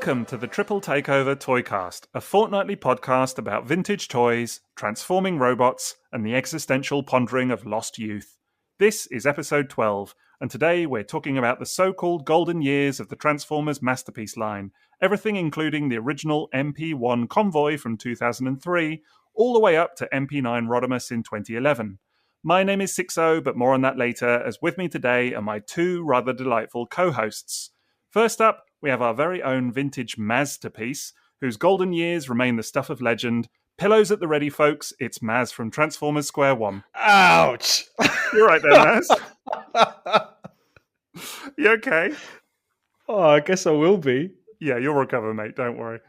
Welcome to the Triple Takeover Toycast, a fortnightly podcast about vintage toys, transforming robots, and the existential pondering of lost youth. This is episode 12, and today we're talking about the so-called golden years of the Transformers Masterpiece line, everything including the original MP1 Convoy from 2003, all the way up to MP9 Rodimus in 2011. My name is Sixo, but more on that later, as with me today are my two rather delightful co-hosts. First up, we have our very own vintage masterpiece, whose golden years remain the stuff of legend. Pillows at the ready, folks. It's M.A.S. from Transformers Square One. Ouch! You're right there, M.A.S. You okay? Oh, I guess I will be. Yeah, you'll recover, mate. Don't worry.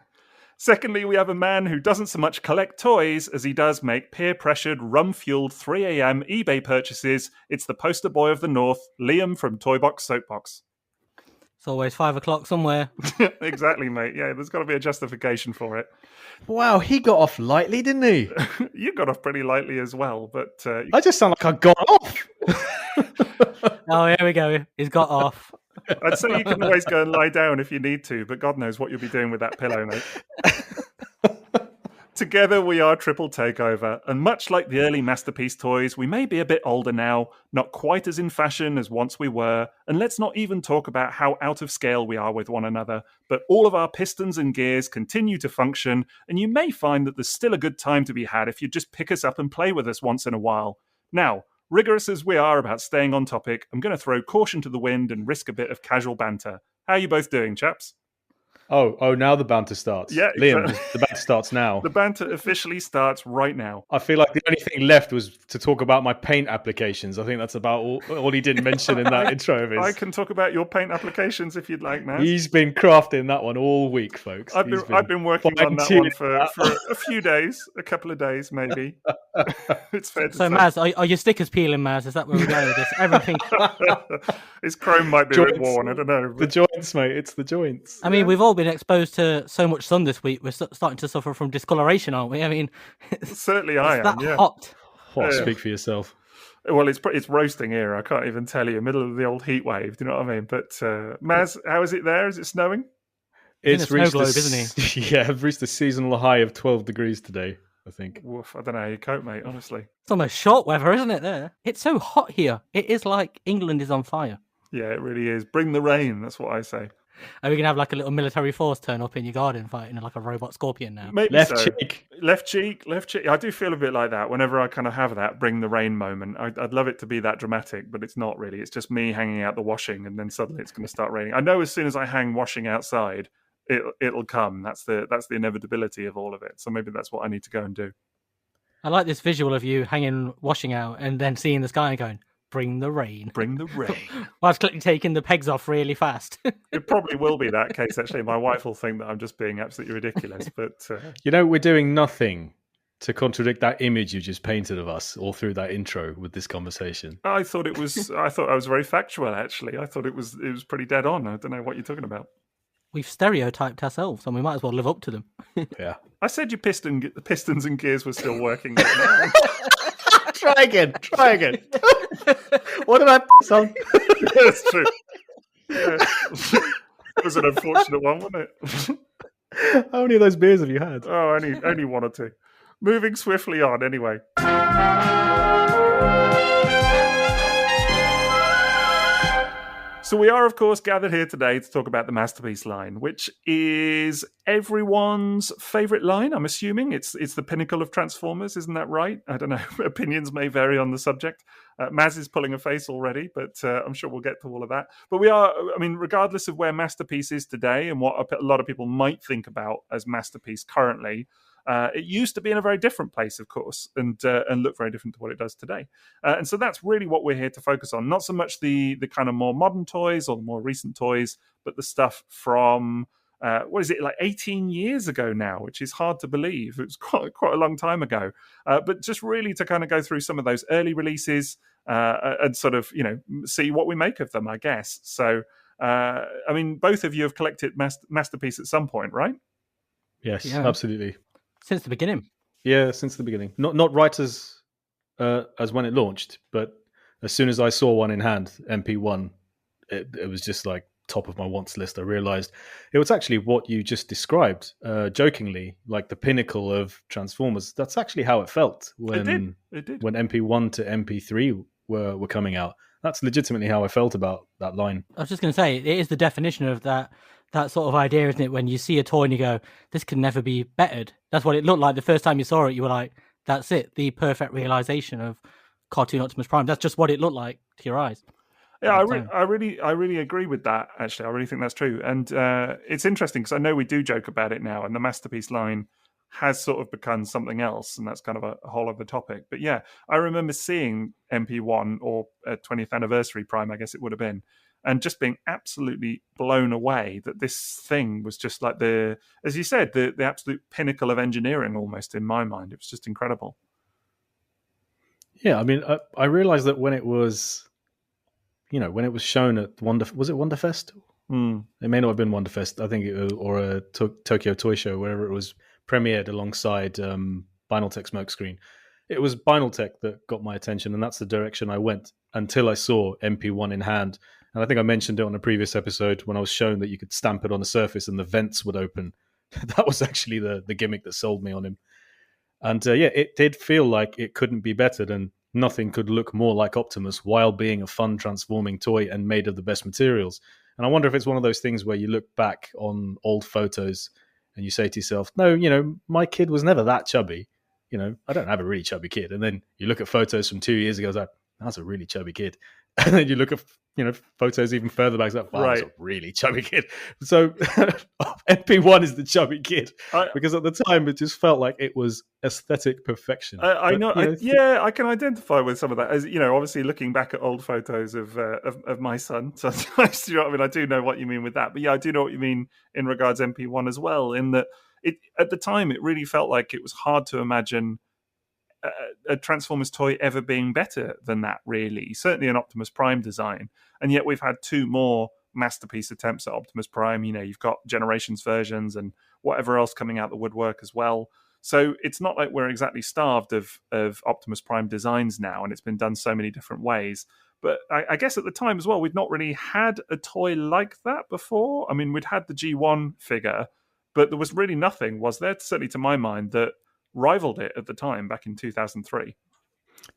Secondly, we have a man who doesn't so much collect toys as he does make peer-pressured, rum-fueled 3 a.m. eBay purchases. It's the poster boy of the North, Liam from Toybox Soapbox. It's always 5 o'clock somewhere. Exactly, mate. Yeah, there's got to be a justification for it. Wow, he got off lightly, didn't he? You got off pretty lightly as well, but... I just sound like I got off. Oh, here we go. He's got off. I'd say you can always go and lie down if you need to, but God knows what you'll be doing with that pillow, mate. Together we are Triple Takeover, and much like the early Masterpiece toys, we may be a bit older now, not quite as in fashion as once we were, and let's not even talk about how out of scale we are with one another, but all of our pistons and gears continue to function, and you may find that there's still a good time to be had if you just pick us up and play with us once in a while. Now, rigorous as we are about staying on topic, I'm going to throw caution to the wind and risk a bit of casual banter. How are you both doing, chaps? Oh, now the banter starts. Yeah, Liam, exactly. the banter starts now. The banter officially starts right now. I feel like the only thing left was to talk about my paint applications. I think that's about all he didn't mention in that intro of his. I can talk about your paint applications if you'd like, man. He's been crafting that one all week, folks. I've been working on that one for a few days, a couple of days maybe. It's fair to say. So, M.A.S., are your stickers peeling, M.A.S.? Is that where we're going with this? Everything. His chrome might be a bit worn, I don't know. The joints, mate. It's the joints. I mean, we've all been exposed to so much sun this week. We're starting to suffer from discoloration, aren't we? I mean, certainly I am. That yeah. hot. Speak for yourself. Well, it's roasting here. I can't even tell you. Middle of the old heat wave. Do you know what I mean? But M.A.S., how is it there? Is it snowing? It's reached snow globe, isn't he? Yeah, I've reached the seasonal high of 12 degrees today, I think. Woof, I don't know how you cope, mate, honestly. It's almost short weather, isn't it, there? It's so hot here. It is like England is on fire. Yeah, it really is. Bring the rain, that's what I say. Are we going to have like a little military force turn up in your garden fighting like a robot scorpion now? Maybe left so. cheek. Left cheek. I do feel a bit like that whenever I kind of have that bring the rain moment. I'd love it to be that dramatic, but it's not really. It's just me hanging out the washing and then suddenly it's going to start raining. I know as soon as I hang washing outside, it'll come. That's the inevitability of all of it. So maybe that's what I need to go and do. I like this visual of you hanging washing out and then seeing the sky and going, bring the rain. Bring the rain. Whilst taking the pegs off really fast. It probably will be that case, actually. My wife will think that I'm just being absolutely ridiculous. But we're doing nothing to contradict that image you just painted of us all through that intro with this conversation. I thought I was very factual, actually. I thought it was pretty dead on. I don't know what you're talking about. We've stereotyped ourselves, and we might as well live up to them. Yeah. I said your pistons and gears were still working. Try again. What did I piss on? That's true. Yeah. It was an unfortunate one, wasn't it? How many of those beers have you had? Oh, only one or two. Moving swiftly on, anyway. So we are, of course, gathered here today to talk about the Masterpiece line, which is everyone's favourite line, I'm assuming. It's the pinnacle of Transformers, isn't that right? I don't know. Opinions may vary on the subject. Maz is pulling a face already, but I'm sure we'll get to all of that. But we are, I mean, regardless of where Masterpiece is today and what a lot of people might think about as Masterpiece currently, it used to be in a very different place, of course, and look very different to what it does today. And so that's really what we're here to focus on. Not so much the kind of more modern toys or the more recent toys, but the stuff from, 18 years ago now, which is hard to believe. It was quite a long time ago. But just really to kind of go through some of those early releases and sort of, see what we make of them, I guess. So, both of you have collected Masterpiece at some point, right? Yes, absolutely. Since the beginning. Yeah, since the beginning. Not right as when it launched, but as soon as I saw one in hand, MP1, it was just like top of my wants list, I realized it was actually what you just described, jokingly, like the pinnacle of Transformers. That's actually how it felt when It did. when MP1 to MP3 were coming out. That's legitimately how I felt about that line. I was just going to say, it is the definition of that sort of idea, isn't it? When you see a toy and you go, this can never be bettered. That's what it looked like the first time you saw it. You were like, that's it, the perfect realization of cartoon Optimus Prime. That's just what it looked like to your eyes. Yeah, I really agree with that. Actually, I really think that's true, and it's interesting because I know we do joke about it now, and the Masterpiece line has sort of become something else, and that's kind of a whole other topic. But yeah, I remember seeing MP1 or 20th anniversary Prime, I guess it would have been, and just being absolutely blown away that this thing was just like as you said, the absolute pinnacle of engineering almost in my mind. It was just incredible. Yeah, I mean, I realized that when it was shown at was it Wonderfest? It may not have been Wonderfest. I think or a Tokyo Toy Show, wherever it was premiered alongside Binaltech Smokescreen. It was Binaltech that got my attention, and that's the direction I went until I saw MP1 in hand. And I think I mentioned it on a previous episode when I was shown that you could stamp it on a surface and the vents would open. That was actually the gimmick that sold me on him. And it did feel like it couldn't be bettered, and nothing could look more like Optimus while being a fun transforming toy and made of the best materials. And I wonder if it's one of those things where you look back on old photos and you say to yourself, no, my kid was never that chubby. I don't have a really chubby kid. And then you look at photos from 2 years ago, it's like, that's a really chubby kid. And then you look at photos even further back, it's like, wow, right. That's a really chubby kid. So MP1 is the chubby kid, because at the time it just felt like it was aesthetic perfection. I can identify with some of that. As obviously looking back at old photos of my son, sometimes, I do know what you mean with that. But yeah, I do know what you mean in regards to MP1 as well. In that, at the time, it really felt like it was hard to imagine a Transformers toy ever being better than that, really. Certainly an Optimus Prime design. And yet we've had two more masterpiece attempts at Optimus Prime. You've got Generations versions and whatever else coming out the woodwork as well. So it's not like we're exactly starved of Optimus Prime designs now, and it's been done so many different ways. But I guess at the time as well, we'd not really had a toy like that before. I mean, we'd had the G1 figure, but there was really nothing, was there, certainly to my mind, that rivaled it at the time back in 2003.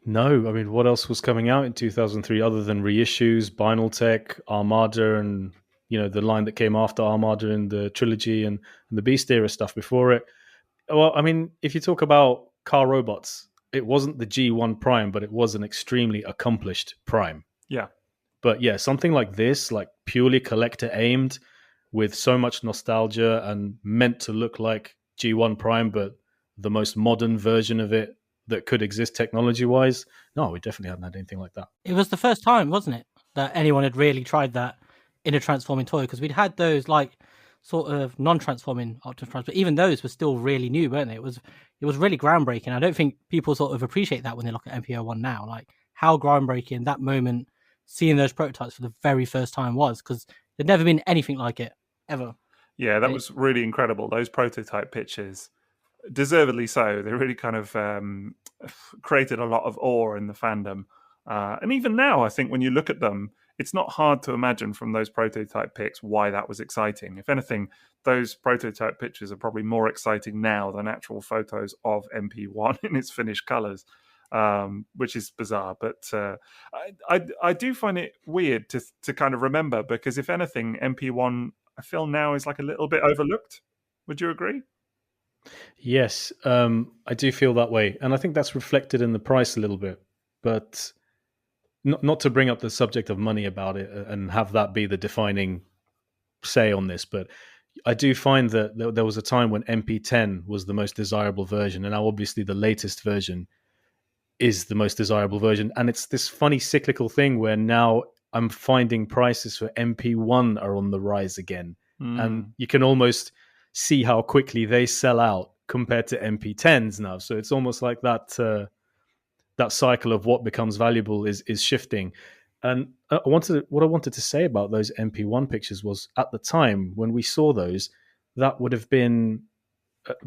No, I mean, what else was coming out in 2003 other than reissues, Binaltech, Armada, and the line that came after Armada in the trilogy and the Beast era stuff before it? Well, I mean, if you talk about car robots, it wasn't the G1 Prime, but it was an extremely accomplished Prime. Yeah. But yeah, something like this, like purely collector aimed, with so much nostalgia and meant to look like G1 Prime, but the most modern version of it that could exist technology-wise. No, we definitely hadn't had anything like that. It was the first time, wasn't it, that anyone had really tried that in a transforming toy? Because we'd had those like sort of non-transforming Optimus Primes, but even those were still really new, weren't they? It was really groundbreaking. I don't think people sort of appreciate that when they look at MP01 now, like how groundbreaking that moment, seeing those prototypes for the very first time was, because there'd never been anything like it ever. Yeah, that was really incredible. Those prototype pictures, deservedly so. They really kind of created a lot of awe in the fandom. And even now, I think when you look at them, it's not hard to imagine from those prototype pics why that was exciting. If anything, those prototype pictures are probably more exciting now than actual photos of MP1 in its finished colours, which is bizarre. But I do find it weird to kind of remember, because if anything, MP1, I feel now is like a little bit overlooked. Would you agree? Yes, I do feel that way. And I think that's reflected in the price a little bit. But not to bring up the subject of money about it and have that be the defining say on this, but I do find that there was a time when MP10 was the most desirable version, and now obviously the latest version is the most desirable version. And it's this funny cyclical thing where now I'm finding prices for MP1 are on the rise again. And you can almost see how quickly they sell out compared to MP10s now. So it's almost like that cycle of what becomes valuable is shifting. And what I wanted to say about those MP1 pictures was, at the time when we saw those, that would have been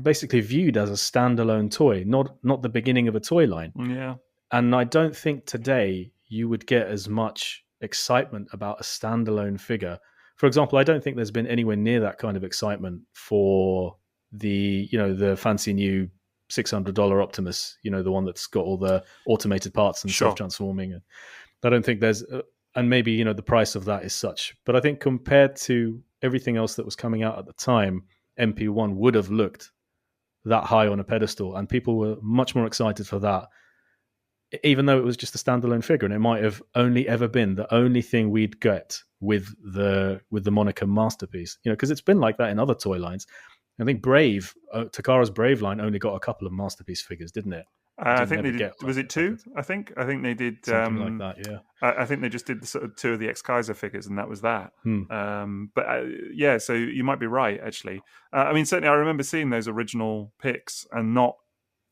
basically viewed as a standalone toy, not the beginning of a toy line. Yeah. And I don't think today you would get as much excitement about a standalone figure for example, I don't think there's been anywhere near that kind of excitement for the fancy new $600 Optimus, the one that's got all the automated parts and self-transforming. I don't think there's, and maybe, the price of that is such. But I think compared to everything else that was coming out at the time, MP1 would have looked that high on a pedestal, and people were much more excited for that, even though it was just a standalone figure, and it might have only ever been the only thing we'd get with the moniker Masterpiece. Because it's been like that in other toy lines. I think Takara's Brave line only got a couple of Masterpiece figures, didn't it? I think they did. Was it two? I think they did something like that. Yeah, I think they just did the sort of two of the ex-Kaiser figures, and that was that. But so you might be right, actually. I mean, certainly, I remember seeing those original pics, and not.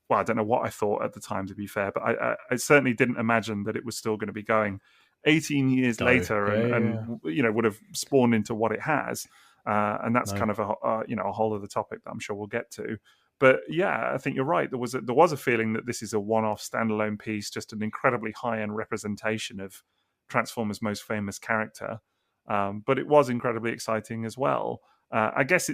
Well, I don't know what I thought at the time, to be fair, but I certainly didn't imagine that it was still going to be going 18 years later, and would have spawned into what it has. And that's kind of a whole other topic that I'm sure we'll get to. But yeah, I think you're right. There was a feeling that this is a one-off standalone piece, just an incredibly high-end representation of Transformers' most famous character. But it was incredibly exciting as well. I guess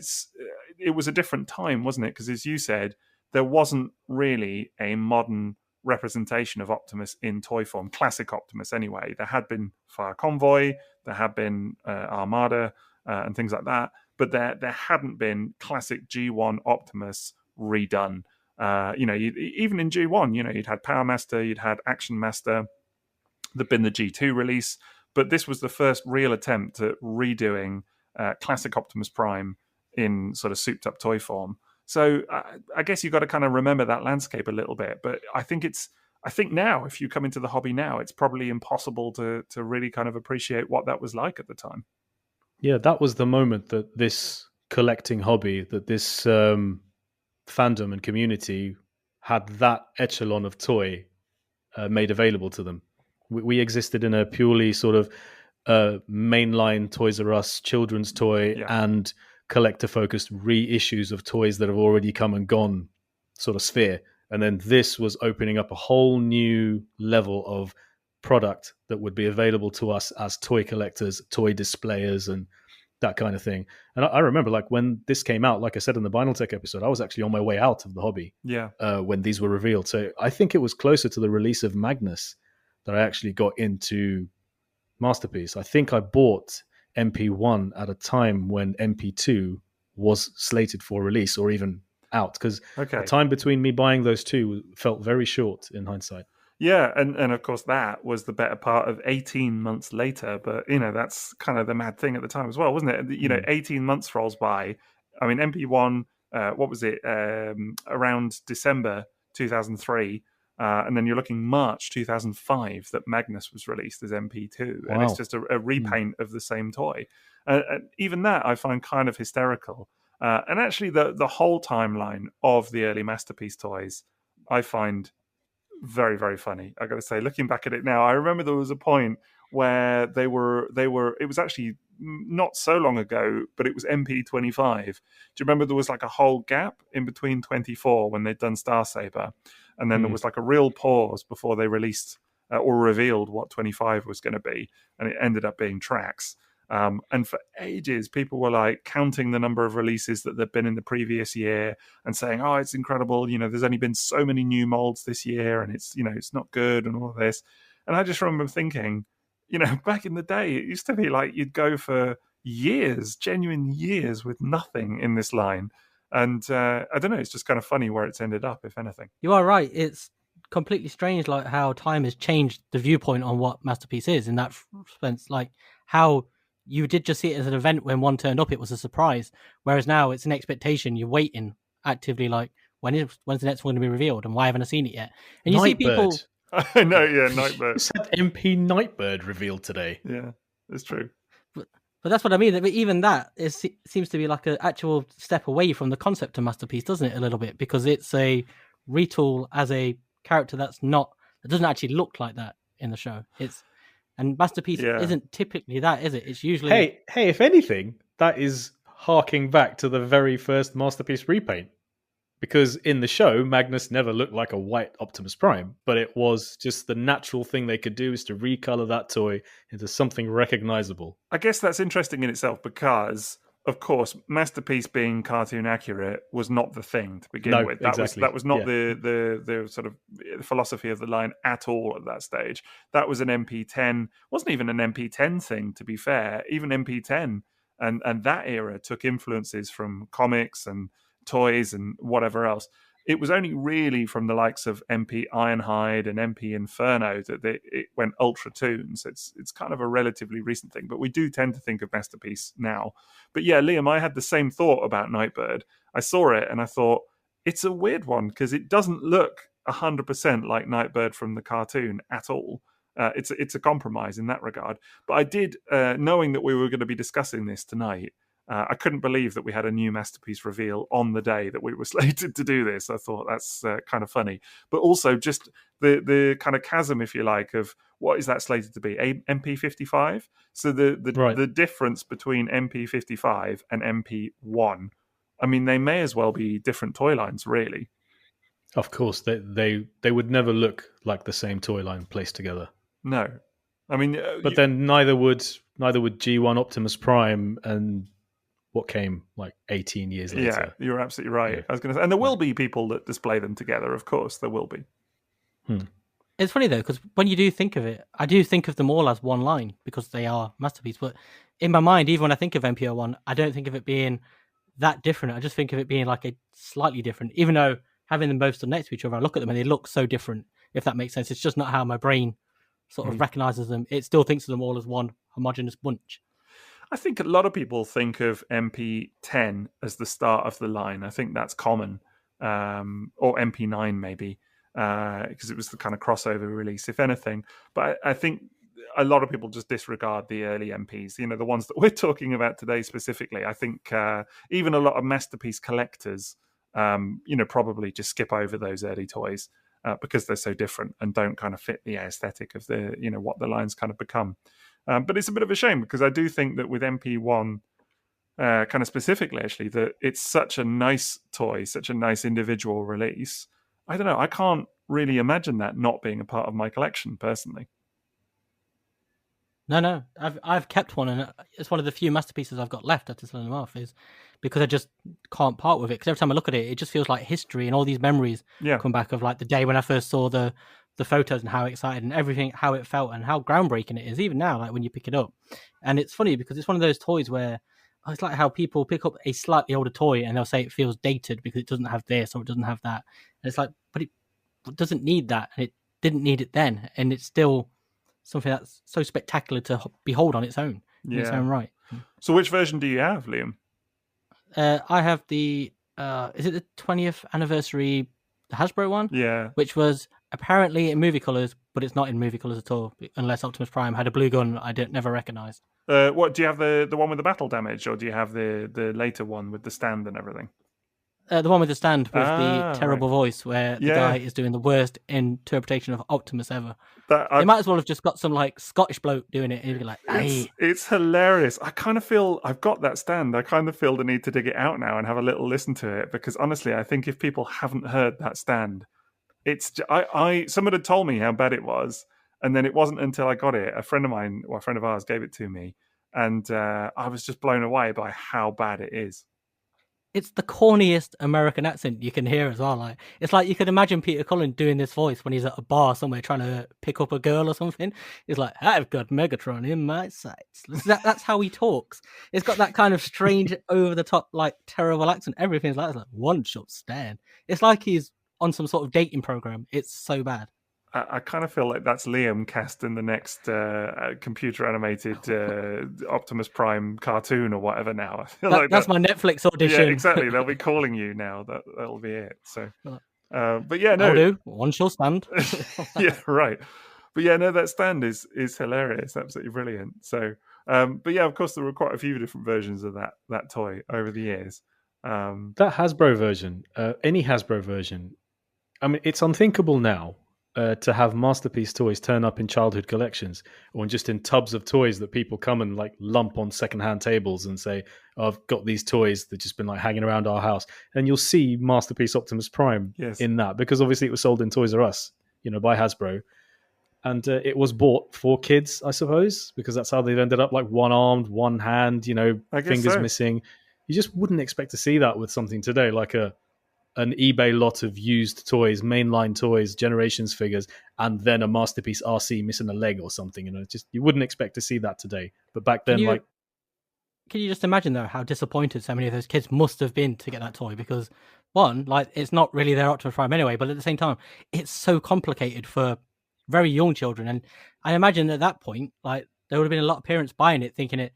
it was a different time, wasn't it? Because as you said, there wasn't really a modern representation of Optimus in toy form, classic Optimus anyway. There had been Fire Convoy, there had been Armada, and things like that, but there hadn't been classic G1 Optimus redone. Even in G1, you'd had Power Master, you'd had Action Master, there'd been the G2 release, but this was the first real attempt at redoing classic Optimus Prime in sort of souped up toy form. So I guess you've got to kind of remember that landscape a little bit. But I think now, if you come into the hobby now, it's probably impossible to really kind of appreciate what that was like at the time. Yeah, that was the moment that this collecting hobby, that this fandom and community had that echelon of toy made available to them. We existed in a purely sort of mainline Toys R Us children's toy and collector-focused reissues of toys that have already come and gone sort of sphere. And then this was opening up a whole new level of product that would be available to us as toy collectors, toy displayers, and that kind of thing. And I remember, like, when this came out, like I said in the Vinyl Tech episode, I was actually on my way out of the hobby when these were revealed. So I think it was closer to the release of Magnus that I actually got into Masterpiece. I think I bought MP1 at a time when MP2 was slated for release or even out, because the time between me buying those two felt very short in hindsight. Yeah, and of course that was the better part of 18 months later, but that's kind of the mad thing at the time as well, wasn't it? 18 months rolls by. I mean, MP1, what was it, around December 2003, and then you're looking March 2005 that Magnus was released as MP2, and it's just a repaint of the same toy. And even that I find kind of hysterical. And actually the whole timeline of the early Masterpiece toys I find very, very funny. I got to say, looking back at it now, I remember there was a point where they were. It was actually not so long ago, but it was MP25. Do you remember there was like a whole gap in between 24 when they'd done Star Saber, and then there was like a real pause before they released or revealed what 25 was going to be, and it ended up being Trax. And for ages, people were like counting the number of releases that there'd been in the previous year and saying, "Oh, it's incredible! There's only been so many new molds this year, and it's not good and all of this." And I just remember thinking, back in the day, it used to be like you'd go for years, genuine years, with nothing in this line. And I don't know, it's just kind of funny where it's ended up, if anything. You are right. It's completely strange, like how time has changed the viewpoint on what Masterpiece is in that sense, like how you did just see it as an event. When one turned up, it was a surprise. Whereas now it's an expectation. You're waiting actively, like, when's the next one going to be revealed, and why haven't I seen it yet? And you see people... I know, yeah, Nightbird. It's had MP Nightbird revealed today. Yeah, it's true. But that's what I mean. But even that seems to be like an actual step away from the concept of Masterpiece, doesn't it, a little bit? Because it's a retool as a character that doesn't actually look like that in the show. And Masterpiece isn't typically that, is it? It's usually... Hey, if anything, that is harking back to the very first Masterpiece repaint. Because in the show, Magnus never looked like a white Optimus Prime, but it was just the natural thing they could do is to recolor that toy into something recognizable. I guess that's interesting in itself because, of course, Masterpiece being cartoon accurate was not the thing to begin with. That was not the sort of philosophy of the line at all at that stage. That was an MP10. Wasn't even an MP10 thing, to be fair. Even MP10 and that era took influences from comics and toys and whatever else. It was only really from the likes of MP Ironhide and MP Inferno that it went ultra toons. It's kind of a relatively recent thing, but we do tend to think of Masterpiece now. But yeah, Liam, I had the same thought about Nightbird. I saw it and I thought, it's a weird one because it doesn't look 100% like Nightbird from the cartoon at all. It's a compromise in that regard. But I did, knowing that we were going to be discussing this tonight, I couldn't believe that we had a new Masterpiece reveal on the day that we were slated to do this. I thought that's kind of funny. But also just the kind of chasm, if you like, of what is that slated to be? MP55? So the difference between MP55 and MP1, I mean, they may as well be different toy lines, really. Of course, they would never look like the same toy line placed together. No. I mean... but then neither would G1 Optimus Prime and... what came like 18 years later. Yeah, you're absolutely right. Yeah. I was going to say, and there will be people that display them together. Of course, there will be. It's funny though, because when you do think of it, I do think of them all as one line because they are Masterpiece. But in my mind, even when I think of MP01, I don't think of it being that different. I just think of it being like a slightly different. Even though having them both stood next to each other, I look at them and they look so different. If that makes sense, it's just not how my brain sort of recognizes them. It still thinks of them all as one homogeneous bunch. I think a lot of people think of MP10 as the start of the line. I think that's common, or MP9 maybe, because it was the kind of crossover release, if anything. But I think a lot of people just disregard the early MPs, the ones that we're talking about today specifically. I think even a lot of Masterpiece collectors, probably just skip over those early toys because they're so different and don't kind of fit the aesthetic of the, what the lines kind of become. But it's a bit of a shame because I do think that with MP1, kind of specifically, actually, that it's such a nice toy, such a nice individual release. I don't know. I can't really imagine that not being a part of my collection, personally. No. I've kept one, and it's one of the few masterpieces I've got left after selling them off, is because I just can't part with it. Because every time I look at it, it just feels like history, and all these memories come back of like the day when I first saw the photos and how excited and everything, how it felt and how groundbreaking it is, even now, like when you pick it up. And it's funny because it's one of those toys where it's like how people pick up a slightly older toy and they'll say it feels dated because it doesn't have this or it doesn't have that. And it's like, but it doesn't need that. And it didn't need it then. And it's still something that's so spectacular to behold on its own, in its own right. So which version do you have, Liam? I have the, is it the 20th anniversary Hasbro one? Yeah. Which was apparently in movie colours, but it's not in movie colours at all, unless Optimus Prime had a blue gun I never recognised. What do you have, the one with the battle damage, or do you have the later one with the stand and everything? The one with the stand with the terrible voice where the guy is doing the worst interpretation of Optimus ever. They might as well have just got some like Scottish bloke doing it and you'd be like, hey. It's hilarious. I kind of feel I've got that stand. I kind of feel the need to dig it out now and have a little listen to it, because honestly, I think if people haven't heard that stand, it's someone had told me how bad it was, and then it wasn't until I got it. A friend of ours gave it to me, and I was just blown away by how bad it is. It's the corniest American accent you can hear as well. Like, it's like you could imagine Peter Cullen doing this voice when he's at a bar somewhere trying to pick up a girl or something. He's like, I've got Megatron in my sights. That's how he talks. It's got that kind of strange, over-the-top, like, terrible accent. Everything's like one-shot stand. It's like he's on some sort of dating program. It's so bad. I kind of feel like that's Liam cast in the next computer animated Optimus Prime cartoon or whatever now. I feel that's my Netflix audition. Yeah, exactly. They'll be calling you now. That'll be it. So, but yeah, no. I'll do. One shall stand. Yeah, right. But yeah, no, that stand is hilarious. Absolutely brilliant. So, but yeah, of course, there were quite a few different versions of that toy over the years. That Hasbro version, any Hasbro version, I mean, it's unthinkable now. to have Masterpiece toys turn up in childhood collections or just in tubs of toys that people come and like lump on secondhand tables and say, oh, I've got these toys that just been like hanging around our house. And you'll see Masterpiece Optimus Prime in that, because obviously it was sold in Toys R Us, by Hasbro. And it was bought for kids, I suppose, because that's how they've ended up, like one-armed, one hand, fingers missing. You just wouldn't expect to see that with something today, like an eBay lot of used toys, mainline toys, Generations figures, and then a Masterpiece RC missing a leg or something. Just you wouldn't expect to see that today. But back then, can you just imagine though how disappointed so many of those kids must have been to get that toy? Because one, like, it's not really their Optimus Prime anyway, but at the same time, it's so complicated for very young children. And I imagine at that point, like, there would have been a lot of parents buying it, thinking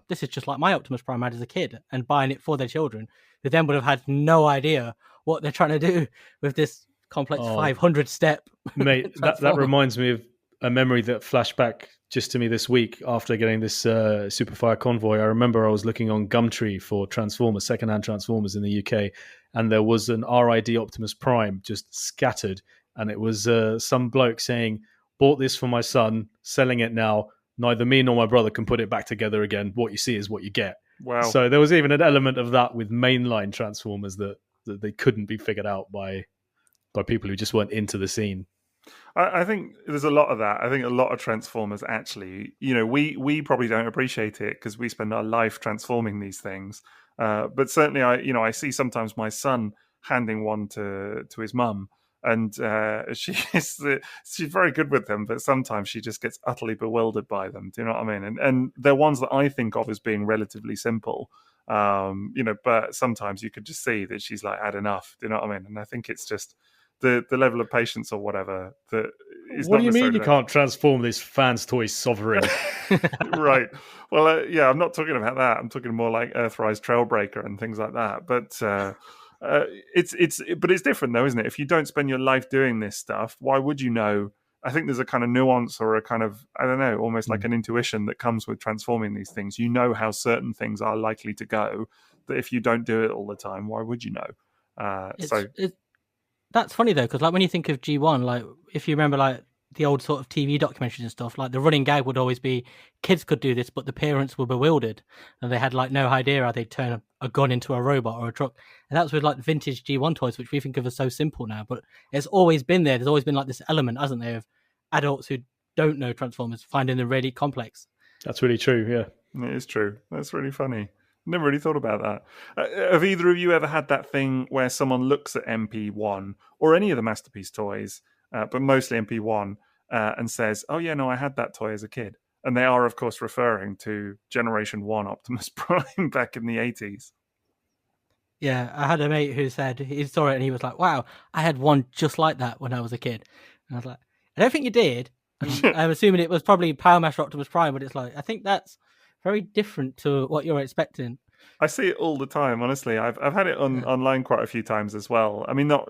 this is just like my Optimus Prime I had as a kid, and buying it for their children, who then would have had no idea what they're trying to do with this complex 500 step. Mate, that reminds me of a memory that flashed back just to me this week after getting this Superfire convoy. I remember I was looking on Gumtree for Transformers, secondhand Transformers in the UK, and there was an RID Optimus Prime just scattered, and it was some bloke saying, bought this for my son, selling it now, neither me nor my brother can put it back together again. What you see is what you get. Wow. So there was even an element of that with mainline Transformers that they couldn't be figured out by people who just weren't into the scene. I think there's a lot of that. I think a lot of Transformers actually, we probably don't appreciate it because we spend our life transforming these things. But certainly, I see sometimes my son handing one to his mum, and she's very good with them, but sometimes she just gets utterly bewildered by them. Do you know what I mean? And they're ones that I think of as being relatively simple. But sometimes you could just see that she's like, had enough. Do you know what I mean? And I think it's just the level of patience or whatever that is. What do you mean you can't transform this fan's toy sovereign? Right. Well, I'm not talking about that. I'm talking more like Earthrise Trailbreaker and things like that. But it's different though, isn't it? If you don't spend your life doing this stuff, why would you know? I think there's a kind of nuance or a kind of, I don't know, almost like an intuition that comes with transforming these things. You know how certain things are likely to go, that if you don't do it all the time, why would you know? That's funny though, because like when you think of G1, like if you remember like the old sort of TV documentaries and stuff, like the running gag would always be kids could do this, but the parents were bewildered and they had like no idea how they'd turn a gun into a robot or a truck. And that's with like vintage G1 toys, which we think of as so simple now, but it's always been there. There's always been like this element, hasn't there, of adults who don't know Transformers finding them really complex. That's really true, yeah. It is true. That's really funny. Never really thought about that. Have either of you ever had that thing where someone looks at MP1 or any of the Masterpiece toys, but mostly MP1, and says, oh yeah, no, I had that toy as a kid? And they are, of course, referring to Generation 1 Optimus Prime back in the 80s. Yeah, I had a mate who said he saw it and he was like, wow, I had one just like that when I was a kid. And I was like, I don't think you did. I'm assuming it was probably Power Master Optimus Prime, but it's like, I think that's very different to what you're expecting. I see it all the time, honestly. I've had it online quite a few times as well. I mean, not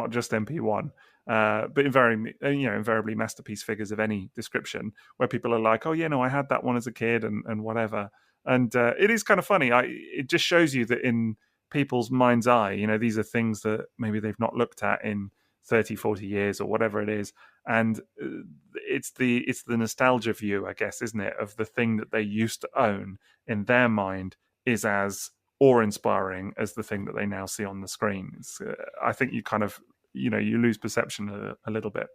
just MP1, but invariably Masterpiece figures of any description where people are like, oh yeah, no, I had that one as a kid and whatever. And it is kind of funny. It just shows you that in people's mind's eye, these are things that maybe they've not looked at in 30, 40 years or whatever it is. And it's the nostalgia view, I guess, isn't it, of the thing that they used to own in their mind is as awe-inspiring as the thing that they now see on the screen. I think you kind of, you lose perception a little bit.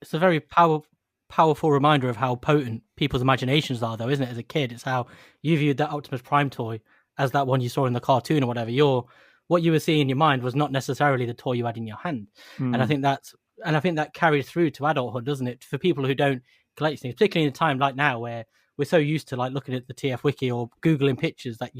It's a very powerful reminder of how potent people's imaginations are, though, isn't it? As a kid, it's how you viewed that Optimus Prime toy as that one you saw in the cartoon or whatever. What you were seeing in your mind was not necessarily the toy you had in your hand. And I think that carries through to adulthood, doesn't it? For people who don't collect things, particularly in a time like now where we're so used to like looking at the TF Wiki or Googling pictures that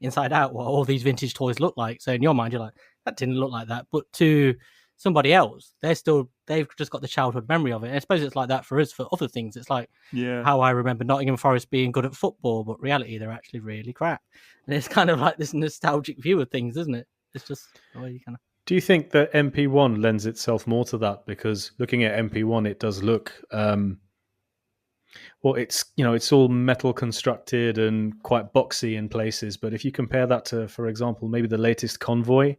inside out what all these vintage toys look like. So in your mind, you're like, that didn't look like that. But to somebody else, they've just got the childhood memory of it. And I suppose it's like that for us for other things. It's like how I remember Nottingham Forest being good at football, but reality, they're actually really crap. And it's kind of like this nostalgic view of things, isn't it? It's just the way you kind of... Do you think that MP1 lends itself more to that? Because looking at MP1, it does look... it's all metal constructed and quite boxy in places. But if you compare that to, for example, maybe the latest Convoy,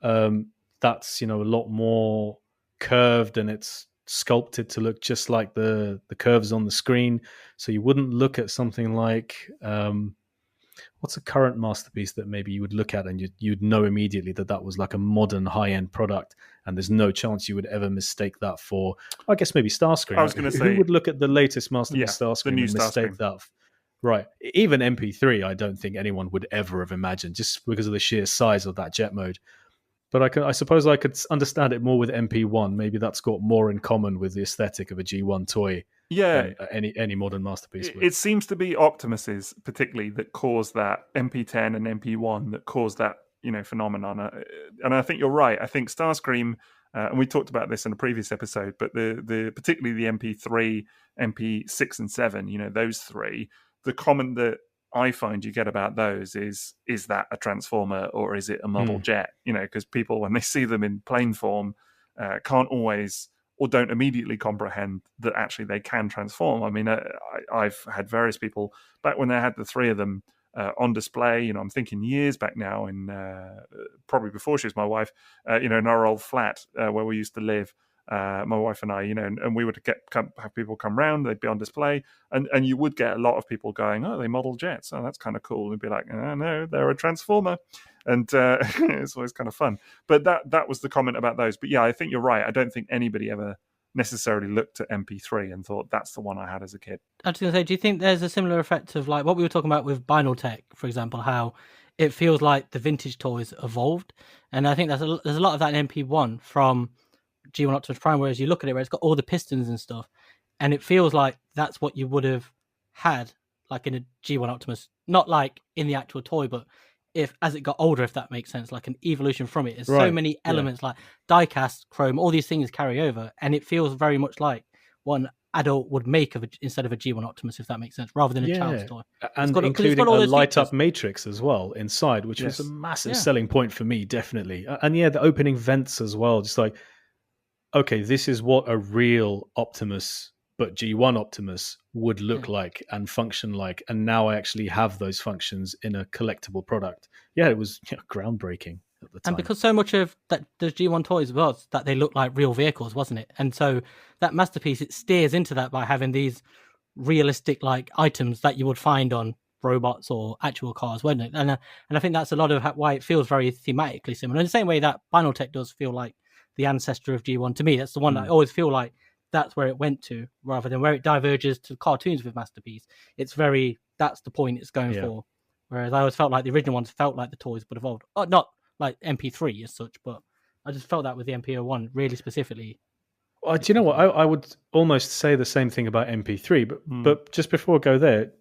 that's, a lot more curved and it's sculpted to look just like the curves on the screen. So you wouldn't look at something like what's a current masterpiece that maybe you would look at and you'd know immediately that was like a modern high-end product, and there's no chance you would ever mistake that for, I guess, maybe Starscream. I was going to say, who would look at the latest masterpiece Starscream and mistake that? Right. Even MP3, I don't think anyone would ever have imagined, just because of the sheer size of that jet mode. But I suppose I could understand it more with MP1. Maybe that's got more in common with the aesthetic of a G1 toy than any modern masterpiece would. It seems to be Optimuses, particularly, that cause that, MP10 and MP1, that cause that, phenomenon. And I think you're right. I think Starscream, and we talked about this in a previous episode, but the particularly the MP3, MP6 and 7, those three, the common that I find you get about those is that a transformer or is it a model jet? Because people, when they see them in plane form, can't always or don't immediately comprehend that actually they can transform. I mean, I've had various people back when they had the three of them on display. I'm thinking years back now, in probably before she was my wife. In our old flat where we used to live. My wife and I, and we would have people come round, they'd be on display, and you would get a lot of people going, oh, they model jets, oh, that's kind of cool. And we'd be like, oh, no, they're a transformer. And it's always kind of fun. But that was the comment about those. But yeah, I think you're right. I don't think anybody ever necessarily looked at MP3 and thought that's the one I had as a kid. I was going to say, do you think there's a similar effect of like what we were talking about with Vinyl Tech, for example, how it feels like the vintage toys evolved? And I think there's a lot of that in MP1 from G1 Optimus Prime, whereas you look at it where it's got all the pistons and stuff, and it feels like that's what you would have had like in a G1 Optimus, not like in the actual toy, but as it got older, if that makes sense, like an evolution from it. There's so many elements like die-cast, chrome, all these things carry over, and it feels very much like what an adult would make instead of a G1 Optimus, if that makes sense, rather than a child's toy. And including a light-up matrix as well inside, which was a massive selling point for me, definitely. And the opening vents as well, just like, okay, this is what a real Optimus, but G1 Optimus would look like and function like. And now I actually have those functions in a collectible product. Yeah, it was groundbreaking at the time. And because so much of that the G1 toys was that they looked like real vehicles, wasn't it? And so that masterpiece, it steers into that by having these realistic like items that you would find on robots or actual cars, wasn't it? And I think that's a lot of why it feels very thematically similar. In the same way that Vinyl Tech does feel like the ancestor of G1 to me. That's the one that I always feel like that's where it went to, rather than where it diverges to cartoons with Masterpiece. That's the point it's going for. Whereas I always felt like the original ones felt like the toys but evolved. Not like MP3 as such, but I just felt that with the MP01 really specifically. Do you know what? I would almost say the same thing about MP3, but just before I go there,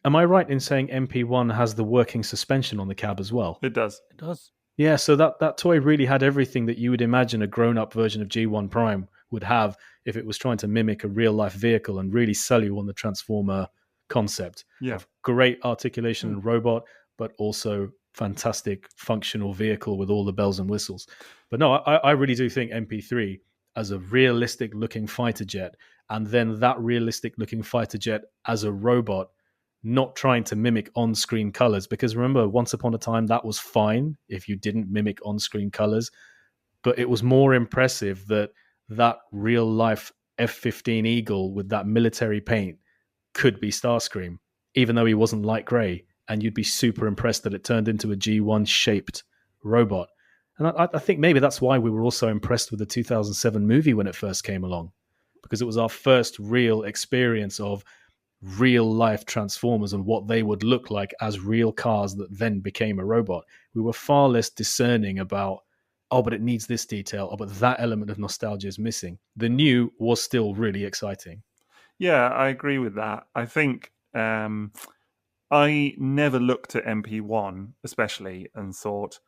am I right in saying MP1 has the working suspension on the cab as well? It does. It does. Yeah, so that toy really had everything that you would imagine a grown-up version of G1 Prime would have if it was trying to mimic a real-life vehicle and really sell you on the Transformer concept. Yeah. Of great articulation and robot, but also fantastic functional vehicle with all the bells and whistles. But no, I really do think MP3 as a realistic-looking fighter jet, and then that realistic-looking fighter jet as a robot, not trying to mimic on-screen colors, because remember, once upon a time, that was fine if you didn't mimic on-screen colors, but it was more impressive that real-life F-15 Eagle with that military paint could be Starscream, even though he wasn't light gray, and you'd be super impressed that it turned into a G1-shaped robot. And I think maybe that's why we were also impressed with the 2007 movie when it first came along, because it was our first real experience of real life Transformers and what they would look like as real cars that then became a robot. We were far less discerning about, but it needs this detail, but that element of nostalgia is missing. The new was still really exciting. Yeah, I agree with that. I think I never looked at MP1 especially and thought,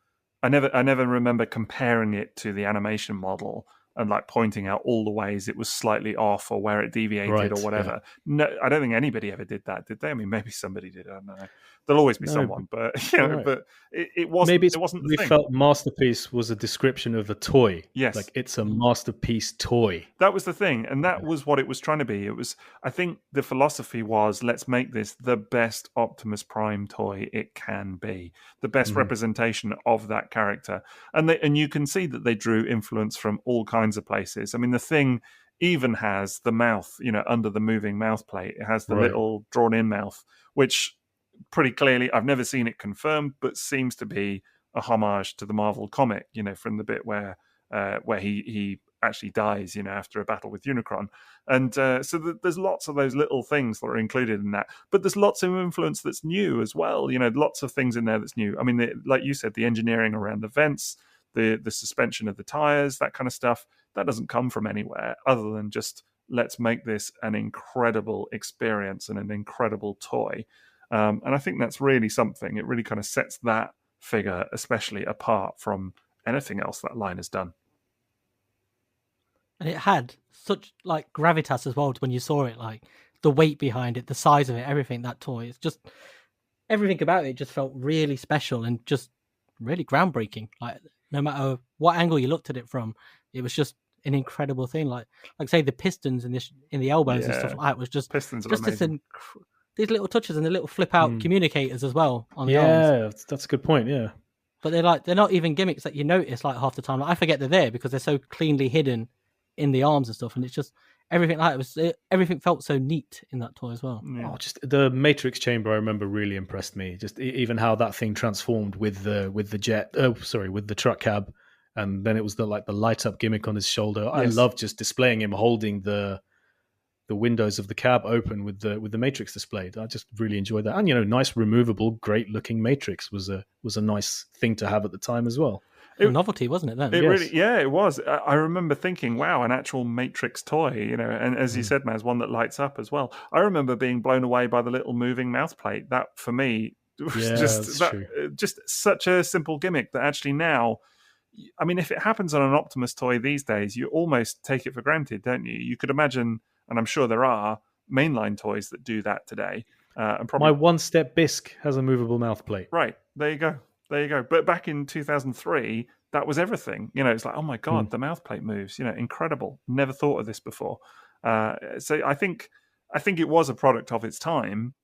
I never remember comparing it to the animation model and like pointing out all the ways it was slightly off or where it deviated or whatever. Yeah. No, I don't think anybody ever did that, did they? I mean, maybe somebody did. I don't know. There'll always be someone, but but it wasn't. Maybe it wasn't. We felt masterpiece was a description of a toy. Yes, like it's a masterpiece toy. That was the thing, and that was what it was trying to be. It was. I think the philosophy was, let's make this the best Optimus Prime toy it can be, the best representation of that character, and you can see that they drew influence from all kinds kinds of places. I mean, the thing even has the mouth, under the moving mouth plate. It has the little drawn-in mouth, which pretty clearly, I've never seen it confirmed, but seems to be a homage to the Marvel comic, from the bit where he actually dies, after a battle with Unicron. And so there's lots of those little things that are included in that. But there's lots of influence that's new as well. Lots of things in there that's new. I mean, like you said, the engineering around the vents, the suspension of the tires, that kind of stuff, that doesn't come from anywhere other than just let's make this an incredible experience and an incredible toy. And I think that's really something. It really kind of sets that figure especially apart from anything else that line has done. And it had such gravitas as well when you saw it, like the weight behind it, the size of it, everything, that toy. It's just everything about it just felt really special and just really groundbreaking. Like no matter what angle you looked at it from, it was just an incredible thing. Like say the pistons in the elbows and stuff like that was just pistons just this these little touches and the little flip out communicators as well on the arms. Yeah, that's a good point. Yeah, but they're not even gimmicks that you notice half the time. I forget they're there because they're so cleanly hidden in the arms and stuff, and it's just everything everything felt so neat in that toy as well. Oh, just the Matrix chamber, I remember, really impressed me. Just even how that thing transformed with the jet. With the truck cab, and then it was the light up gimmick on his shoulder. Yes. I love just displaying him holding the windows of the cab open with the Matrix displayed. I just really enjoyed that, and nice removable, great looking Matrix was a nice thing to have at the time as well. A novelty, wasn't it then? It was. I remember thinking, wow, an actual Matrix toy, and as you said, Maz, one that lights up as well. I remember being blown away by the little moving mouth plate. That, for me, was just such a simple gimmick that actually now, I mean, if it happens on an Optimus toy these days, you almost take it for granted, don't you? You could imagine, and I'm sure there are, mainline toys that do that today. And probably... My one-step bisque has a movable mouth plate. Right, there you go. But back in 2003, that was everything. It's like, oh my God, the mouth plate moves. Incredible. Never thought of this before. So I think it was a product of its time,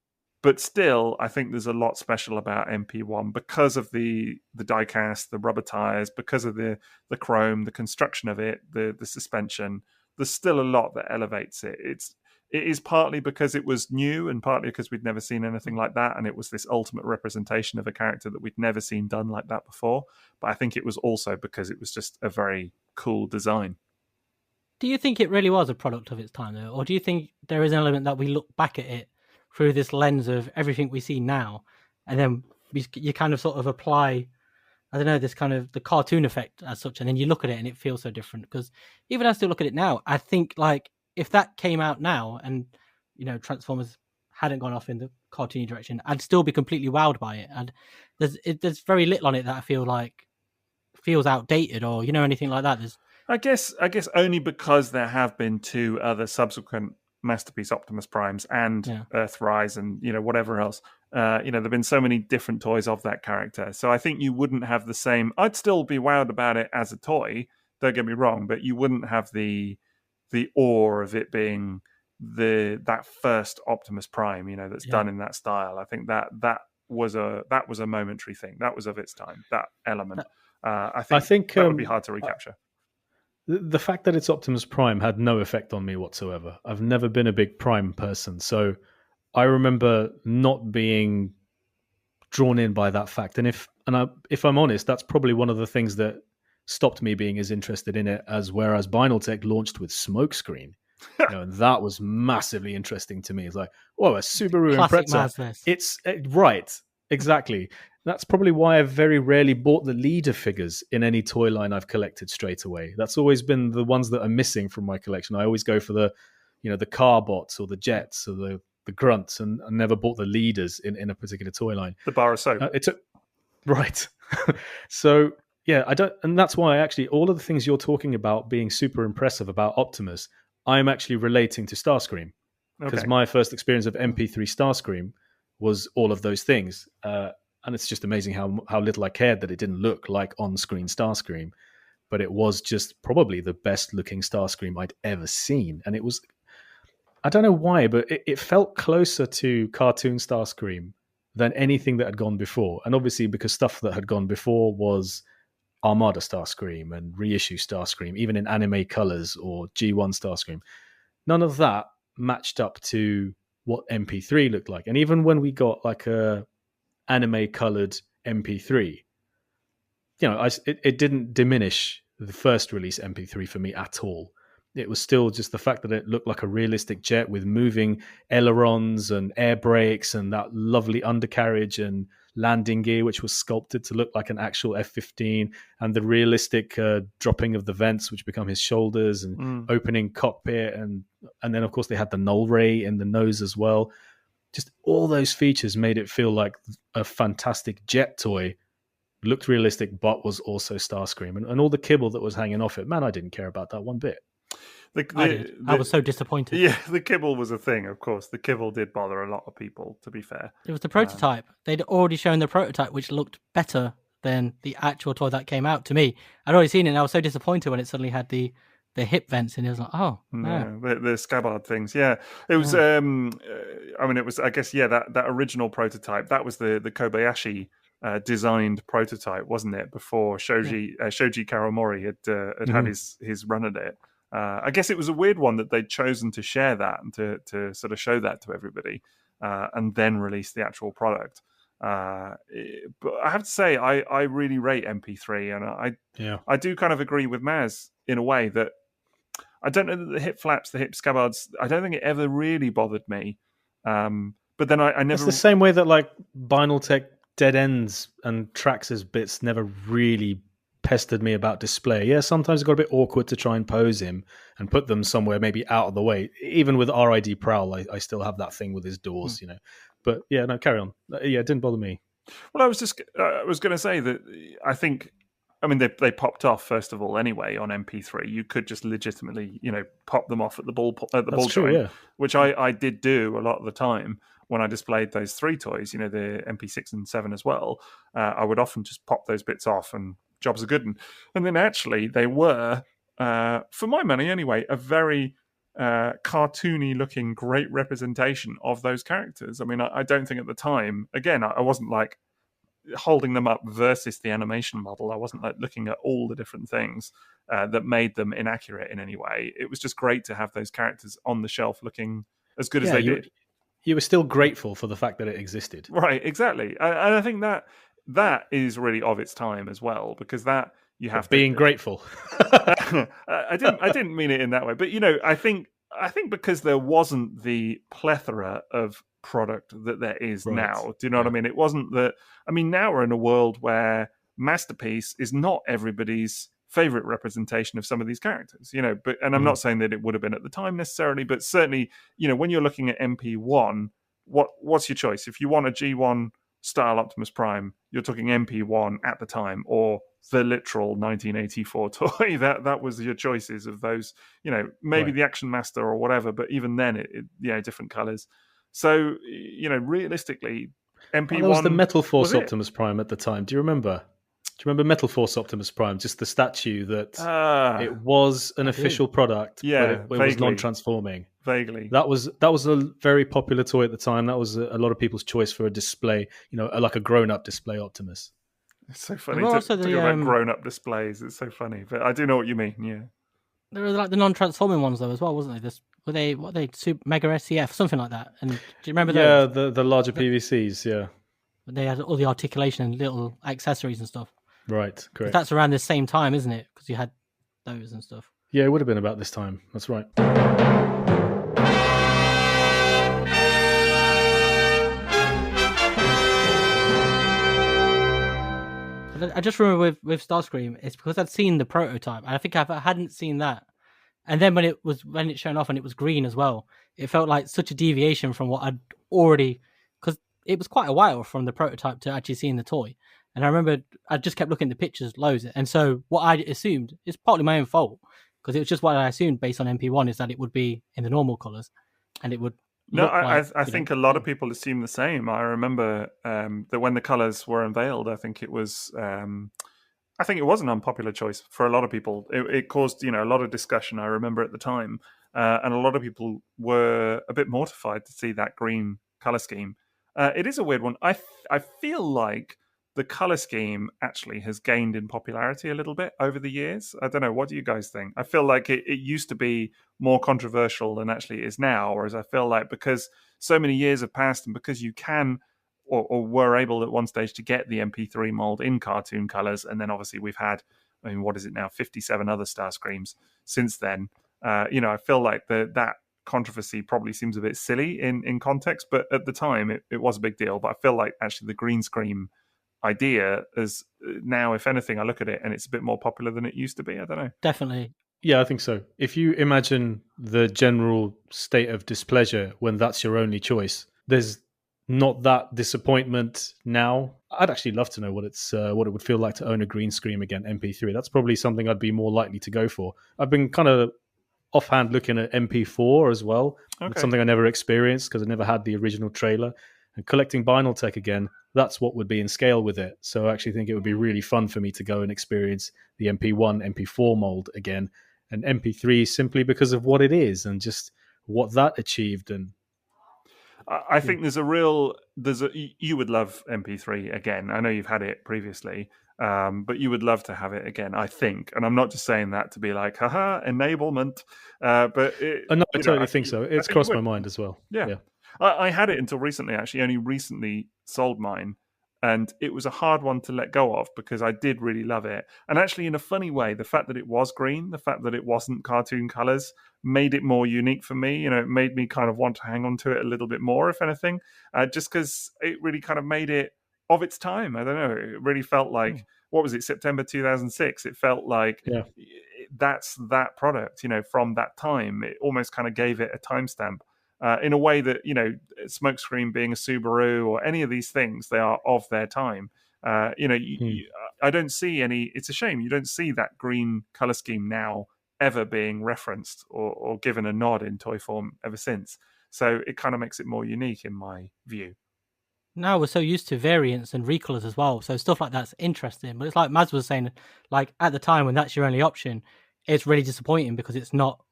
but still, I think there's a lot special about MP1 because of the die-cast, the rubber tires, because of the chrome, the construction of it, the suspension. There's still a lot that elevates it. It is partly because it was new and partly because we'd never seen anything like that. And it was this ultimate representation of a character that we'd never seen done like that before. But I think it was also because it was just a very cool design. Do you think it really was a product of its time, though? Or do you think there is an element that we look back at it through this lens of everything we see now? And then you kind of sort of apply, I don't know, this kind of the cartoon effect as such. And then you look at it and it feels so different. Because even I still look at it now, I think if that came out now and, Transformers hadn't gone off in the cartoony direction, I'd still be completely wowed by it. And there's very little on it that I feel like feels outdated or, anything like that. I guess only because there have been two other subsequent Masterpiece Optimus Primes and Earthrise and, whatever else. There've been so many different toys of that character. So I think you wouldn't have the same... I'd still be wowed about it as a toy, don't get me wrong, but you wouldn't have the awe of it being that first Optimus Prime, that's done in that style. I think that was a momentary thing. That was of its time. That element, I think that would be hard to recapture. The fact that it's Optimus Prime had no effect on me whatsoever. I've never been a big Prime person, so I remember not being drawn in by that fact. And if I'm honest, that's probably one of the things that stopped me being as interested in it whereas Binaltech launched with Smokescreen. And that was massively interesting to me. It's like, whoa, a Subaru Impreza. It's right, exactly. That's probably why I've very rarely bought the leader figures in any toy line I've collected straight away. That's always been the ones that are missing from my collection. I always go for the car bots or the jets or the grunts, and I never bought the leaders in a particular toy line. The bar of soap. Right. So yeah, I don't, and that's why actually all of the things you're talking about being super impressive about Optimus, I'm actually relating to Starscream, because my first experience of MP3 Starscream was all of those things, and it's just amazing how little I cared that it didn't look like on-screen Starscream, but it was just probably the best looking Starscream I'd ever seen, and it was, I don't know why, but it felt closer to cartoon Starscream than anything that had gone before, and obviously because stuff that had gone before was Armada Starscream and reissue Starscream, even in anime colors or G1 Starscream. None of that matched up to what MP3 looked like. And even when we got like a anime colored MP3, it didn't diminish the first release MP3 for me at all. It was still just the fact that it looked like a realistic jet with moving ailerons and air brakes and that lovely undercarriage and landing gear, which was sculpted to look like an actual F-15, and the realistic dropping of the vents, which become his shoulders, and opening cockpit. And then, of course, they had the null ray in the nose as well. Just all those features made it feel like a fantastic jet toy. Looked realistic, but was also Starscream. And all the kibble that was hanging off it, man, I didn't care about that one bit. I was so disappointed. Yeah, the kibble was a thing, of course. The kibble did bother a lot of people, to be fair. It was the prototype. They'd already shown the prototype, which looked better than the actual toy that came out to me. I'd already seen it, and I was so disappointed when it suddenly had the hip vents, and it was like, oh, no. Yeah, the scabbard things. Yeah, it was. I mean, it was. I guess, yeah. That original prototype. That was the Kobayashi designed prototype, wasn't it? Before Shoji Kawamori had his run at it. I guess it was a weird one that they'd chosen to share that and to sort of show that to everybody, and then release the actual product. But I have to say, I really rate MP3, and I do kind of agree with Maz in a way that I don't know that the hip flaps, the hip scabbards, I don't think it ever really bothered me. But then I never. It's the same way that like Vinyl Tech dead ends and Traxxas bits never really pestered me about display. Yeah, sometimes it got a bit awkward to try and pose him and put them somewhere maybe out of the way. Even with RID Prowl, I still have that thing with his doors, But yeah, no, carry on. Yeah, it didn't bother me. Well, I was going to say that I think, I mean, they popped off first of all anyway on MP3. You could just legitimately, pop them off at the ball joint, which I did do a lot of the time when I displayed those three toys. The MP6 and 7 as well. I would often just pop those bits off and jobs are good. And then actually they were, for my money anyway, a very cartoony looking great representation of those characters. I mean, I don't think at the time, again, I wasn't like holding them up versus the animation model. I wasn't like looking at all the different things that made them inaccurate in any way. It was just great to have those characters on the shelf looking as good as they did. You were still grateful for the fact that it existed. Right, exactly. And I think that is really of its time as well, because that you have being grateful. I didn't mean it in that way, but I think because there wasn't the plethora of product that there is now. Do you know what I mean? It wasn't that. I mean, now we're in a world where Masterpiece is not everybody's favorite representation of some of these characters. But I'm not saying that it would have been at the time necessarily, but certainly, when you're looking at MP1, what's your choice? If you want a G1 style Optimus Prime, you're talking MP1 at the time, or the literal 1984 toy. That was your choices of those. Maybe the Action Master or whatever, but even then, it different colors. So realistically, MP1 there was the Metal Force Optimus Prime at the time. Do you remember? Do you remember Metal Force Optimus Prime? Just the statue that it was an official product, but it was non-transforming. Vaguely. That was a very popular toy at the time. That was a lot of people's choice for a display, like a grown-up display Optimus. It's so funny to talk about grown-up displays. It's so funny, but I do know what you mean. Yeah, there were like the non-transforming ones though as well, wasn't they? Were they Super Mega SCF, something like that? And do you remember those? Yeah, the larger PVCs. Yeah, they had all the articulation and little accessories and stuff. Right, correct. That's around the same time, isn't it? Because you had those and stuff. Yeah, it would have been about this time. That's right. I just remember with Starscream, it's because I'd seen the prototype, and I think if I hadn't seen that, and then when it's shown off and it was green as well, it felt like such a deviation from what I'd already, because it was quite a while from the prototype to actually seeing the toy. And I remember I just kept looking at the pictures loads. And so what I assumed is partly my own fault, because it was just what I assumed based on MP1 is that it would be in the normal colours and it would. No, I think a lot of people assume the same. I remember that when the colours were unveiled, I think it was an unpopular choice for a lot of people. It caused a lot of discussion, I remember at the time. And a lot of people were a bit mortified to see that green colour scheme. It is a weird one. I feel like the color scheme actually has gained in popularity a little bit over the years. I don't know. What do you guys think? I feel like it used to be more controversial than actually it is now, whereas I feel like because so many years have passed and because you can or were able at one stage to get the MP3 mold in cartoon colors, and then obviously we've had, I mean, what is it now, 57 other Starscreams since then. I feel like that controversy probably seems a bit silly in context, but at the time it was a big deal. But I feel like actually the green screen idea is now, if anything, I look at it and it's a bit more popular than it used to be. I don't know. Definitely. Yeah, I think so. If you imagine the general state of displeasure when that's your only choice, there's not that disappointment now. I'd actually love to know what it would feel like to own a green screen again, MP3. That's probably something I'd be more likely to go for. I've been kind of offhand looking at MP4 as well. Okay. It's something I never experienced because I never had the original trailer. And collecting vinyl tech again, that's what would be in scale with it. So I actually think it would be really fun for me to go and experience the MP1, MP4 mold again, and MP3 simply because of what it is and just what that achieved. And I think you would love MP3 again. I know you've had it previously, but you would love to have it again, I think. And I'm not just saying that to be like, haha, enablement. But no, I totally think so. It's crossed my mind as well. Yeah. I had it until recently, actually, only recently sold mine. And it was a hard one to let go of because I did really love it. And actually, in a funny way, the fact that it was green, the fact that it wasn't cartoon colors, made it more unique for me. It made me kind of want to hang on to it a little bit more, if anything, just because it really kind of made it of its time. I don't know. It really felt like, what was it, September 2006? It felt like that's that product, from that time. It almost kind of gave it a timestamp. In a way that, Smokescreen being a Subaru or any of these things, they are of their time. I don't see any, it's a shame, you don't see that green color scheme now ever being referenced or given a nod in toy form ever since. So it kind of makes it more unique in my view. Now we're so used to variants and recolors as well, so stuff like that's interesting. But it's like Maz was saying, like at the time when that's your only option, it's really disappointing because it's not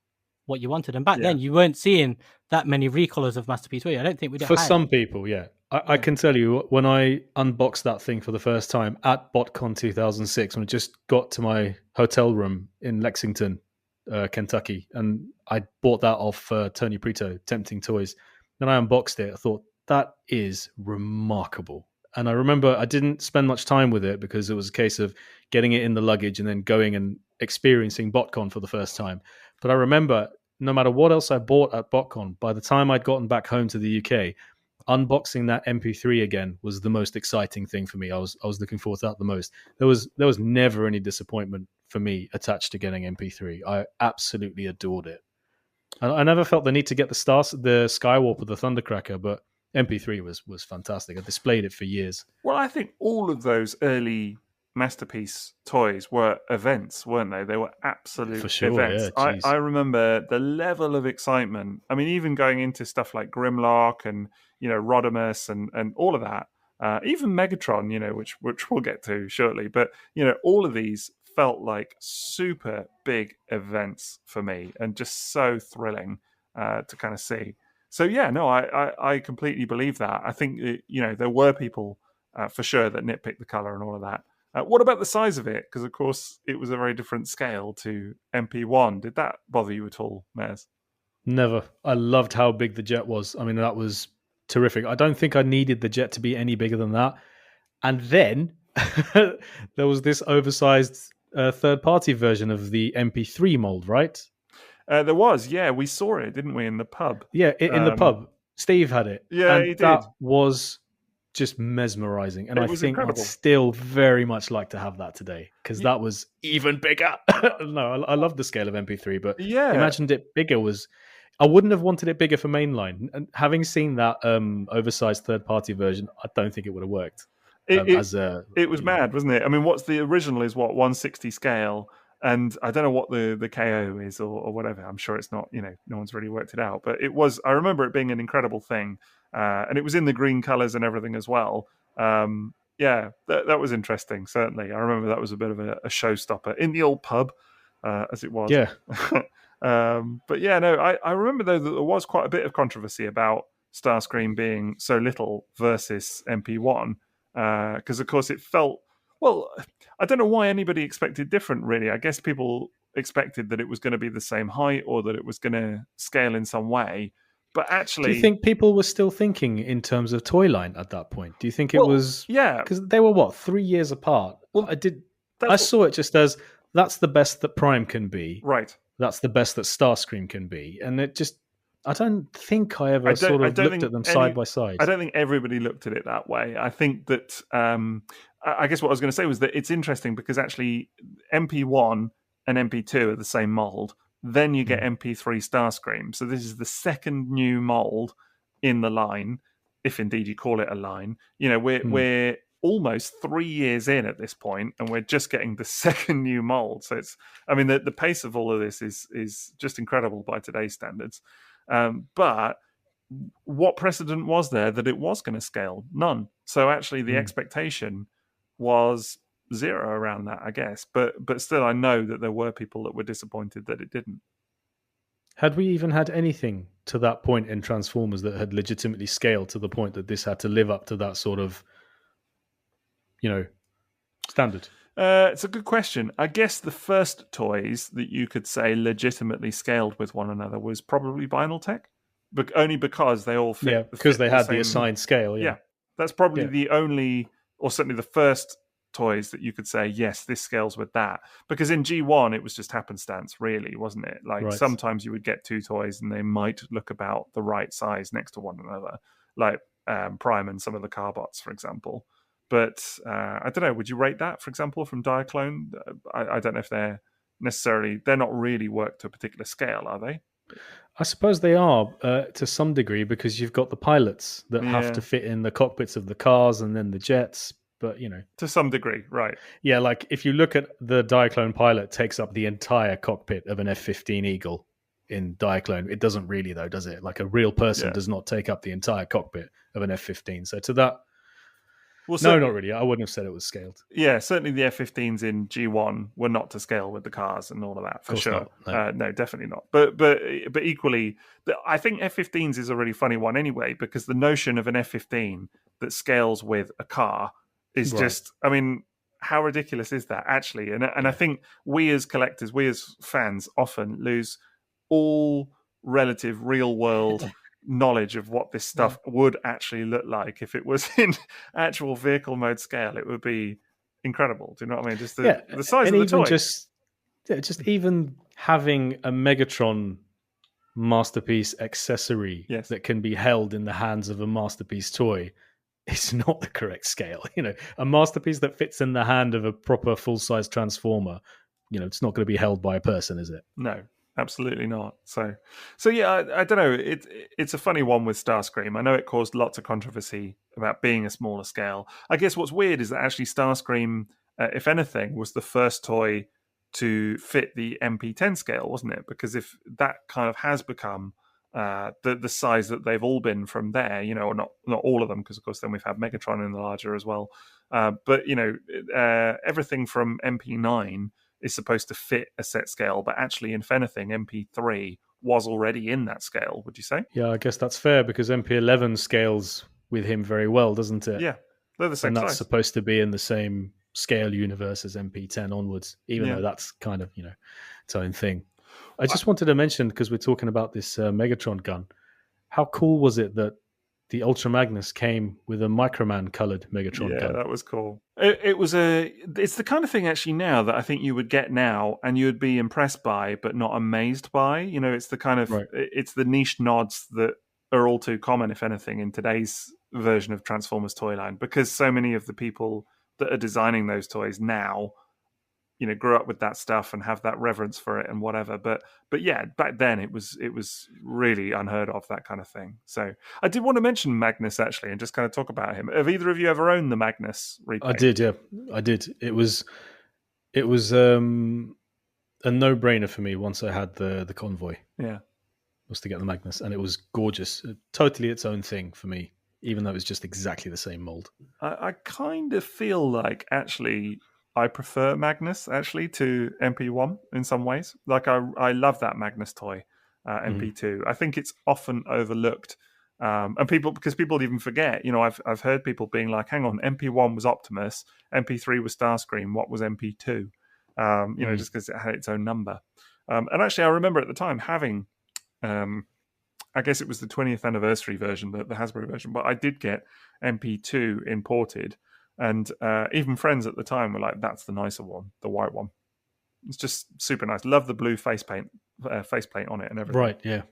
what you wanted. And back then you weren't seeing that many recolors of Masterpiece, were you? I don't think we did. For some people, I can tell you, when I unboxed that thing for the first time at BotCon 2006, when I just got to my hotel room in Lexington, Kentucky, and I bought that off Tony Prito, Tempting Toys. Then I unboxed it. I thought, that is remarkable. And I remember I didn't spend much time with it because it was a case of getting it in the luggage and then going and experiencing BotCon for the first time. But I remember, no matter what else I bought at BotCon, by the time I'd gotten back home to the UK, unboxing that MP3 again was the most exciting thing for me. I was looking forward to that the most. There was never any disappointment for me attached to getting MP3. I absolutely adored it. I never felt the need to get the Skywarp or the Thundercracker, but MP3 was fantastic. I displayed it for years. Well, I think all of those early Masterpiece toys were events, weren't they? They were absolute events. I remember the level of excitement. I mean, even going into stuff like Grimlock and Rodimus and all of that, even Megatron, which we'll get to shortly. But all of these felt like super big events for me and just so thrilling to kind of see. So I completely believe that. I think there were people for sure that nitpicked the color and all of that. What about the size of it? Because, of course, it was a very different scale to MP1. Did that bother you at all, M.A.S.K? Never. I loved how big the jet was. I mean, that was terrific. I don't think I needed the jet to be any bigger than that. And then there was this oversized third-party version of the MP3 mold, right? There was, yeah. We saw it, didn't we, in the pub? Yeah, in the pub. Steve had it. Yeah, and he did. That was just mesmerizing, and I think incredible. I'd still very much like to have that today because that was even bigger. No, I love the scale of MP3, but imagined it bigger I wouldn't have wanted it bigger for mainline. And having seen that oversized third-party version, I don't think it would have worked. It was mad, wasn't it? I mean, what's the original is 160 scale, and I don't know what the KO is or whatever. I'm sure it's not. No one's really worked it out, but it was. I remember it being an incredible thing. And it was in the green colors and everything as well. That was interesting. Certainly, I remember that was a bit of a showstopper in the old pub, as it was. Yeah. But I remember though that there was quite a bit of controversy about Starscream being so little versus MP1. Because, of course, it felt... Well, I don't know why anybody expected different, really. I guess people expected that it was going to be the same height or that it was going to scale in some way. But actually... Do you think people were still thinking in terms of toy line at that point? Do you think it was... Yeah. Because they were, 3 years apart? Well, I saw it just as, that's the best that Prime can be. Right. That's the best that Starscream can be. And it just... I don't think I ever looked at them side by side. I don't think everybody looked at it that way. I think that... I guess what I was going to say was that it's interesting because actually MP1 and MP2 are the same mold. Then you get MP3 Starscream. So this is the second new mold in the line, if indeed you call it a line. You know, we're almost 3 years in at this point, and we're just getting the second new mold. So it's, I mean, the pace of all of this is just incredible by today's standards. But what precedent was there that it was going to scale? None. So actually, the expectation was zero around that, I guess. But still, I know that there were people that were disappointed that it didn't. Had we even had anything to that point in Transformers that had legitimately scaled to the point that this had to live up to that sort of, standard? It's a good question. I guess the first toys that you could say legitimately scaled with one another was probably Vinyltech, but only because they all fit. Yeah, because they had the same assigned scale. Yeah, that's probably the only, or certainly the first toys that you could say, yes, this scales with that. Because in G1, it was just happenstance, really, wasn't it? Like sometimes you would get two toys and they might look about the right size next to one another, like Prime and some of the Carbots, for example. But I don't know, would you rate that, for example, from Diaclone? I don't know if they're not really worked to a particular scale, are they? I suppose they are to some degree, because you've got the pilots that have to fit in the cockpits of the cars and then the jets. But, to some degree, right. Yeah, like if you look at the Diaclone pilot takes up the entire cockpit of an F-15 Eagle in Diaclone. It doesn't really, though, does it? Like a real person does not take up the entire cockpit of an F-15. So to that... Well, no, not really. I wouldn't have said it was scaled. Yeah, certainly the F-15s in G1 were not to scale with the cars and all of that, for sure. No, definitely not. But equally, I think F-15s is a really funny one anyway, because the notion of an F-15 that scales with a car is just, I mean, how ridiculous is that, actually? And I think we as collectors, we as fans often lose all relative real-world knowledge of what this stuff would actually look like if it was in actual vehicle mode scale. It would be incredible. Do you know what I mean? Just the size of the toy. Just even having a Megatron Masterpiece accessory that can be held in the hands of a Masterpiece toy is not the correct scale. A Masterpiece that fits in the hand of a proper full-size Transformer, it's not going to be held by a person, is it? No. Absolutely not. So yeah, I don't know. It's a funny one with Starscream. I know it caused lots of controversy about being a smaller scale. I guess what's weird is that actually Starscream, if anything, was the first toy to fit the MP10 scale, wasn't it? Because if that kind of has become the size that they've all been from there, or not all of them, because of course then we've had Megatron in the larger as well. But everything from MP9 is supposed to fit a set scale, but actually, if anything, MP3 was already in that scale, would you say? Yeah, I guess that's fair, because MP11 scales with him very well, doesn't it? Yeah, they're the same size. And that's supposed to be in the same scale universe as MP10 onwards, even though that's kind of, its own thing. I just wanted to mention, because we're talking about this Megatron gun, how cool was it that the Ultra Magnus came with a Microman coloured Megatron gun? Yeah, that was cool. It's the kind of thing actually now that I think you would get now and you would be impressed by, but not amazed by. It's the kind of, it's the niche nods that are all too common, if anything, in today's version of Transformers Toyland, because so many of the people that are designing those toys now, grew up with that stuff and have that reverence for it and whatever. But yeah, back then it was really unheard of, that kind of thing. So I did want to mention Magnus, actually, and just kind of talk about him. Have either of you ever owned the Magnus repaint? I did, yeah. I did. It was a no-brainer for me once I had the convoy. Yeah. Was to get the Magnus, and it was gorgeous. Totally its own thing for me, even though it was just exactly the same mold. I kind of feel like, actually, I prefer Magnus actually to MP1 in some ways. Like I love that Magnus toy, MP2. I think it's often overlooked And because people even forget, I've heard people being like, hang on, MP1 was Optimus, MP3 was Starscream, what was MP2? Just because it had its own number. And actually, I remember at the time having, I guess it was the 20th anniversary version, the Hasbro version, but I did get MP2 imported. And even friends at the time were like, that's the nicer one, the white one. It's just super nice. Love the blue faceplate on it and everything. Right, yeah.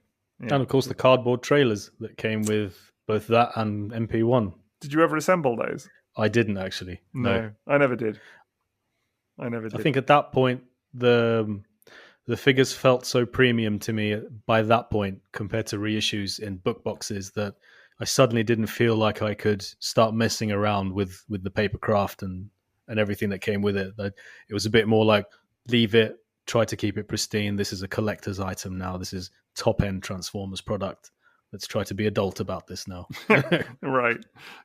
And of course the cardboard trailers that came with both that and MP1. Did you ever assemble those? I didn't actually. No. I never did. I think at that point the figures felt so premium to me by that point compared to reissues in book boxes that I suddenly didn't feel like I could start messing around with the paper craft and everything that came with it. It was a bit more like, leave it, try to keep it pristine. This is a collector's item now. This is top-end Transformers product. Let's try to be adult about this now. Right.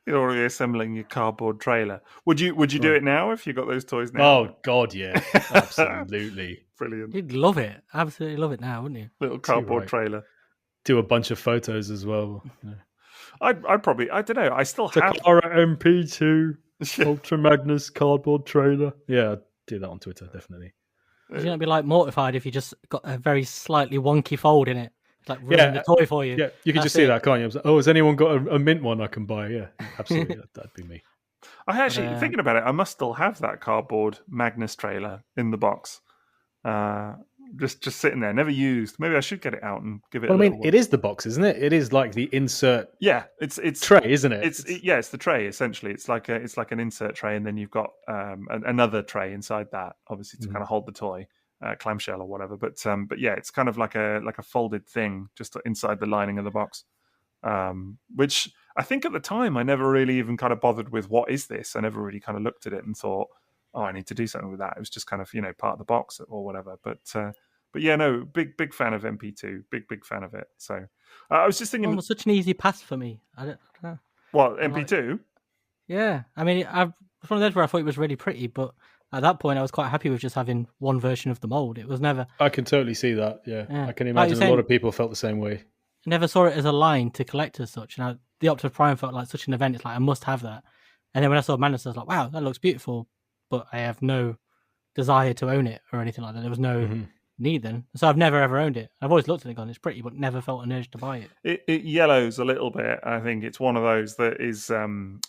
You're already assembling your cardboard trailer. Would you do it now if you got those toys now? Oh, God, yeah. Absolutely. Brilliant. You'd love it. Absolutely love it now, wouldn't you? Little cardboard trailer. Do a bunch of photos as well. I'd probably, I don't know, I still have... Takara MP2 Ultra Magnus cardboard trailer. Yeah, I'd do that on Twitter, definitely. You're going to be like mortified if you just got a very slightly wonky fold in it. It's like ruining the toy for you. Yeah, you can just see that, can't you? Like, has anyone got a mint one I can buy? Yeah, absolutely. That'd be me. I actually, thinking about it, I must still have that cardboard Magnus trailer in the box. Just sitting there, never used. Maybe I should get it out and give it a little it is the box, isn't it? It is like the insert it's tray, isn't it? It's the tray, essentially. It's like an insert tray, and then you've got another tray inside that, obviously, to kind of hold the toy. Clamshell or whatever, but yeah, it's kind of like a folded thing just inside the lining of the box, which I think at the time I never really even kind of bothered with what is this. I never really kind of looked at it and thought, oh, I need to do something with that. It was just kind of part of the box or whatever. But yeah, no, big fan of MP2, big fan of it. So I was just thinking, it was such an easy pass for me. I don't know. What, MP2? Yeah, I mean, it was one of those where I thought it was really pretty, but at that point, I was quite happy with just having one version of the mold. It was never... I can totally see that, yeah. I can imagine a lot of people felt the same way. I never saw it as a line to collect as such. And the Optimus Prime felt like such an event. It's like, I must have that. And then when I saw Magnus, I was like, wow, that looks beautiful. But I have no desire to own it or anything like that. There was no need then. So I've never, ever owned it. I've always looked at it and gone, it's pretty, but never felt an urge to buy it. It yellows a little bit. I think it's one of those that is...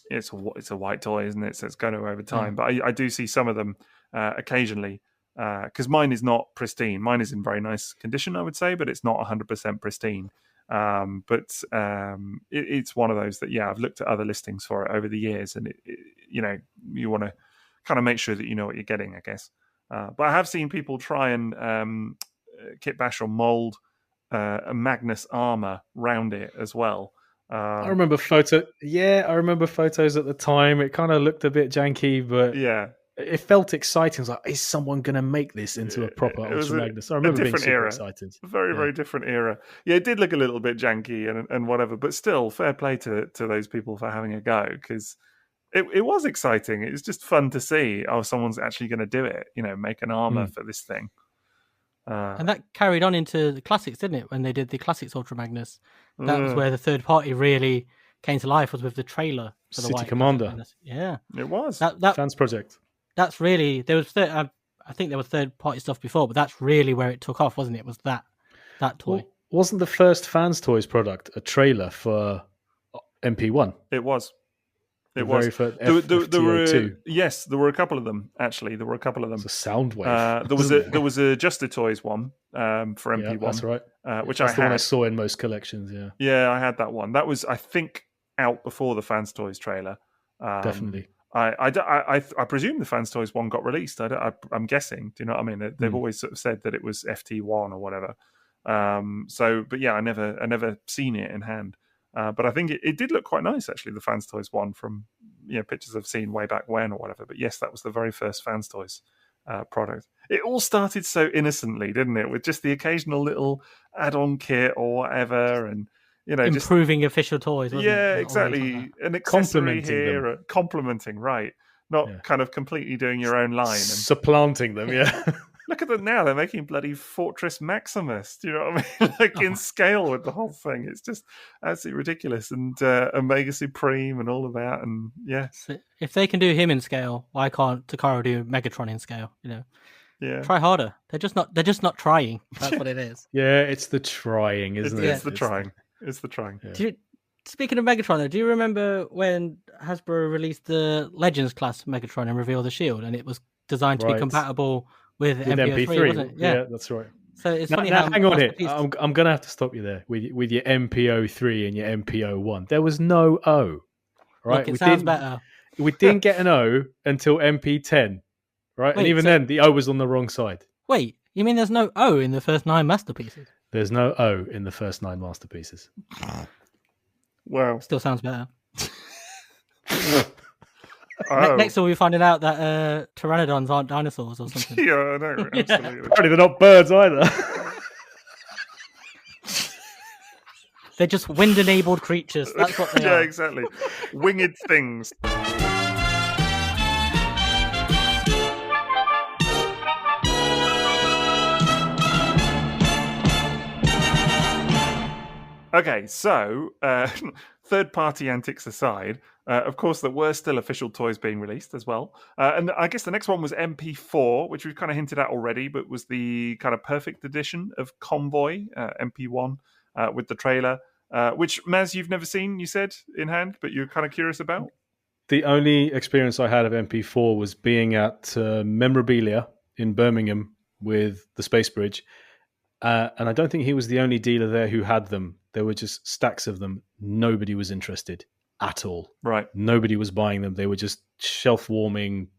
it's a white toy, isn't it? So it's going to over time. But I do see some of them... occasionally, because mine is not pristine. Mine is in very nice condition, I would say, but it's not 100% pristine. It's one of those that, I've looked at other listings for it over the years, and you want to kind of make sure that you know what you're getting, I guess. But I have seen people try and kit bash or mold a Magnus armor round it as well. I remember photos at the time. It kind of looked a bit janky, but it felt exciting. I was like, is someone going to make this into a proper Ultra Magnus? I remember being super excited. Very different era. Yeah, it did look a little bit janky and whatever, but still, fair play to those people for having a go, because it was exciting. It was just fun to see, someone's actually going to do it, make an armor for this thing. And that carried on into the classics, didn't it? When they did the classics Ultra Magnus, that was where the third party really came to life, was with the trailer for the City White Commander. Magnus. Yeah, it was that fans project. That's really there was. I think there was third party stuff before, but that's really where it took off, wasn't it? Was that toy? Well, wasn't the first Fans Toys product a trailer for MP1? It was. It was. There were a couple of them, actually. There were a couple of them. It's a sound wave. There was a Just Toys one for MP1. Yeah, that's right. That's the one I saw in most collections, yeah. Yeah, I had that one. That was, I think, out before the Fans Toys trailer. Definitely. I presume the Fans Toys one got released. I'm guessing. Do you know what I mean? They've always sort of said that it was FT1 or whatever. But yeah, I never seen it in hand. But I think it did look quite nice, actually, the Fans Toys one, from pictures I've seen way back when or whatever. But yes, that was the very first Fans Toys product. It all started so innocently, didn't it? With just the occasional little add-on kit or whatever, and improving official toys. Wasn't it? Exactly. An accessory here, complimenting, right? Not kind of completely doing your own line and supplanting them. Yeah. Look at them now. They're making bloody Fortress Maximus. Do you know what I mean? Like in scale with the whole thing. It's just absolutely ridiculous. And Omega Supreme and all of that. And yeah. So if they can do him in scale, why can't Takara do Megatron in scale? Yeah. Try harder. They're just not trying. That's what it is. Yeah, it's the trying, isn't it? It's the trying. It's the trying. Yeah. Speaking of Megatron, though, do you remember when Hasbro released the Legends class Megatron and Reveal the Shield, and it was designed to be compatible with MP3, wasn't it? Yeah, that's right. So it's now, funny now how hang on here. I'm going to have to stop you there with your MP03 and your MP01. There was no O, right? Look, it sounds better. We didn't get an O until MP10, right? Wait, and even then, the O was on the wrong side. Wait, you mean there's no O in the first 9 masterpieces? There's no O in the first 9 masterpieces. Wow. Still sounds better. Oh. Next we'll be finding out that pteranodons aren't dinosaurs or something. Yeah, I know. Absolutely. Apparently they're not birds either. They're just wind-enabled creatures. That's what they are. Yeah, exactly. Winged things. Okay, so third-party antics aside, of course, there were still official toys being released as well. And I guess the next one was MP4, which we've kind of hinted at already, but was the kind of perfect edition of Convoy, MP1, with the trailer, which, Maz, you've never seen, you said, in hand, but you're kind of curious about? The only experience I had of MP4 was being at Memorabilia in Birmingham with the Space Bridge. And I don't think he was the only dealer there who had them. There were just stacks of them. Nobody was interested at all. Right. Nobody was buying them. They were just shelf warming,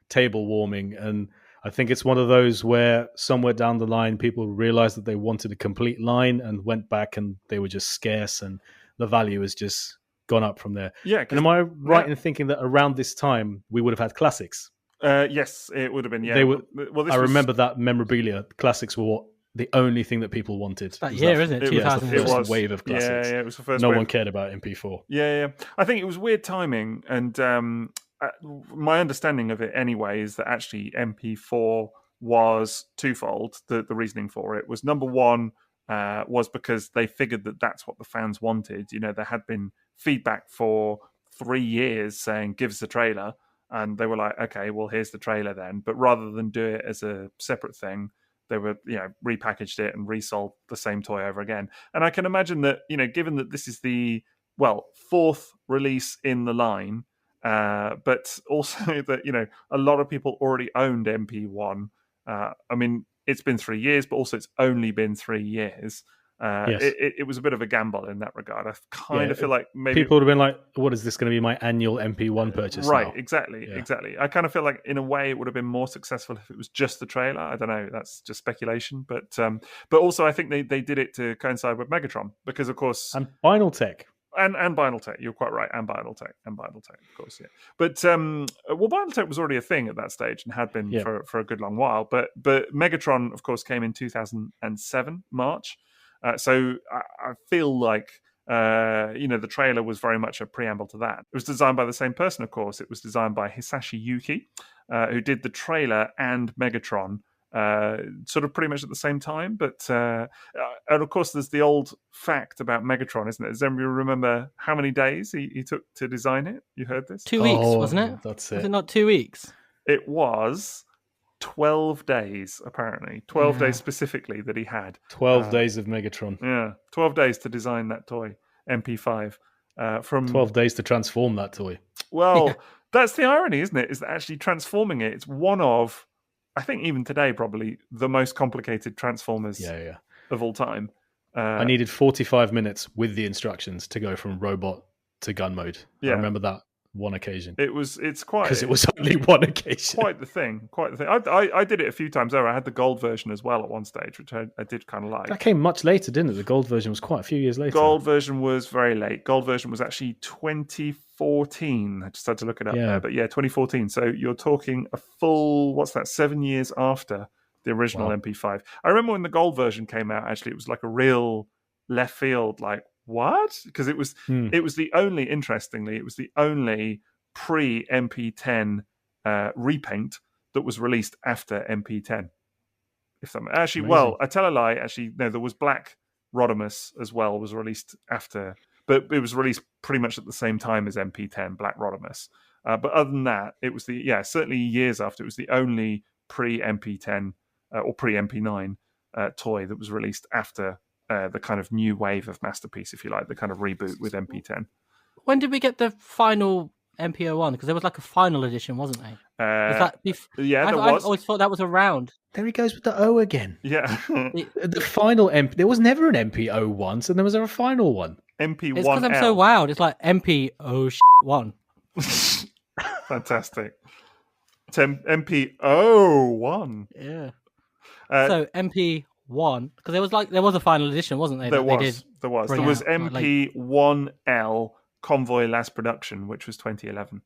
table warming. And I think it's one of those where somewhere down the line, people realized that they wanted a complete line and went back and they were just scarce and the value has just gone up from there. Yeah. And am I right in thinking that around this time, we would have had classics? Yes, it would have been, yeah. They were, remember that Memorabilia. Classics were what? The only thing that people wanted. That year, isn't it? It was the first wave of classics. Yeah, it was the first No wave. one cared about MP4. Yeah. I think it was weird timing, and my understanding of it anyway is that actually MP4 was twofold. The reasoning for it was, number one, was because they figured that that's what the fans wanted. You know, there had been feedback for 3 years saying, give us a trailer, and they were like, okay, well, here's the trailer then. But rather than do it as a separate thing, they were, repackaged it and resold the same toy over again. And I can imagine that, given that this is the, fourth release in the line, but also that, a lot of people already owned MP1. I mean, it's been 3 years, but also it's only been 3 years. Yes. It was a bit of a gamble in that regard. I kind of feel like maybe people would have been like, what is this going to be my annual MP1 purchase? Right, now? Exactly. I kind of feel like in a way it would have been more successful if it was just the trailer. I don't know, that's just speculation. But also I think they did it to coincide with Megatron because, of course... And Vinyl Tech. And Vinyl Tech, you're quite right. And Vinyl Tech, of course, yeah. But Vinyl Tech was already a thing at that stage and had been for a good long while. But Megatron, of course, came in 2007 March. So I feel like the trailer was very much a preamble to that. It was designed by the same person, of course. It was designed by Hisashi Yuki, who did the trailer and Megatron sort of pretty much at the same time. But and of course, there's the old fact about Megatron, isn't it? Does anybody remember how many days he took to design it? You heard this? 2 weeks, wasn't it? That's it. Was it not 2 weeks? It was 12 days, apparently. 12 days specifically that he had. 12 days of Megatron. Yeah, 12 days to design that toy, MP5. From 12 days to transform that toy. Well, that's the irony, isn't it? Is that actually transforming it, it's one of, I think even today, probably the most complicated Transformers of all time. I needed 45 minutes with the instructions to go from robot to gun mode. I remember that one occasion. It's quite, because it was only one occasion. Quite the thing. I did it a few times over. I had the gold version as well at one stage, which I did kind of like. That came much later, didn't it? The gold version was quite a few years later. Gold version was very late. Gold version was actually 2014. I just had to look it up there, but 2014. So you're talking a full 7 years after the original MP5. I remember when the gold version came out. Actually, it was like a real left field, like, what? Because it was the only, interestingly, it was the only pre MP10 repaint that was released after MP10. Actually, Amazing. well, I tell a lie. Actually, no, there was Black Rodimus as well. Was released after, but it was released pretty much at the same time as MP10 Black Rodimus. But other than that, it was certainly years after. It was the only pre MP10 or pre MP9 toy that was released after the kind of new wave of Masterpiece, if you like, the kind of reboot with MP10. When did we get the final MP01? Because there was like a final edition, wasn't there? Was that yeah, there I was. always thought that was around. There he goes with the O again. Yeah. The final MP. There was never an MP01, so there was a final one. MP1L. It's because I'm so wild. It's like MP01. Fantastic. MP01. Yeah. So MP1, because there was a final edition, wasn't there? There was. There was MP1L Convoy Last Production, which was 2011.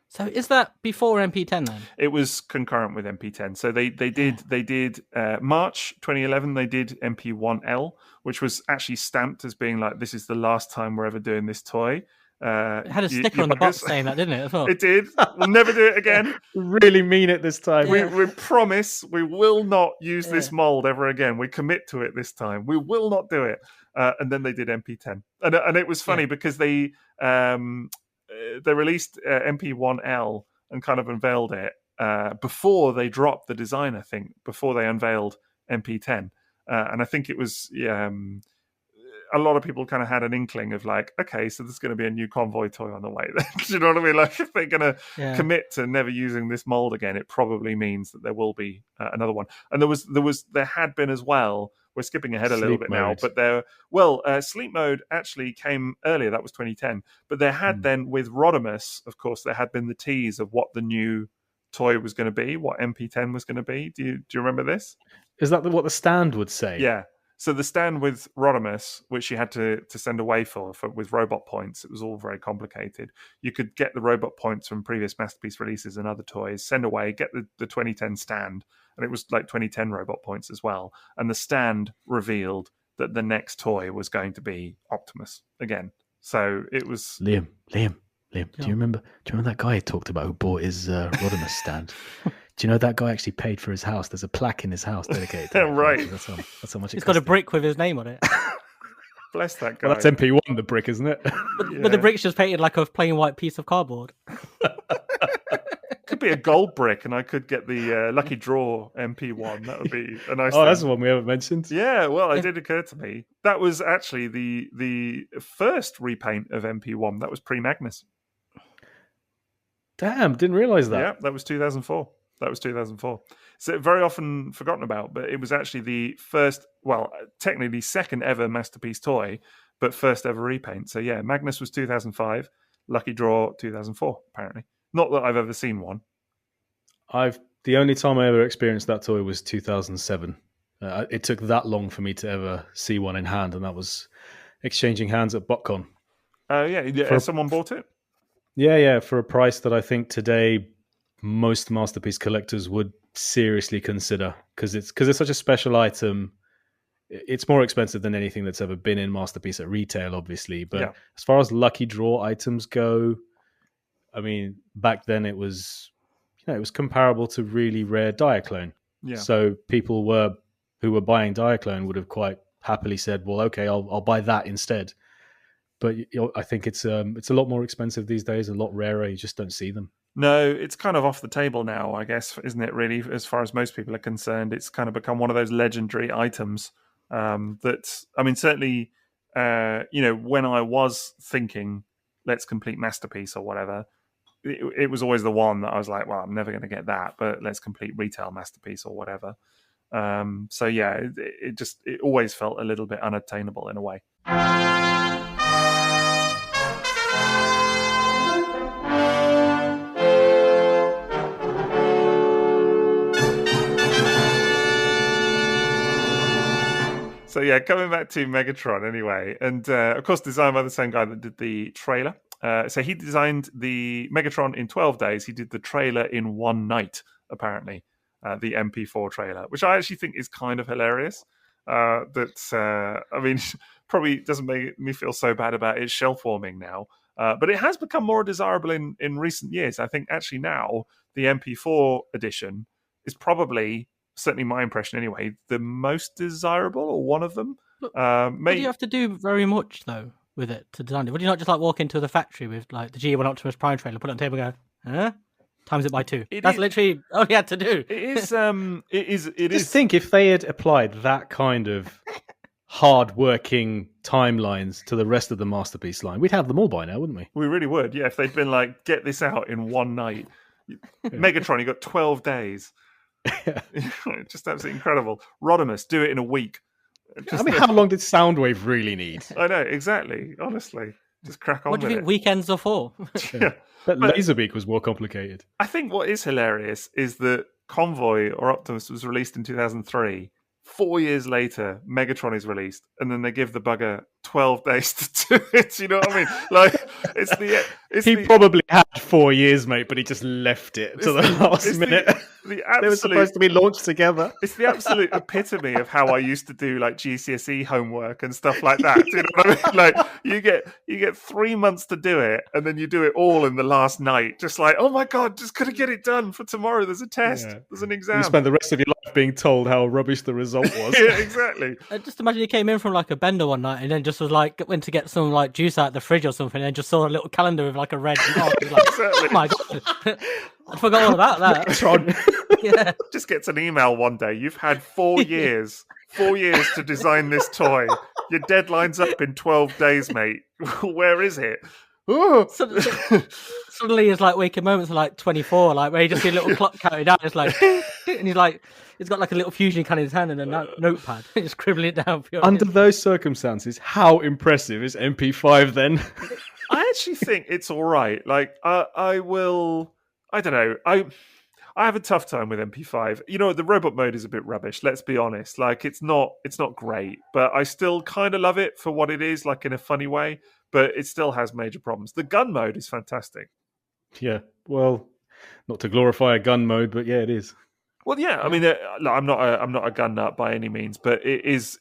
So is that before MP10 then? It was concurrent with MP10. So they did March 2011. They did MP1L, which was actually stamped as being like, this is the last time we're ever doing this toy. It had a sticker on the box saying that, didn't it? As well? It did. We'll never do it again. Really mean it this time. We promise we will not use this mold ever again. We commit to it this time. We will not do it. And then they did MP10, and it was funny because they released MP1L and kind of unveiled it before they dropped the design. I think before they unveiled MP10, and I think it was a lot of people kind of had an inkling of like, okay, so there's going to be a new Convoy toy on the way. Do you know what I mean? Like, if they're going to commit to never using this mold again, it probably means that there will be another one. And there had been as well. We're skipping ahead a little bit now, but Sleep Mode actually came earlier. That was 2010. But there had then with Rodimus, of course, there had been the tease of what the new toy was going to be, what MP10 was going to be. Do you remember this? Is that what the stand would say? Yeah. So the stand with Rodimus, which you had to send away for with robot points, it was all very complicated. You could get the robot points from previous Masterpiece releases and other toys, send away, get the 2010 stand, and it was like 2010 robot points as well. And the stand revealed that the next toy was going to be Optimus again. So it was Liam. Do you remember that guy I talked about who bought his Rodimus stand? Do you know that guy actually paid for his house? There's a plaque in his house dedicated to it. Right. That's how much it He's got a brick with his name on it. Bless that guy. Well, that's MP1, the brick, isn't it? But the brick's just painted like a plain white piece of cardboard. Could be a gold brick, and I could get the Lucky Draw MP1. That would be a nice thing. That's the one we haven't mentioned. Yeah, well, it did occur to me. That was actually the first repaint of MP1. That was pre-Magnus. Damn, didn't realise that. Yeah, that was 2004. So very often forgotten about, but it was actually the first, well, technically the second ever Masterpiece toy, but first ever repaint. So yeah, Magnus was 2005, Lucky Draw 2004, apparently. Not that I've ever seen one. The only time I ever experienced that toy was 2007. It took that long for me to ever see one in hand, and that was exchanging hands at BotCon. Oh yeah, someone bought it? Yeah, for a price that I think today most Masterpiece collectors would seriously consider, because it's such a special item. It's more expensive than anything that's ever been in Masterpiece at retail, obviously. But as far as Lucky Draw items go, I mean, back then it was comparable to really rare Diaclone. Yeah. So people who were buying Diaclone would have quite happily said, "Well, okay, I'll buy that instead." But I think it's a lot more expensive these days, a lot rarer. You just don't see them. No, it's kind of off the table now, I guess, isn't it, really, as far as most people are concerned? It's kind of become one of those legendary items that, I mean, certainly, when I was thinking, let's complete Masterpiece or whatever, it was always the one that I was like, well, I'm never going to get that, but let's complete retail Masterpiece or whatever. So, yeah, it always felt a little bit unattainable in a way. So yeah, coming back to Megatron anyway, and of course designed by the same guy that did the trailer. So he designed the Megatron in 12 days. He did the trailer in one night, apparently, the MP4 trailer, which I actually think is kind of hilarious. I mean, probably doesn't make me feel so bad about its shelf warming now. But it has become more desirable in recent years. I think actually now the MP4 edition is probably certainly my impression anyway, the most desirable, or one of them. But do you have to do very much though with it to design it? Would you not just like walk into the factory with like the G1 Optimus Prime trailer, put it on the table, and go, huh? Times it by 2. That's literally all you had to do. It is. It Just think if they had applied that kind of hard-working timelines to the rest of the Masterpiece line, we'd have them all by now, wouldn't we? We really would, yeah. If they'd been like, get this out in one night. Megatron, you got 12 days. Just absolutely incredible. Rodimus, do it in a week. How long did Soundwave really need? I know, exactly. Honestly, just crack on. What do you think weekends are for? Yeah. But Laserbeak was more complicated. I think what is hilarious is that Convoy or Optimus was released in 2003. 4 years later, Megatron is released, and then they give the bugger 12 days to do it. You know what I mean? Like, he probably had 4 years, mate, but he just left it to the last minute. They were supposed to be launched together. It's the absolute epitome of how I used to do like GCSE homework and stuff like that. Do you know what I mean? Like you get 3 months to do it, and then you do it all in the last night. Just like, oh my god, just gotta get it done for tomorrow. There's a test. Yeah. There's an exam. You spend the rest of your life being told how rubbish the result was. Yeah, exactly. Just imagine he came in from like a bender one night and then just was like went to get some like juice out the fridge or something, and then just saw a little calendar with like a red mark. Like, oh my god, I forgot all about that. Yeah. Just gets an email one day. You've had 4 years, 4 years to design this toy. Your deadline's up in 12 days, mate. Where is it? Suddenly his like waking moments are like 24, like where he just see a little clock counting down, just like, and he's like, he's got like a little fusion can in his hand and a notepad, just scribbling it down. Under those circumstances, how impressive is MP5 then? I actually think it's all right. Like, I don't know. I have a tough time with MP5. You know, the robot mode is a bit rubbish. Let's be honest. Like, it's not great, but I still kind of love it for what it is, like in a funny way. But it still has major problems. The gun mode is fantastic. Yeah, well, not to glorify a gun mode, but yeah, it is. Well, yeah. I mean, I'm not a gun nut by any means, but it's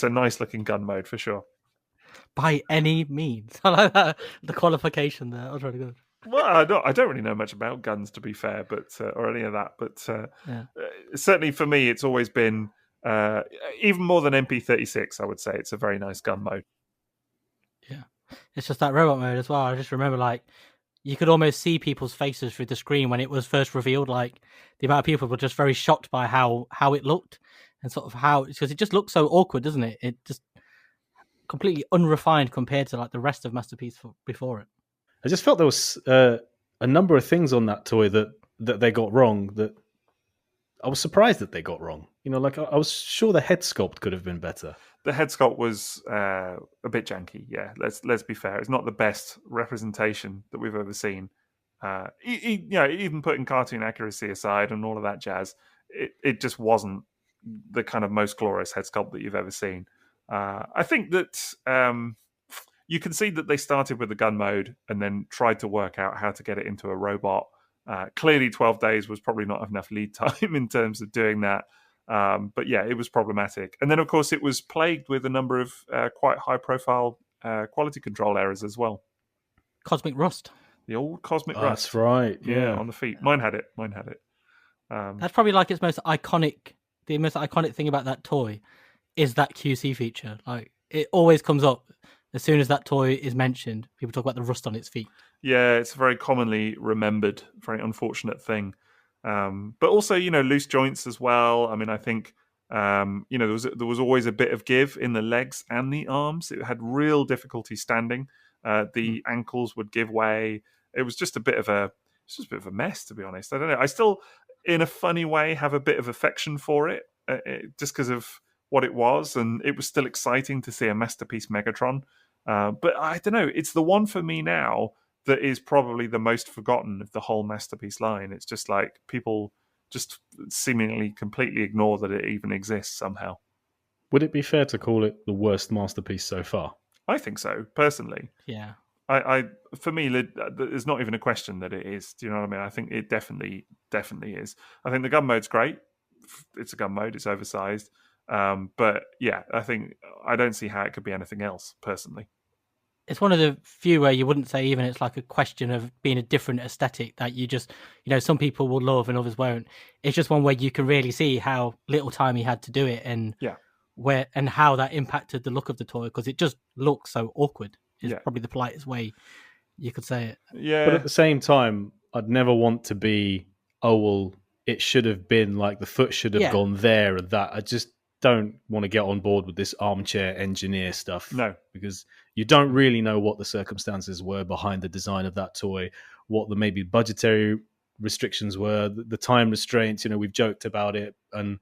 a nice looking gun mode for sure. By any means, I like that, the qualification there. That was really good. Well, I don't really know much about guns, to be fair, but or any of that. But certainly for me, it's always been even more than MP36. I would say it's a very nice gun mode. Yeah, it's just that robot mode as well. I just remember like you could almost see people's faces through the screen when it was first revealed. Like the amount of people were just very shocked by how it looked and sort of how, because it just looks so awkward, doesn't it? It just completely unrefined compared to like the rest of Masterpiece before it. I just felt there was a number of things on that toy that they got wrong that I was surprised that they got wrong. You know, like I was sure the head sculpt could have been better. The head sculpt was a bit janky. Yeah, let's be fair. It's not the best representation that we've ever seen. Even putting cartoon accuracy aside and all of that jazz, it just wasn't the kind of most glorious head sculpt that you've ever seen. I think that you can see that they started with the gun mode and then tried to work out how to get it into a robot. Clearly, 12 days was probably not enough lead time in terms of doing that. But yeah, it was problematic. And then, of course, it was plagued with a number of quite high-profile quality control errors as well. Cosmic rust. The old cosmic rust. That's right. Yeah, on the feet. Mine had it. That's probably like its most iconic. The most iconic thing about that toy is that QC feature. Like it always comes up as soon as that toy is mentioned. People talk about the rust on its feet. Yeah, it's a very commonly remembered, very unfortunate thing. But also, loose joints as well. I mean, I think, there was always a bit of give in the legs and the arms. It had real difficulty standing. The ankles would give way. It was just a bit of a mess, to be honest. I don't know. I still, in a funny way, have a bit of affection for it, just because of what it was, and it was still exciting to see a Masterpiece Megatron. But I don't know. It's the one for me now that is probably the most forgotten of the whole Masterpiece line. It's just like people just seemingly completely ignore that it even exists somehow. Would it be fair to call it the worst Masterpiece so far? I think so, personally. Yeah. For me, there's not even a question that it is. Do you know what I mean? I think it definitely is. I think the gun mode's great. It's a gun mode. It's oversized. But yeah, I don't see how it could be anything else, personally. it's one of the few where you wouldn't say even it's like a question of being a different aesthetic that you just, some people will love and others won't. It's just one where you can really see how little time he had to do it and how that impacted the look of the toy, because it just looks so awkward. Is probably the politest way you could say it. Yeah. But at the same time, I'd never want to be, it should have been like the foot should have gone there and that. I just don't want to get on board with this armchair engineer stuff. No. Because you don't really know what the circumstances were behind the design of that toy, what the maybe budgetary restrictions were, the time restraints. We've joked about it and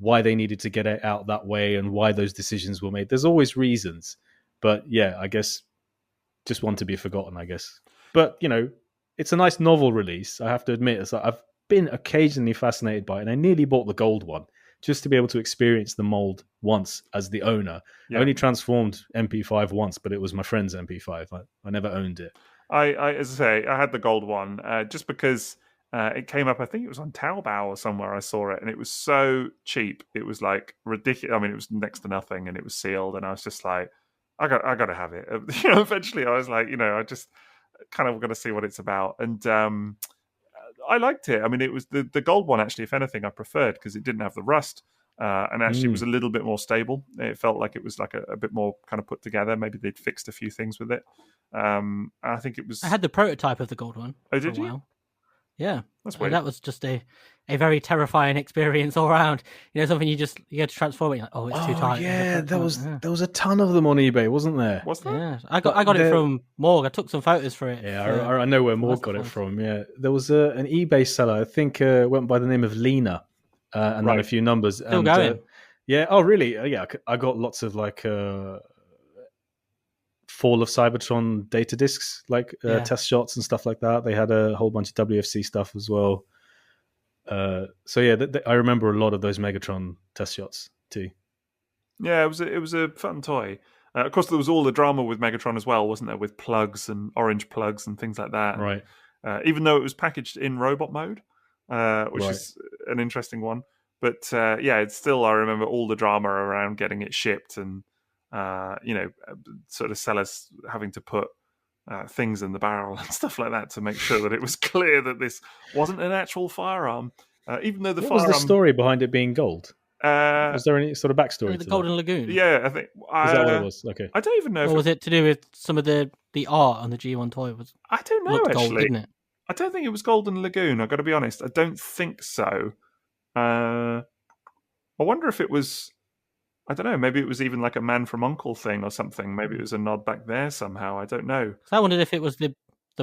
why they needed to get it out that way and why those decisions were made. There's always reasons. But yeah, I guess just one to be forgotten, I guess. But, it's a nice novel release, I have to admit. It's like I've been occasionally fascinated by it, and I nearly bought the gold one just to be able to experience the mold once as the owner. I only transformed MP5 once, but it was my friend's MP5. I never owned it. I as I say, I had the gold one just because it came up. I think it was on Taobao or somewhere. I saw it, and it was so cheap. It was like ridiculous. I mean, it was next to nothing, and it was sealed. And I was just like, I got to have it. Eventually, I was like, I just kind of got to see what it's about. And I liked it. I mean, it was the gold one, actually, if anything, I preferred because it didn't have the rust. And actually was a little bit more stable. It felt like it was like a bit more kind of put together. Maybe they'd fixed a few things with it. I think it was... I had the prototype of the gold one. Oh, did you? While. Yeah. That's weird. That was just a very terrifying experience all around. Something you had to transform it. You're like, it's too tight. Yeah, there was a ton of them on eBay, wasn't there? Was there? Yeah, I got it from Morg. I took some photos for it. Yeah, I know where Morg got it from. Yeah, there was an eBay seller. I think went by the name of Lena, and then a few numbers. Still going. Yeah. Oh, really? Yeah. I got lots of like Fall of Cybertron data discs, like test shots and stuff like that. They had a whole bunch of WFC stuff as well. So yeah, I remember a lot of those Megatron test shots too. Yeah, it was a fun toy. Of course, there was all the drama with Megatron as well, wasn't there? With plugs and orange plugs and things like that. Right. Even though it was packaged in robot mode, which is an interesting one. But it's still, I remember all the drama around getting it shipped and, sort of sellers having to put things in the barrel and stuff like that to make sure that it was clear that this wasn't an actual firearm. Even though what was the story behind it being gold? Was there any sort of backstory the to Golden that? Lagoon? Yeah, I think... Is that what it was? Okay. I don't even know or was it to do with some of the art on the G1 toy? I don't know, looked actually. Gold, didn't it? I don't think it was Golden Lagoon, I've got to be honest. I don't think so. I wonder if it was... I don't know, maybe it was even like a Man from U.N.C.L.E. thing or something. Maybe it was a nod back there somehow. I don't know. So I wondered if it was the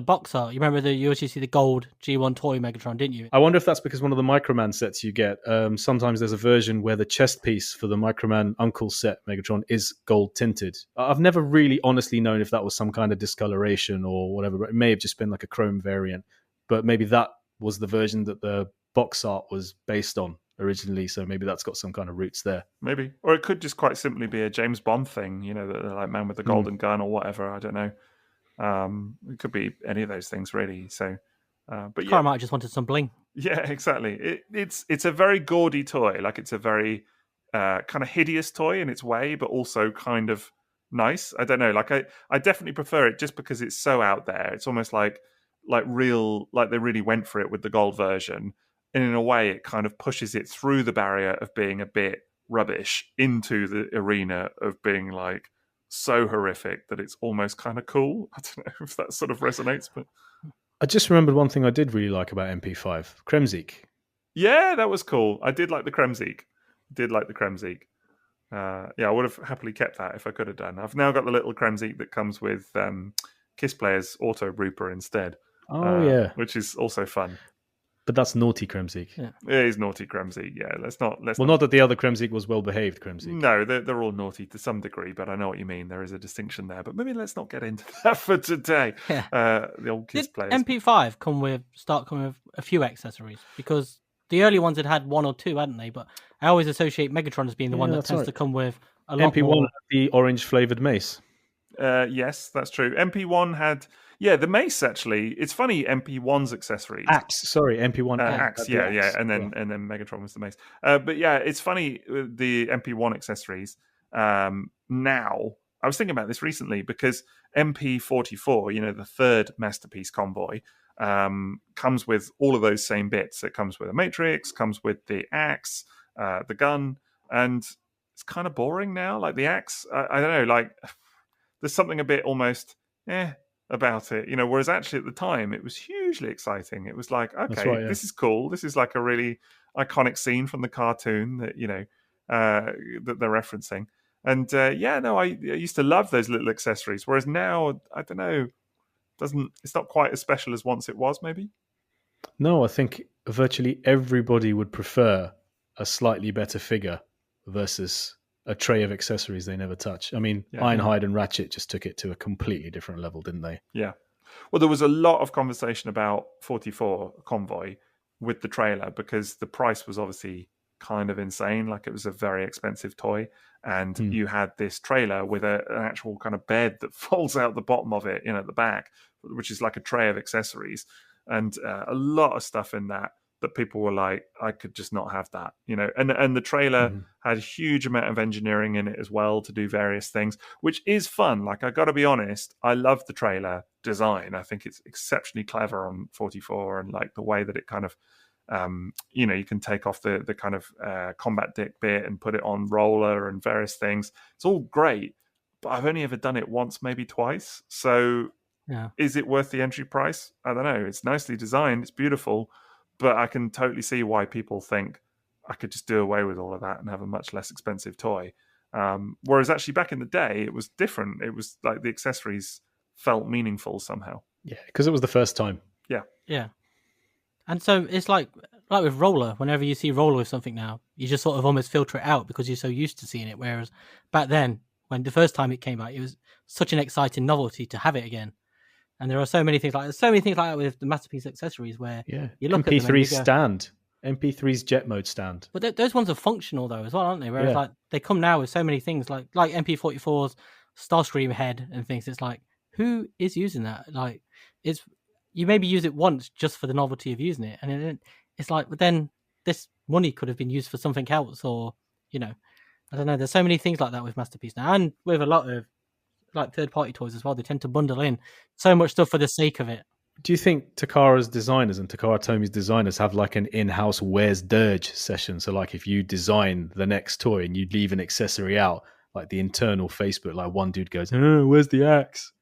box art. You remember you usually see the gold G1 toy Megatron, didn't you? I wonder if that's because one of the Microman sets you get, sometimes there's a version where the chest piece for the Microman U.N.C.L.E. set Megatron is gold tinted. I've never really honestly known if that was some kind of discoloration or whatever, but it may have just been like a chrome variant. But maybe that was the version that the box art was based on originally, so maybe that's got some kind of roots there. Maybe. Or it could just quite simply be a James Bond thing, the like Man with the Golden Gun or whatever, I don't know. It could be any of those things, really. So, but Car might have just wanted some bling. Yeah, exactly. It's a very gaudy toy. Like it's a very kind of hideous toy in its way, but also kind of nice. I don't know. Like I definitely prefer it just because it's so out there. It's almost like real, like they really went for it with the gold version. And in a way, it kind of pushes it through the barrier of being a bit rubbish into the arena of being like so horrific that it's almost kind of cool. I don't know if that sort of resonates, but I just remembered one thing I did really like about MP5, Kremzik. Yeah, that was cool. I did like the Kremzik. I would have happily kept that if I could have done. I've now got the little Kremzik that comes with Kiss Player's Auto Rooper instead. Yeah, which is also fun. But that's naughty Kremzik. Yeah, it is naughty Kremzik. Yeah, let's not. Not that the other Kremzik was well behaved Kremzik. No, they're all naughty to some degree, but I know what you mean. There is a distinction there, but maybe let's not get into that for today. Yeah. The old Kiss Players. MP5 come with a few accessories because the early ones had one or two, hadn't they? But I always associate Megatron as being the one that tends to come with a lot MP1 more. had the orange flavoured mace. Yes, that's true. MP1 had... Yeah, the mace, actually. It's funny, MP1's accessories. MP1 axe, yeah. And then Megatron was the mace. But yeah, it's funny, the MP1 accessories, now, I was thinking about this recently because MP44, the third Masterpiece convoy, comes with all of those same bits. It comes with a matrix, comes with the axe, the gun, and it's kind of boring now. Like the axe, I don't know, like there's something a bit almost about it, whereas actually at the time it was hugely exciting. It was like, okay, right, yeah. This is cool. This is like a really iconic scene from the cartoon that, that they're referencing. And I used to love those little accessories. Whereas now, I don't know, it's not quite as special as once it was, maybe? No, I think virtually everybody would prefer a slightly better figure versus a tray of accessories they never touch. I mean, Ironhide and Ratchet just took it to a completely different level, didn't they? Yeah. Well, there was a lot of conversation about 44 Convoy with the trailer because the price was obviously kind of insane. Like it was a very expensive toy. And you had this trailer with an actual kind of bed that folds out the bottom of it, at the back, which is like a tray of accessories. And a lot of stuff in that people were like, I could just not have that, and the trailer had a huge amount of engineering in it as well to do various things, which is fun. Like, I got to be honest, I love the trailer design. I think it's exceptionally clever on 44 and like the way that it kind of, you can take off the kind of combat dick bit and put it on roller and various things. It's all great, but I've only ever done it once, maybe twice. So is it worth the entry price? I don't know. It's nicely designed. It's beautiful. But I can totally see why people think I could just do away with all of that and have a much less expensive toy. Whereas actually back in the day, it was different. It was like the accessories felt meaningful somehow. Yeah, because it was the first time. Yeah. Yeah. And so it's like with roller, whenever you see roller with something now, you just sort of almost filter it out because you're so used to seeing it. Whereas back then, when the first time it came out, it was such an exciting novelty to have it again. And there are so many things like that with the Masterpiece accessories where you look MP3 at them and stand, MP3's jet mode stand. But those ones are functional though as well, aren't they? Whereas like they come now with so many things like MP44's Starscream head and things. It's like, who is using that? Like, you maybe use it once just for the novelty of using it, and then it's like, but then this money could have been used for something else, or I don't know. There's so many things like that with Masterpiece now, and with a lot of like third-party toys as well. They tend to bundle in so much stuff for the sake of it. Do you think Takara's designers and Takara Tomi's designers have like an in-house Where's Dirge session? So like if you design the next toy and you leave an accessory out, like the internal Facebook, like one dude goes, "Oh, where's the axe?"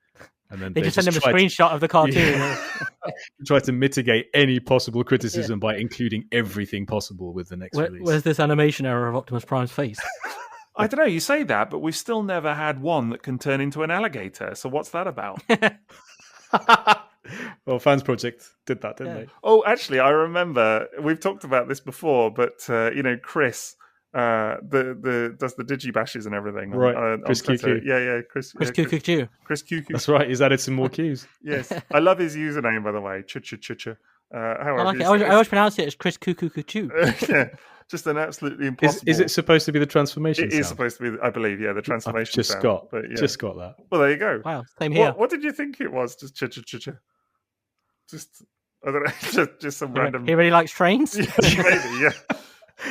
And then they just send them a screenshot of the cartoon. Try to mitigate any possible criticism by including everything possible with the next release. Where's this animation error of Optimus Prime's face? I don't know, you say that, but we've still never had one that can turn into an alligator. So what's that about? Well, Fans Project did that, didn't they? Oh, actually, I remember, we've talked about this before, but, Chris does the digibashes and everything. Right, Chris QQ. Yeah, Chris QQ. Chris QQ. That's right, he's added some more cues. Yes, I love his username, by the way. Ch-ch-ch-ch. I like it. I always pronounce it as Chris QQ. Yeah. Just an absolutely impossible. Is it supposed to be the transformation sound? It is supposed to be, I believe, the transformation I've sound. Just got that. Well, there you go. Wow, same here. What did you think it was? Just ch-ch-ch-ch. Just, I don't know, just some random... He really likes trains? Yeah, maybe, yeah.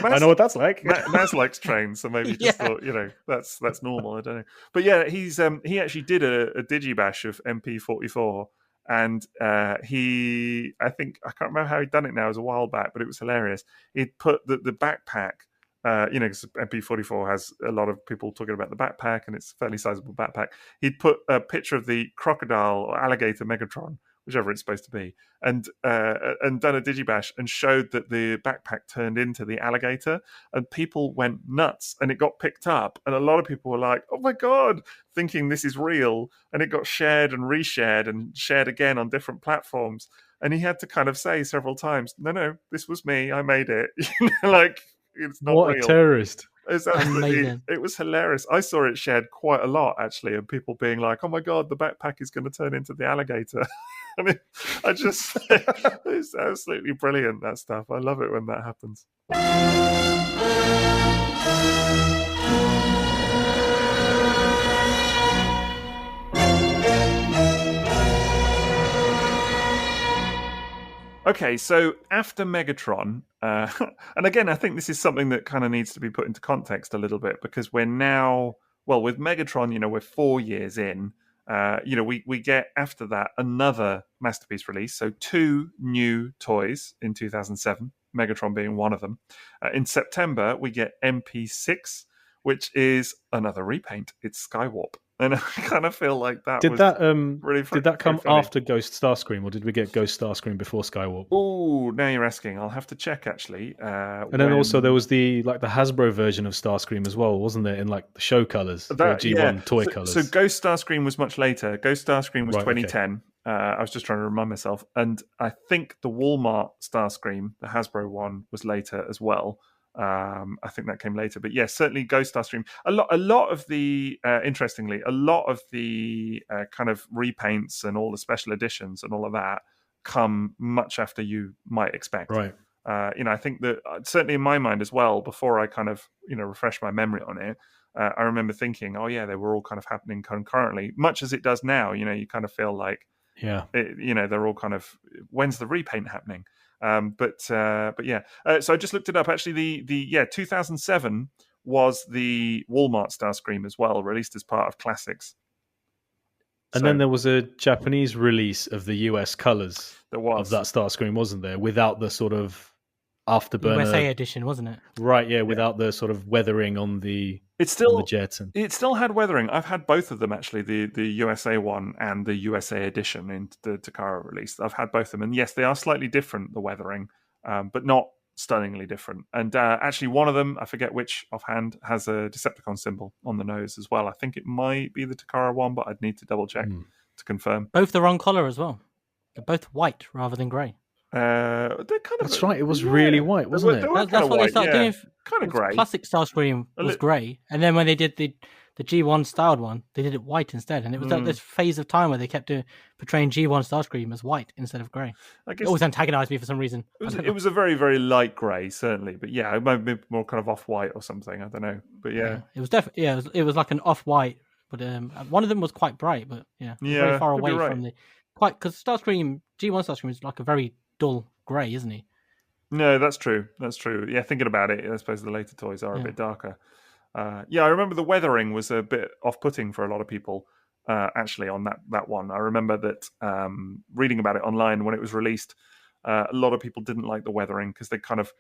I know what that's like. Maz likes trains, so maybe just thought, that's normal. I don't know. But yeah, he actually did a digibash of MP44. And I can't remember how he'd done it now. It was a while back, but it was hilarious. He'd put the backpack, because MP44 has a lot of people talking about the backpack, and it's a fairly sizable backpack. He'd put a picture of the crocodile or alligator Megatron, whichever it's supposed to be, and done a digibash and showed that the backpack turned into the alligator, and people went nuts, and it got picked up, and a lot of people were like, "Oh my god!" thinking this is real, and it got shared and reshared and shared again on different platforms, and he had to kind of say several times, "No, this was me. I made it." Like, it's not what real. A terrorist. It was hilarious. I saw it shared quite a lot, actually, and people being like, "Oh my god, the backpack is going to turn into the alligator." I mean, it's absolutely brilliant, that stuff. I love it when that happens. Okay, so after Megatron, and again, I think this is something that kind of needs to be put into context a little bit, because we're now well, with Megatron, we're 4 years in. We get after that another masterpiece release. So 2 new toys in 2007, Megatron being one of them. In September, we get MP6, which is another repaint. It's Skywarp. And I kind of feel like that Did was that really did that come funny. after Ghost Starscream, or did we get Ghost Starscream before Skywarp? Oh, now you're asking. I'll have to check actually. And then also there was the Hasbro version of Starscream as well, wasn't there? In like the show colors, the G1 toy colors. So Ghost Starscream was much later. Ghost Starscream was Right, 2010. okay. I was just trying to remind myself, and I think the Walmart Starscream, the Hasbro one, was later as well. I think that came later, but yes, certainly Ghost Starscream. A lot of the interestingly, a lot of the kind of repaints and all the special editions and all of that come much after you might expect. Right. I think that certainly in my mind as well, before I kind of refresh my memory on it, I remember thinking, oh yeah, they were all kind of happening concurrently, much as it does now. You kind of feel like, they're all kind of, when's the repaint happening? But yeah. So I just looked it up. Actually, the 2007 was the Walmart Starscream as well, released as part of Classics. And then there was a Japanese release of the US colors of that Starscream, wasn't there? Without the sort of afterburner USA edition, wasn't it? Right, yeah, without the sort of weathering on the It's still on the jet. It still had weathering. I've had both of them actually, the USA one and the USA edition in the Takara release. I've had both of them, and yes, they are slightly different, the weathering, but not stunningly different. And actually, one of them, I forget which offhand, has a Decepticon symbol on the nose as well. I think it might be the Takara one, but I'd need to double check to confirm. Both the wrong color as well. They're both white rather than grey. They're kind of, that's right. It was really white, wasn't it? That's what they started doing. Kind of grey. Classic Starscream was grey, and then when they did the G1 styled one, they did it white instead. And it was this phase of time where they kept portraying G1 Starscream as white instead of grey. It always antagonised me for some reason. It was a very, very light grey, certainly, but yeah, it might be more kind of off-white or something. I don't know, but yeah, it was definitely it was like an off-white, but one of them was quite bright, but very far away from the because Starscream G1 Starscream is like a very dull grey, isn't he? No, that's true. That's true. Yeah, thinking about it, I suppose the later toys are a bit darker. I remember the weathering was a bit off-putting for a lot of people, actually, on that one. I remember that reading about it online when it was released, a lot of people didn't like the weathering because they kind of,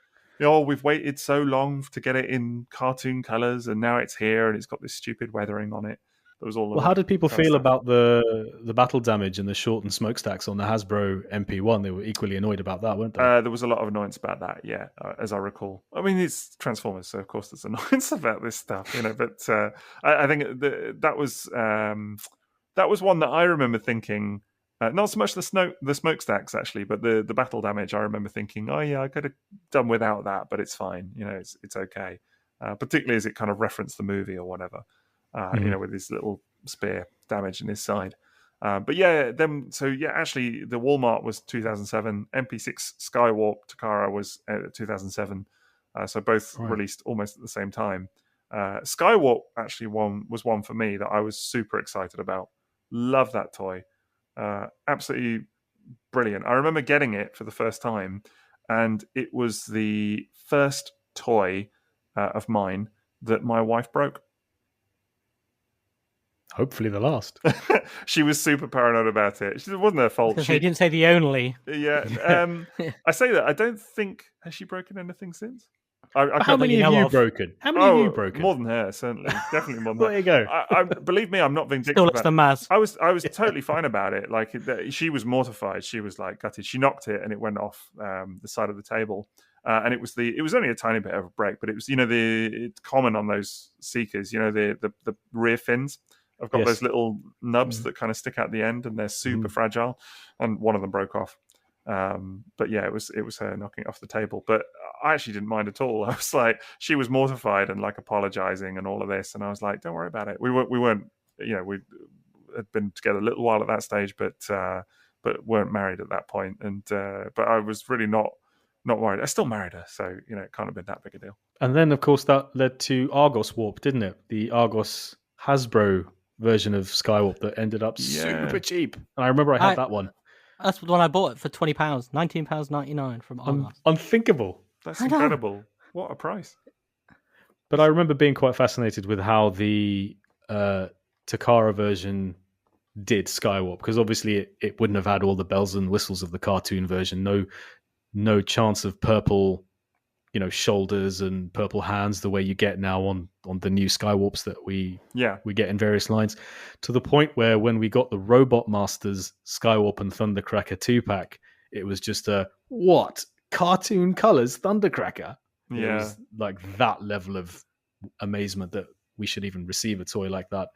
we've waited so long to get it in cartoon colours and now it's here and it's got this stupid weathering on it. Well, how did people feel about the battle damage and the shortened smokestacks on the Hasbro MP1? They were equally annoyed about that, weren't they? There was a lot of annoyance about that, yeah, as I recall. I mean, it's Transformers, so of course there's annoyance about this stuff, But I think that was one that I remember thinking. Not so much the smokestacks actually, but the battle damage. I remember thinking, oh yeah, I could have done without that, but it's fine. It's okay. Particularly as it kind of referenced the movie or whatever. With his little spear damage in his side. But yeah, actually the Walmart was 2007, MP6 Skywarp Takara was 2007. So both released almost at the same time. Skywarp actually was one for me that I was super excited about. Love that toy. Absolutely brilliant. I remember getting it for the first time, and it was the first toy of mine that my wife broke. Hopefully the last. She was super paranoid about it. It wasn't her fault. She didn't say the only. Yeah. I say that. I don't think... Has she broken anything since? How many have you broken? How many have you broken? More than her, certainly. Definitely more than her. There you go. Believe me, I'm not vindictive. Still less than M.A.S.K. I was totally fine about it. Like, she was mortified. She was like gutted. She knocked it and it went off the side of the table. And it was only a tiny bit of a break, but it was, it's common on those Seekers, the rear fins. I've got those little nubs that kind of stick out the end, and they're super fragile. And one of them broke off. But yeah, it was her knocking it off the table. But I actually didn't mind at all. I was like, she was mortified and like apologizing and all of this, and I was like, don't worry about it. We weren't, we had been together a little while at that stage, but weren't married at that point. And but I was really not worried. I still married her, so it can't have been that big a deal. And then, of course, that led to Argos Warp, didn't it? The Argos Hasbro version of Skywarp that ended up super cheap. And I remember I had that one. That's the one I bought for £20, £19.99 from Argos. Unthinkable. That's incredible. What a price. But I remember being quite fascinated with how the Takara version did Skywarp, because obviously it wouldn't have had all the bells and whistles of the cartoon version. No chance of purple, shoulders and purple hands the way you get now on the new Skywarps that we get in various lines. To the point where when we got the Robot Masters Skywarp and Thundercracker 2-pack, it was just what? Cartoon colors Thundercracker? Yeah. It was like that level of amazement that we should even receive a toy like that.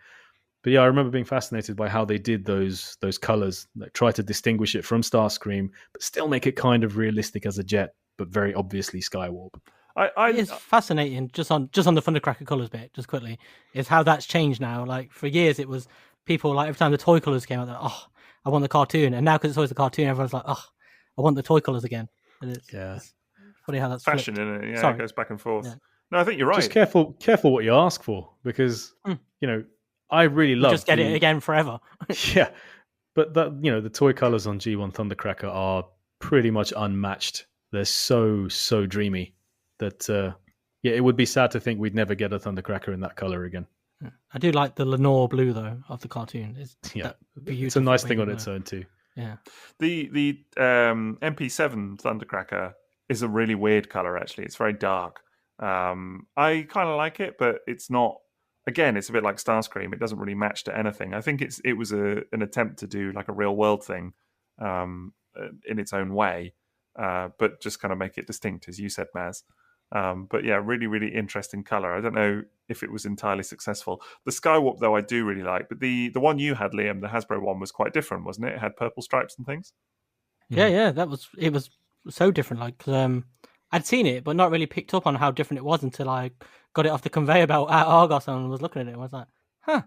But yeah, I remember being fascinated by how they did those colors, like try to distinguish it from Starscream, but still make it kind of realistic as a jet, but very obviously Skywarp. It's fascinating just on the Thundercracker colors bit, just quickly, is how that's changed now. Like for years, it was people like every time the toy colors came out, like, oh, I want the cartoon, and now because it's always the cartoon, everyone's like, oh, I want the toy colors again. And it's funny how that's fashion, flipped. isn't it? Yeah, it goes back and forth. Yeah. No, I think you're right. Just careful what you ask for, because I really love just get it again forever. Yeah, but that the toy colors on G1 Thundercracker are pretty much unmatched. They're so dreamy that it would be sad to think we'd never get a Thundercracker in that color again. I do like the Lenore blue though of the cartoon. It's a nice thing on its own too. Yeah, the MP7 Thundercracker is a really weird color. Actually, it's very dark. I kind of like it, but it's not. Again, it's a bit like Starscream. It doesn't really match to anything. I think it was an attempt to do like a real world thing in its own way, but just kind of make it distinct, as you said, Maz. But yeah, really, really interesting color. I don't know if it was entirely successful. The Skywarp, though, I do really like. But the one you had, Liam, the Hasbro one, was quite different, wasn't it? It had purple stripes and things. Yeah, it was so different. Like, I'd seen it, but not really picked up on how different it was until I got it off the conveyor belt at Argos and was looking at it. And I was like, huh,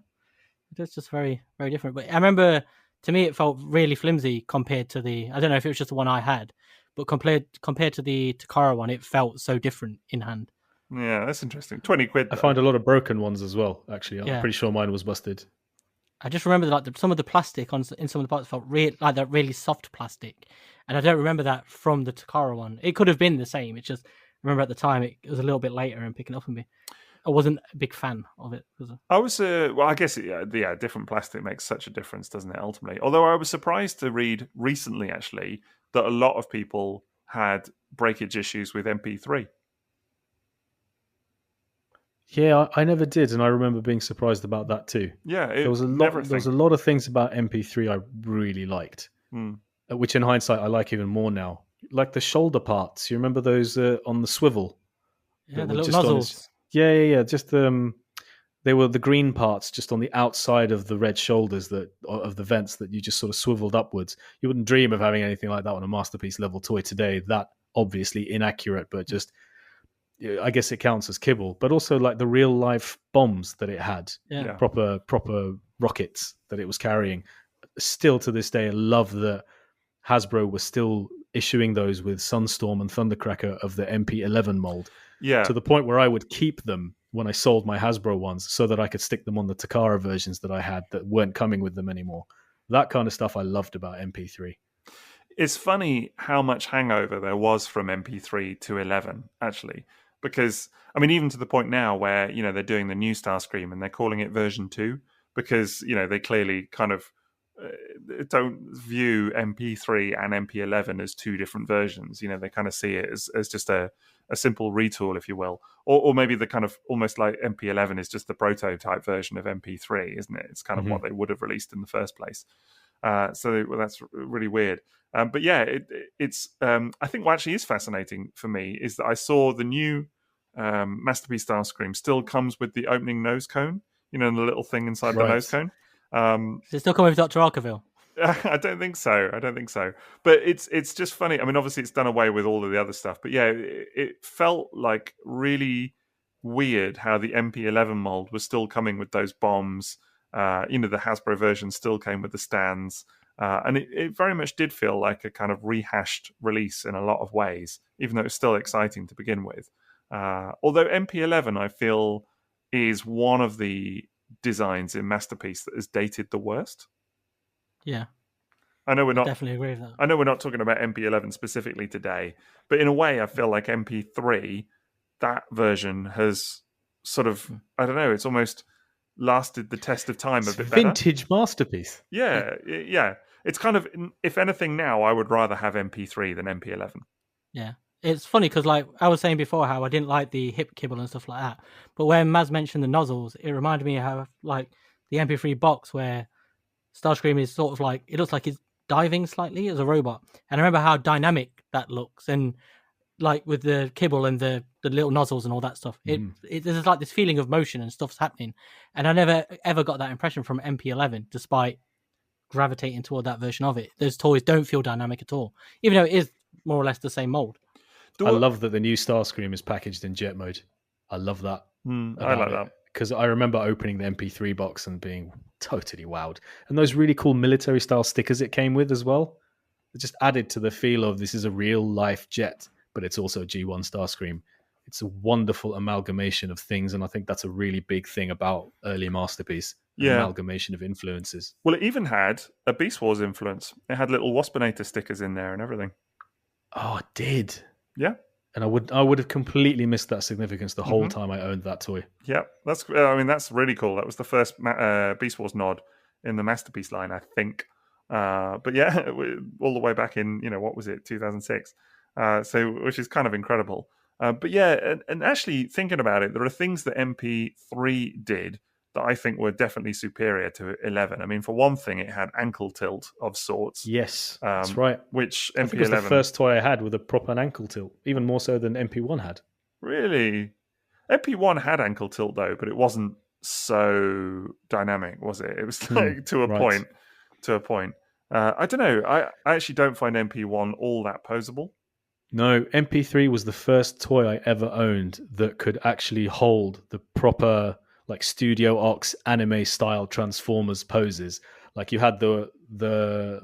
it's just very, very different. But I remember, to me, it felt really flimsy compared to I don't know if it was just the one I had, but compared to the Takara one, it felt so different in hand. Yeah, that's interesting. 20 quid. I find a lot of broken ones as well, actually. I'm pretty sure mine was busted. I just remember that some of the plastic in some of the parts felt like that really soft plastic. And I don't remember that from the Takara one. It could have been the same. It's just, I remember at the time, it was a little bit later and picking up on me. I wasn't a big fan of it. I was, I guess, different plastic makes such a difference, doesn't it, ultimately? Although I was surprised to read recently, actually, that a lot of people had breakage issues with MP3. Yeah, I never did, and I remember being surprised about that too. Yeah, there was a lot of things about MP3 I really liked, which in hindsight I like even more now. Like the shoulder parts. You remember those on the swivel? Yeah, the little nozzles. Yeah. Just they were the green parts just on the outside of the red shoulders of the vents that you just sort of swiveled upwards. You wouldn't dream of having anything like that on a Masterpiece level toy today. That obviously inaccurate, but just. I guess it counts as kibble, but also like the real life bombs that it had, proper rockets that it was carrying. Still to this day, I love that Hasbro was still issuing those with Sunstorm and Thundercracker of the MP11 mold. Yeah, to the point where I would keep them when I sold my Hasbro ones, so that I could stick them on the Takara versions that I had that weren't coming with them anymore. That kind of stuff I loved about MP3. It's funny how much hangover there was from MP3 to 11, actually. Because, I mean, even to the point now where, they're doing the new Starscream and they're calling it version 2, because, they clearly kind of don't view MP3 and MP11 as two different versions. They kind of see it as just a simple retool, if you will. Or maybe the kind of almost like MP11 is just the prototype version of MP3, isn't it? It's kind of what they would have released in the first place. So that's really weird. But yeah, it's. I think what actually is fascinating for me is that I saw the new Masterpiece Starscream still comes with the opening nose cone. The little thing inside the nose cone. Does it still come with Dr. Arkaville? I don't think so. But it's just funny. I mean, obviously, it's done away with all of the other stuff. But yeah, it felt like really weird how the MP11 mold was still coming with those bombs. The Hasbro version still came with the stands. And it very much did feel like a kind of rehashed release in a lot of ways, even though it was still exciting to begin with. Although MP11, I feel, is one of the designs in Masterpiece that is dated the worst. Yeah. I know we're not definitely agree with that. I know we're not talking about MP11 specifically today, but in a way, I feel like MP3, that version has sort of, I don't know, it's almost lasted the test of time a It's bit better. vintage masterpiece. Yeah. It's kind of, if anything now, I would rather have MP3 than MP11. Yeah. It's funny because, like I was saying before, how I didn't like the hip kibble and stuff like that. But when Maz mentioned the nozzles, it reminded me of how, like, the MP3 box where Starscream is sort of like, it looks like he's diving slightly as a robot. And I remember how dynamic that looks. And, like, with the kibble and the little nozzles and all that stuff, there's like this feeling of motion and stuff's happening. And I never, ever got that impression from MP11, despite gravitating toward that version of it. Those toys don't feel dynamic at all, even though it is more or less the same mold. I love that the new Starscream is packaged in jet mode. I love that. I like that. Because I remember opening the MP3 box and being totally wowed. And those really cool military style stickers it came with as well. It just added to the feel of this is a real life jet, but it's also G1 Starscream. It's a wonderful amalgamation of things. And I think that's a really big thing about early Masterpiece. Amalgamation of influences. Well, it even had a Beast Wars influence. It had little Waspinator stickers in there and everything. Oh, it did. Yeah. And I would have completely missed that significance the whole time I owned that toy. Yeah, that's really cool. That was the first Beast Wars nod in the Masterpiece line, I think. But yeah, all the way back in, what was it, 2006? Which is kind of incredible. But yeah, and actually thinking about it, there are things that MP3 did that I think were definitely superior to 11. I mean, for one thing, it had ankle tilt of sorts. Yes, that's right. Which MP11... I think it was the first toy I had with a proper ankle tilt, even more so than MP1 had. Really? MP1 had ankle tilt, though, but it wasn't so dynamic, was it? It was like to a point. I don't know. I actually don't find MP1 all that posable. No, MP3 was the first toy I ever owned that could actually hold the proper... like Studio Ox anime style Transformers poses. Like you had the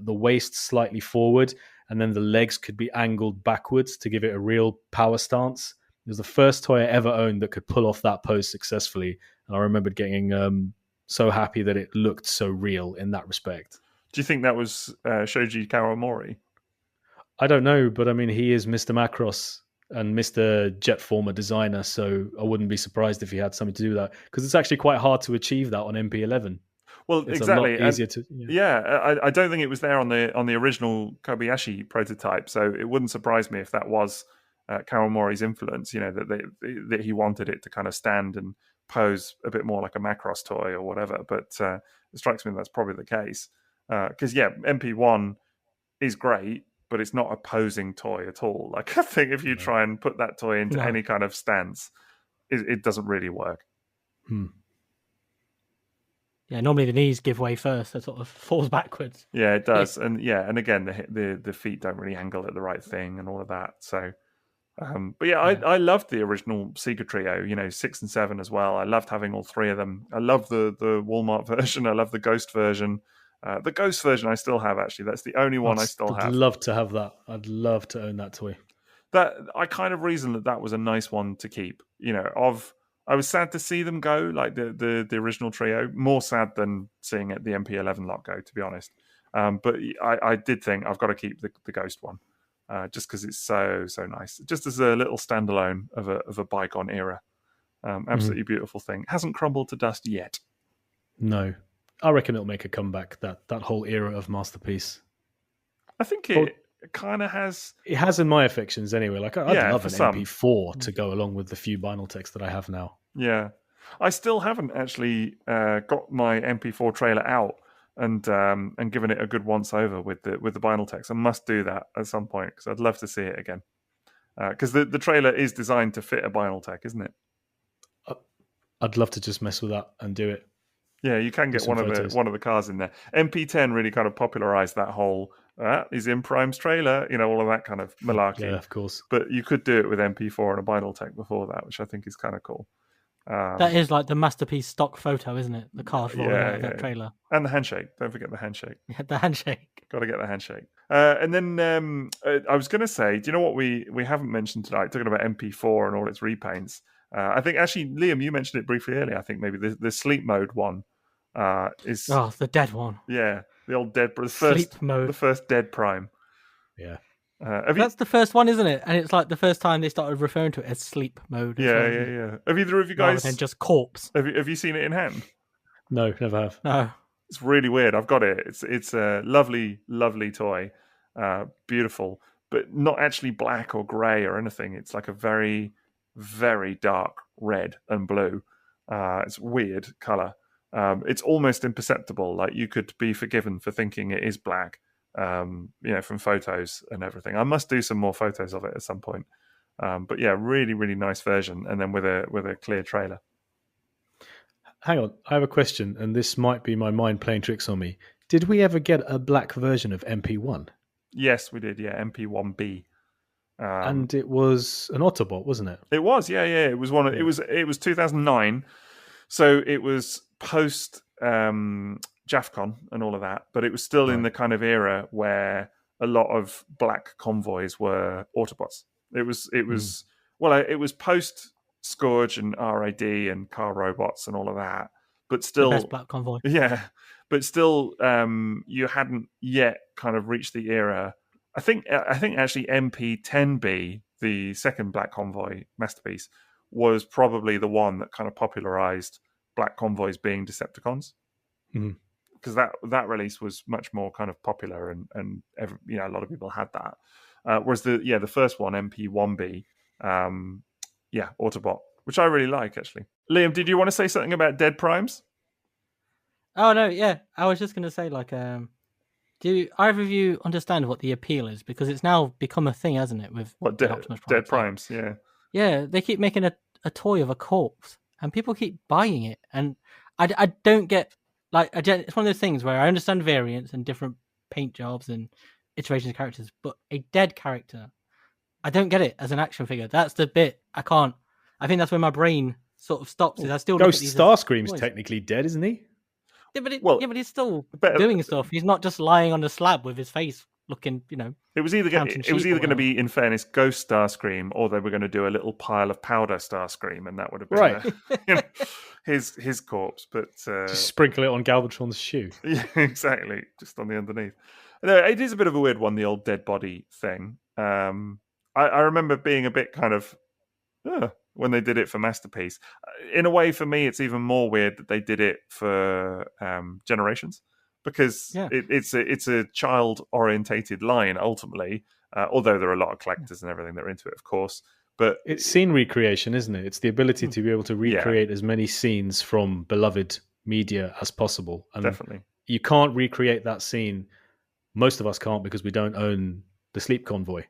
waist slightly forward and then the legs could be angled backwards to give it a real power stance. It was the first toy I ever owned that could pull off that pose successfully. And I remembered getting so happy that it looked so real in that respect. Do you think that was Shoji Kawamori? I don't know, but I mean, he is Mr. Macross and Mr. Jetformer designer, so I wouldn't be surprised if he had something to do with that, because it's actually quite hard to achieve that on MP11. Well, it's exactly. a lot easier to. Yeah, I don't think it was there on the original Kobayashi prototype, so it wouldn't surprise me if that was Kawamori's influence. That he wanted it to kind of stand and pose a bit more like a Macross toy or whatever. But it strikes me that's probably the case, because MP1 is great, but it's not a posing toy at all. Like, I think if you try and put that toy into any kind of stance, it doesn't really work. Yeah, normally the knees give way first, so it sort of falls backwards. Yeah, it does. And again, the feet don't really angle at the right thing and all of that. So, I loved the original Sega trio, 6 and 7 as well. I loved having all three of them. I love the Walmart version. I love the Ghost version. The Ghost version I still have, actually. That's the only one I still have. I'd love to have that. I'd love to own that toy. That I kind of reasoned that was a nice one to keep. I was sad to see them go, like the original trio. More sad than seeing the MP11 lot go, to be honest. But I did think I've got to keep the Ghost one, just because it's so nice. Just as a little standalone of a bygone era. Absolutely beautiful thing. Hasn't crumbled to dust yet. No. I reckon it'll make a comeback, that whole era of Masterpiece. I think it kind of has. It has in my affections anyway. Like, I'd love an some. MP4 to go along with the few vinyl techs that I have now. Yeah. I still haven't actually got my MP4 trailer out and given it a good once over with the vinyl techs. I must do that at some point because I'd love to see it again. Because the trailer is designed to fit a vinyl tech, isn't it? I'd love to just mess with that and do it. Yeah, you can get one of the cars in there. MP10 really kind of popularized that whole he's in Prime's trailer, all of that kind of malarkey. Yeah, of course. But you could do it with MP4 and a vinyl tech before that, which I think is kind of cool. That is like the Masterpiece stock photo, isn't it? The cars rolling out of that trailer. And the handshake. Don't forget the handshake. Yeah, the handshake. Got to get the handshake. And then I was going to say, do you know what we haven't mentioned tonight? Talking about MP4 and all its repaints. I think actually, Liam, you mentioned it briefly earlier. I think maybe the sleep mode one is the dead one. Yeah, the old dead. Sleep mode. The first dead Prime. Yeah. That's the first one, isn't it? And it's like the first time they started referring to it as sleep mode. Yeah. Have either of you guys and just corpse? Have you seen it in hand? No, never have. No. It's really weird. I've got it. It's a lovely, lovely toy. Beautiful, but not actually black or grey or anything. It's like a very, very dark red and blue. It's weird colour. It's almost imperceptible. Like you could be forgiven for thinking it is black, from photos and everything. I must do some more photos of it at some point. But yeah, really, really nice version. And then with a clear trailer. Hang on, I have a question, and this might be my mind playing tricks on me. Did we ever get a black version of MP1? Yes, we did. Yeah, MP1B. And it was an Autobot, wasn't it? It was. Yeah. It was one. It was 2009. So it was post JAFCON and all of that, but it was still in the kind of era where a lot of black convoys were Autobots. It was post Scourge and RAD and Car Robots and all of that, but still the best black convoy. Yeah, but still, you hadn't yet kind of reached the era. I think actually MP10B, the second Black Convoy masterpiece, was probably the one that kind of popularized Black Convoys being Decepticons. Because that release was much more kind of popular and a lot of people had that. Whereas the first one, MP1B, Autobot, which I really like actually. Liam, did you want to say something about Dead Primes? Oh no, yeah. I was just going to say, like, do either of you understand what the appeal is? Because it's now become a thing, hasn't it? With Optimus Prime. Dead Primes, yeah. Yeah, they keep making a toy of a corpse, and people keep buying it, and I don't get, like, it's one of those things where I understand variants and different paint jobs and iterations of characters, but a dead character, I don't get it as an action figure. That's the bit I can't. I think that's where my brain sort of stops. Is I still Ghost Starscream's technically dead, isn't he? Yeah, but he's still doing stuff. He's not just lying on the slab with his face looking, It was either going to be, in fairness, Ghost Starscream, or they were going to do a little pile of powder Starscream, and that would have been his corpse. But just sprinkle it on Galvatron's shoe. Yeah, exactly, just on the underneath. No, it is a bit of a weird one, the old dead body thing. I remember being a bit kind of when they did it for Masterpiece. In a way, for me, it's even more weird that they did it for Generations, because it's a child-orientated line, ultimately, although there are a lot of collectors and everything that are into it, of course. But it's scene recreation, isn't it? It's the ability to be able to recreate as many scenes from beloved media as possible. And definitely. You can't recreate that scene. Most of us can't, because we don't own the Sleep Convoy.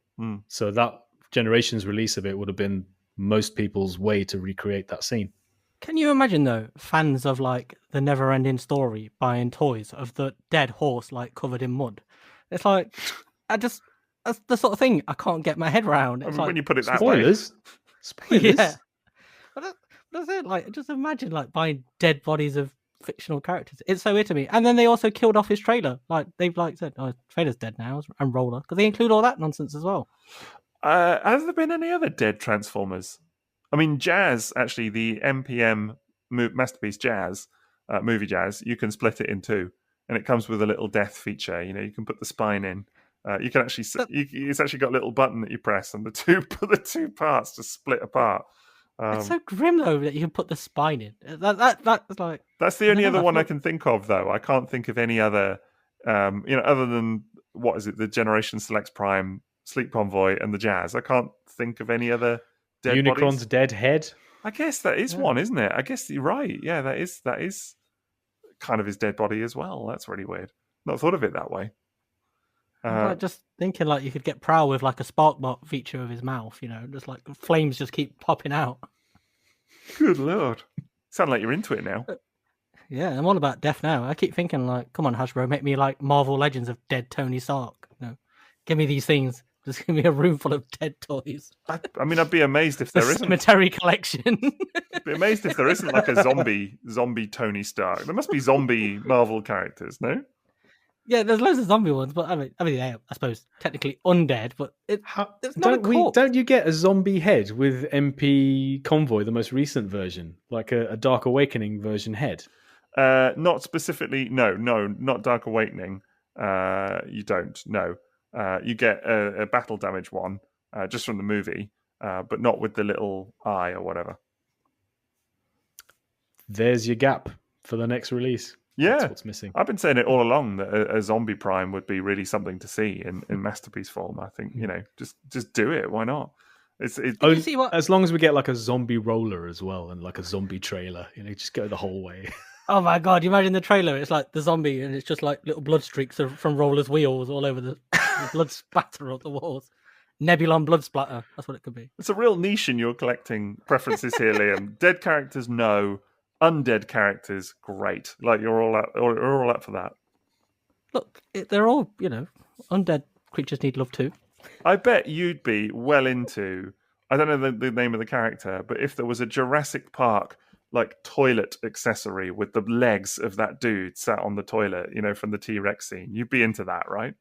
So that Generations release of it would have been most people's way to recreate that scene. Can you imagine, though, fans of, like, the Never-Ending Story buying toys of the dead horse, like, covered in mud? It's like, that's the sort of thing I can't get my head around. It's when you put it that Spoilers. Yeah. But that's it. Like, just imagine, like, buying dead bodies of fictional characters. It's so weird to me. And then they also killed off his trailer. Like, they've, like, said, oh, trailer's dead now, and Roller, because they include all that nonsense as well. Has there been any other dead Transformers? I mean, Jazz, actually, the MPM Masterpiece Jazz, movie Jazz, you can split it in two, and it comes with a little death feature. You can put the spine in. You can actually, it's actually got a little button that you press, and the two parts just split apart. It's so grim, though, that you can put the spine in. That's like, that's the only other one I can think of, though. I can't think of any other, other than, what is it, the Generation Selects Prime, Sleep Convoy, and the Jazz. I can't think of any other dead Unicron's bodies. dead head. I guess that is one, isn't it? I guess you're right. Yeah, that is kind of his dead body as well. That's really weird. Not thought of it that way. Like, just thinking, like, you could get Prowl with, like, a sparkbot feature of his mouth, just like flames just keep popping out. Good lord. Sound like you're into it now. Yeah, I'm all about death now. I keep thinking, like, come on, Hasbro, make me like Marvel Legends of dead Tony Stark. Give me these things. Just give me a room full of dead toys. I'd be amazed if there isn't. Cemetery collection. I'd be amazed if there isn't, like, a zombie Tony Stark. There must be zombie Marvel characters, no? Yeah, there's loads of zombie ones, but I mean, I suppose technically undead, but it's not a corpse. Don't you get a zombie head with MP Convoy, the most recent version, like a Dark Awakening version head? Not specifically. No, not Dark Awakening. You don't. No. You get a battle damage one, just from the movie, but not with the little eye or whatever. There's your gap. for the next release. Yeah, that's what's missing. I've been saying it all along that a zombie prime would be really something to see in masterpiece form. I think just do it. Why not? Did you see what? As long as we get like a zombie roller as well and like a zombie trailer, just go the whole way. Oh my god! You imagine the trailer? It's like the zombie, and it's just like little blood streaks from Roller's wheels all over the blood splatter on the walls. Nebulon blood splatter. That's what it could be. It's a real niche in your collecting preferences here, Liam. Dead characters, no. Undead characters, great. Like you're all up for that. Look, they're all undead creatures need love too. I bet you'd be well into. I don't know the name of the character, but if there was a Jurassic Park like toilet accessory with the legs of that dude sat on the toilet, from the T-Rex scene, you'd be into that, right?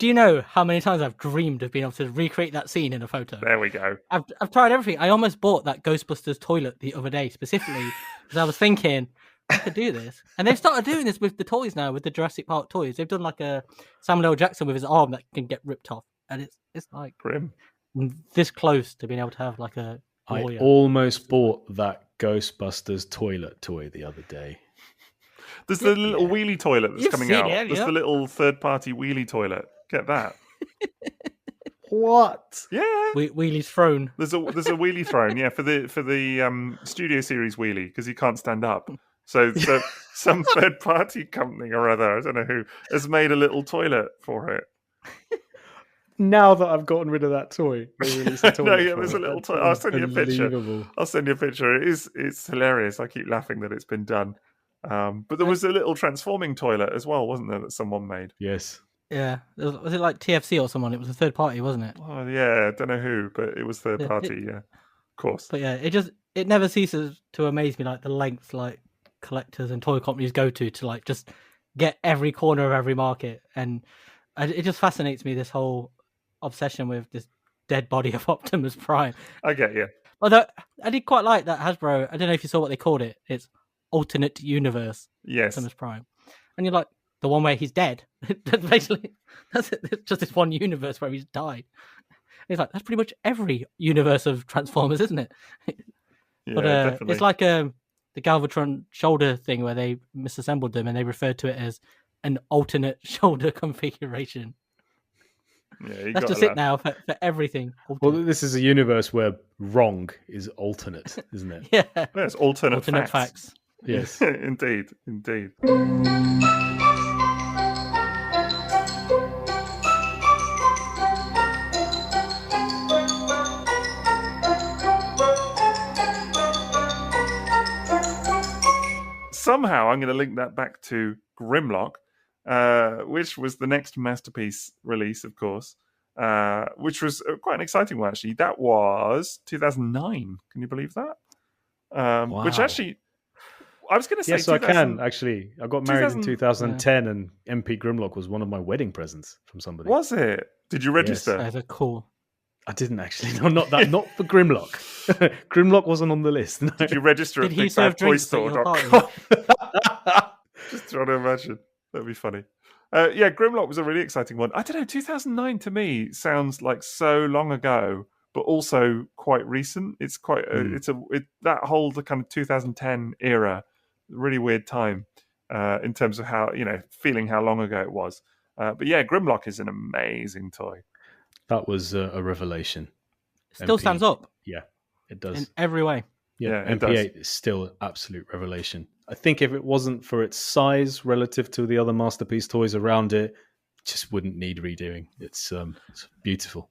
Do you know how many times I've dreamed of being able to recreate that scene in a photo? There we go. I've tried everything. I almost bought that Ghostbusters toilet the other day specifically because I was thinking I could do this. And they've started doing this with the toys now, with the Jurassic Park toys. They've done like a Samuel L. Jackson with his arm that can get ripped off, and it's like grim. This close to being able to have like a. I almost bought that Ghostbusters toilet toy the other day. There's the little wheelie toilet that's coming out. There's the little third-party wheelie toilet. Get that. What? Yeah. Wheelie's throne. There's a wheelie throne, yeah, for the Studio Series wheelie, because he can't stand up. So some third-party company or other, I don't know who, has made a little toilet for it. Now that I've gotten rid of that toy, they released a toilet. No, yeah, there's a little toy. I'll send you a picture. It's hilarious. I keep laughing that it's been done. But there was a little transforming toilet as well, wasn't there, that someone made? Yes. Yeah. Was it like TFC or someone? It was a third party, wasn't it? Oh, yeah. I don't know who, but it was third party, yeah. Of course. But yeah, it never ceases to amaze me, like the lengths like collectors and toy companies go to like just get every corner of every market. And it just fascinates me, this whole obsession with this dead body of Optimus Prime. I get you. Although I did quite like that Hasbro. I don't know if you saw what they called it. It's alternate universe. Yes. Optimus Prime, and you're like the one where he's dead. Basically, that's it. It's just this one universe where he's died. It's like that's pretty much every universe of Transformers, isn't it? Yeah, but definitely. It's like the Galvatron shoulder thing where they misassembled them and they referred to it as an alternate shoulder configuration. Yeah, that's just it now for everything. Alternate. Well, this is a universe where wrong is alternate, isn't it? Yeah. It's alternate facts. Yes. Indeed. Somehow I'm going to link that back to Grimlock, which was the next Masterpiece release, of course, which was quite an exciting one, actually. That was 2009. Can you believe that? Wow. Which actually, I was going to say... Yes, I can, actually. I got married in 2010, and MP Grimlock was one of my wedding presents from somebody. Was it? Did you register? Yes. That's cool. I didn't actually. No, not that. Not for Grimlock. Grimlock wasn't on the list. No. Did you register at BigBadToyStore.com? Just trying to imagine. That'd be funny. Yeah, Grimlock was a really exciting one. I don't know, 2009 to me sounds like so long ago, but also quite recent. It's quite that whole the kind of 2010 era, really weird time in terms of how, feeling how long ago it was. But yeah, Grimlock is an amazing toy. That was a revelation. Still stands up. Yeah, it does. In every way. Yeah, MP8 is still an absolute revelation. I think if it wasn't for its size relative to the other Masterpiece toys around it, it just wouldn't need redoing. It's beautiful.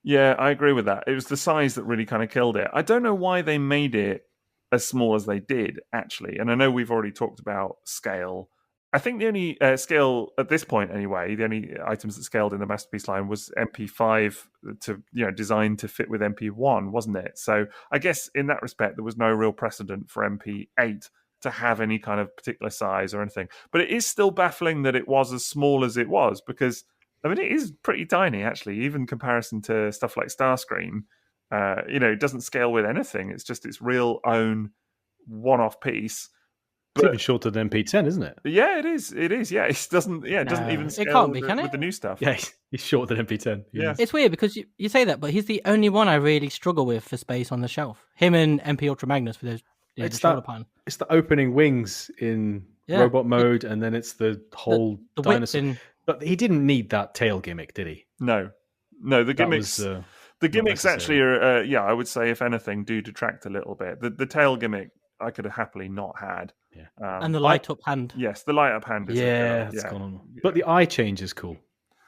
Yeah, I agree with that. It was the size that really kind of killed it. I don't know why they made it as small as they did, actually. And I know we've already talked about scale. I think the only scale at this point, anyway, the only items that scaled in the Masterpiece line was MP5 designed to fit with MP1, wasn't it? So I guess in that respect, there was no real precedent for MP8 to have any kind of particular size or anything. But it is still baffling that it was as small as it was, because it is pretty tiny, actually, even in comparison to stuff like Starscream. It doesn't scale with anything. It's just its real own one-off piece. It's even shorter than MP10, isn't it? Yeah, it is. It is. Yeah, it doesn't. Yeah, it doesn't even scale. It can't be, can it? With the new stuff. Yeah, he's shorter than MP10. Yeah, it's weird because you say that, but he's the only one I really struggle with for space on the shelf. Him and MP Ultra Magnus with those the it's shoulder that. pan. It's the opening wings in robot mode, and then it's the whole the dinosaur. whips in. But he didn't need that tail gimmick, did he? No, the gimmicks. The gimmicks actually are, I would say, if anything, do detract a little bit. The tail gimmick I could have happily not had. Yeah. And the light up hand. Yes, the light up hand is it's gone on. But the eye change is cool.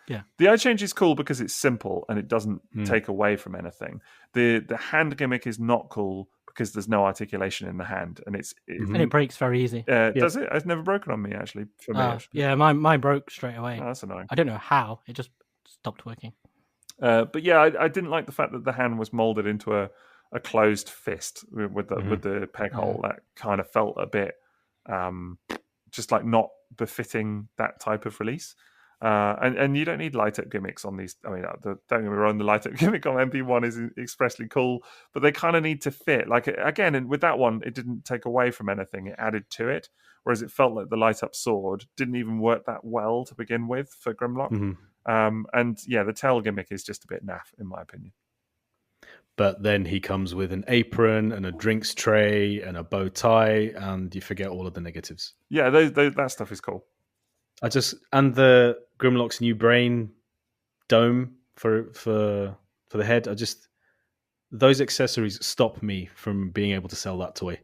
Yeah. The eye change is cool because it's simple and it doesn't take away from anything. The hand gimmick is not cool because there's no articulation in the hand, and and it breaks very easy. Does it? It's never broken on me actually. For me, actually. Yeah, mine broke straight away. Oh, that's annoying. I don't know how. It just stopped working. But yeah, I didn't like the fact that the hand was molded into a closed fist with the peg hole. That kind of felt a bit just like not befitting that type of release. And you don't need light up gimmicks on these. I mean, don't get me wrong, the light up gimmick on MP1 is expressly cool, but they kind of need to fit. Like again, and with that one, it didn't take away from anything; it added to it. Whereas it felt like the light up sword didn't even work that well to begin with for Grimlock. And yeah, the tail gimmick is just a bit naff, in my opinion. But then he comes with an apron and a drinks tray and a bow tie, and you forget all of the negatives. Yeah, that stuff is cool. And the Grimlock's new brain dome for the head. Those accessories stop me from being able to sell that toy,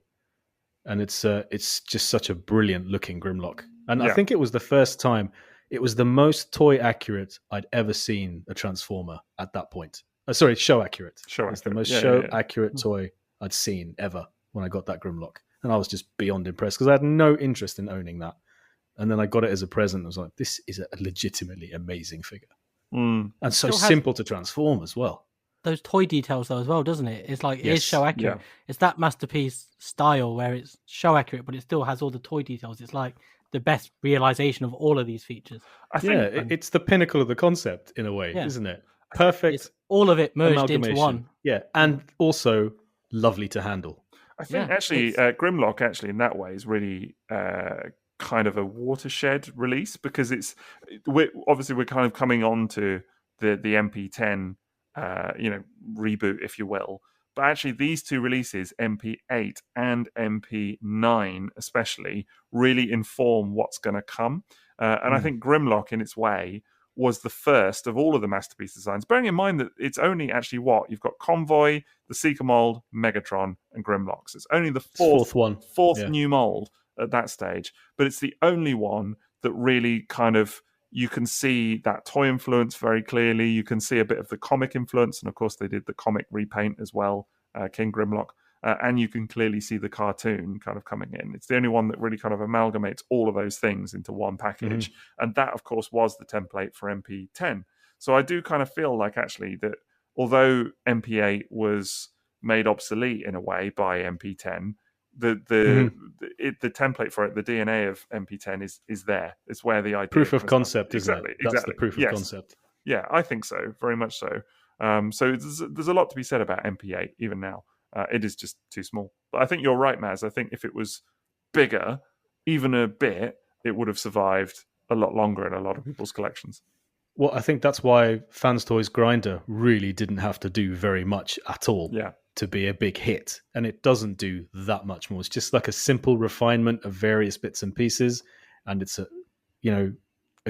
and it's just such a brilliant looking Grimlock. And I think it was the first time. It was the most toy accurate I'd ever seen a Transformer at that point. Show accurate. It's the most accurate toy I'd seen ever when I got that Grimlock, and I was just beyond impressed because I had no interest in owning that. And then I got it as a present. I was like, this is a legitimately amazing figure. And so simple to transform as well. Those toy details, though, as well, doesn't it? It's like, it is show accurate. Yeah. It's that Masterpiece style where it's show accurate, but it still has all the toy details. It's like the best realization of all of these features. I think it's the pinnacle of the concept in a way, isn't it? Perfect. It's all of it merged into one. Yeah, and also lovely to handle. I think Grimlock, actually, in that way, is really... kind of a watershed release because we're kind of coming on to the MP10 reboot, if you will, but actually these two releases, MP8 and MP9 especially, really inform what's going to come, and I think Grimlock in its way was the first of all of the Masterpiece designs, bearing in mind that it's only actually you've got Convoy, the Seeker mold, Megatron, and Grimlock. So it's only the fourth new mold at that stage, but it's the only one that really kind of, you can see that toy influence very clearly. You can see a bit of the comic influence, and of course they did the comic repaint as well, King Grimlock, and you can clearly see the cartoon kind of coming in. It's the only one that really kind of amalgamates all of those things into one package, and that of course was the template for MP10. So I do kind of feel like actually that although MP8 was made obsolete in a way by MP10, the template for it, the DNA of MP10 is there. It's where the idea proof of concept, isn't it? That's the proof of concept. Yeah, I think so, very much so. So there's a lot to be said about MP8 even now. It is just too small. But I think you're right, Maz. I think if it was bigger, even a bit, it would have survived a lot longer in a lot of people's collections. Well, I think that's why Fans Toys Grinder really didn't have to do very much at all. To be a big hit, and it doesn't do that much more. It's just like a simple refinement of various bits and pieces, and it's a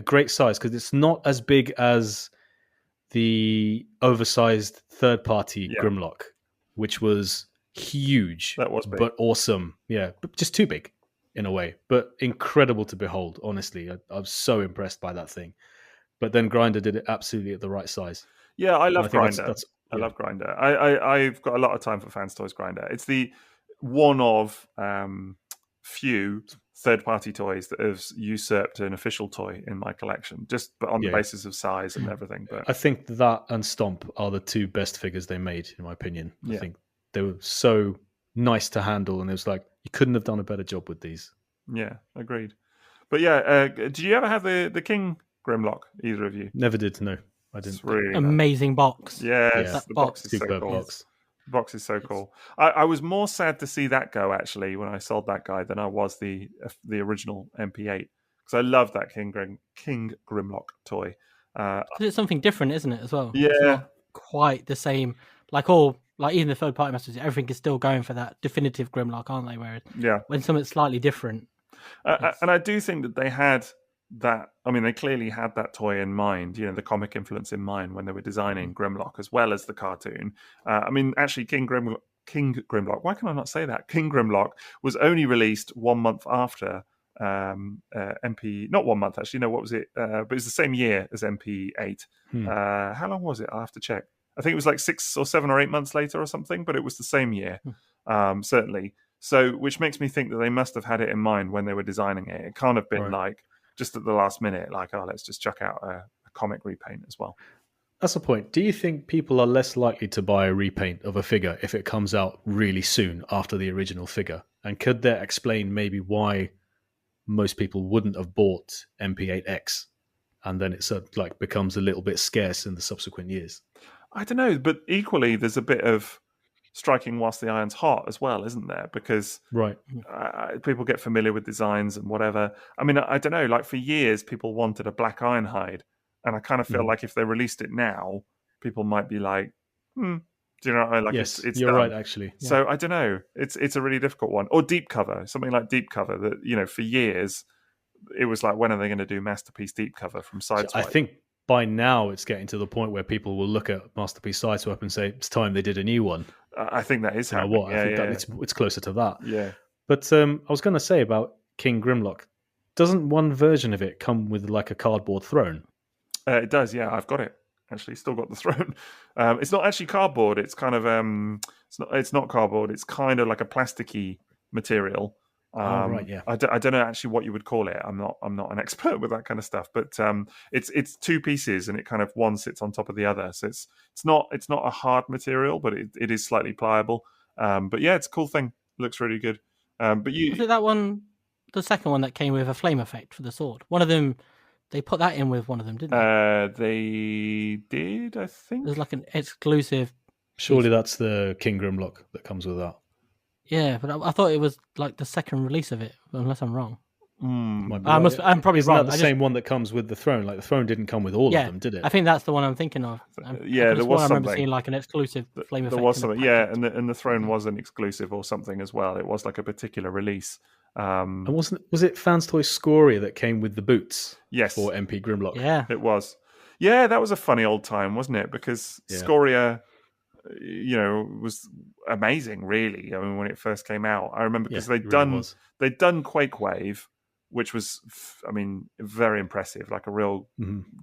great size because it's not as big as the oversized third-party Grimlock, which was huge. That was big, but awesome. Yeah, but just too big in a way, but incredible to behold. Honestly, I was so impressed by that thing. But then Grinder did it absolutely at the right size. Yeah, I love Grinder. I love Grinder. I've got a lot of time for Fans Toys Grinder. It's the one of few third-party toys that have usurped an official toy in my collection, but on the basis of size and everything. But I think that and Stomp are the two best figures they made, in my opinion. I think they were so nice to handle, and it was like, you couldn't have done a better job with these. Yeah, agreed. But yeah, did you ever have the King Grimlock, either of you? Never did, no. I didn't. It's really amazing box. Yes, the box is so cool. Box. The box is so cool. I was more sad to see that go actually when I sold that guy than I was the original MP8, because I love that King Grimlock toy. Because it's something different, isn't it? As well. Yeah, it's not quite the same. Like all like even the third party masters, everything is still going for that definitive Grimlock, aren't they? Whereas when something's slightly different, and I do think that they had that. I mean, they clearly had that toy in mind, the comic influence in mind when they were designing Grimlock as well as the cartoon. I mean, actually, King Grimlock. Why can I not say that? King Grimlock was only released 1 month after MP. Not 1 month, actually. No, what was it? But it was the same year as MP8. How long was it? I'll have to check. I think it was like 6 or 7 or 8 months later or something, but it was the same year, certainly. So, which makes me think that they must have had it in mind when they were designing it. It can't have been like just at the last minute, like, oh, let's just chuck out a comic repaint as well. That's the point. Do you think people are less likely to buy a repaint of a figure if it comes out really soon after the original figure? And could that explain maybe why most people wouldn't have bought MP8X and then it like becomes a little bit scarce in the subsequent years? I don't know, but equally there's a bit of striking whilst the iron's hot as well, isn't there? Because people get familiar with designs and whatever. I mean, I don't know, like for years people wanted a black Ironhide, and I kind of feel like if they released it now, people might be like, do you know what I mean? Like yes, it's you're done. right, actually. So I don't know. It's a really difficult one. Or Deep Cover, something like Deep Cover that, for years it was like, when are they going to do Masterpiece Deep Cover from Sideswipe? I think by now it's getting to the point where people will look at Masterpiece Sideswipe and say, it's time they did a new one. I think that is happening. What? I think it's closer to that. Yeah. But I was going to say about King Grimlock, doesn't one version of it come with like a cardboard throne? It does, yeah. I've got it. Actually, still got the throne. It's not actually cardboard. It's kind of it's not cardboard. It's kind of like a plasticky material. Right, yeah. I don't know actually what you would call it. I'm not an expert with that kind of stuff. But it's two pieces, and it kind of one sits on top of the other. So it's not a hard material, but it is slightly pliable. But yeah, it's a cool thing. It looks really good. But was it that one, the second one that came with a flame effect for the sword? One of them, they put that in with one of them, didn't they? They did, I think. There's like an exclusive. Surely that's the King Grimlock that comes with that. Yeah, but I thought it was like the second release of it, unless I'm wrong. I'm probably Isn't wrong. That the same one that comes with the throne? Like the throne didn't come with all of them, did it? I think that's the one I'm thinking of. There was something. I remember seeing like an exclusive flame effect. There was something, and the throne was an exclusive or something as well. It was like a particular release. And was it Fans Toy Scoria that came with the boots? Yes, for MP Grimlock. Yeah, it was. Yeah, that was a funny old time, wasn't it? Because Scoria, was amazing. Really, I mean, when it first came out, I remember because they'd done Quake Wave, which was, I mean, very impressive, like a real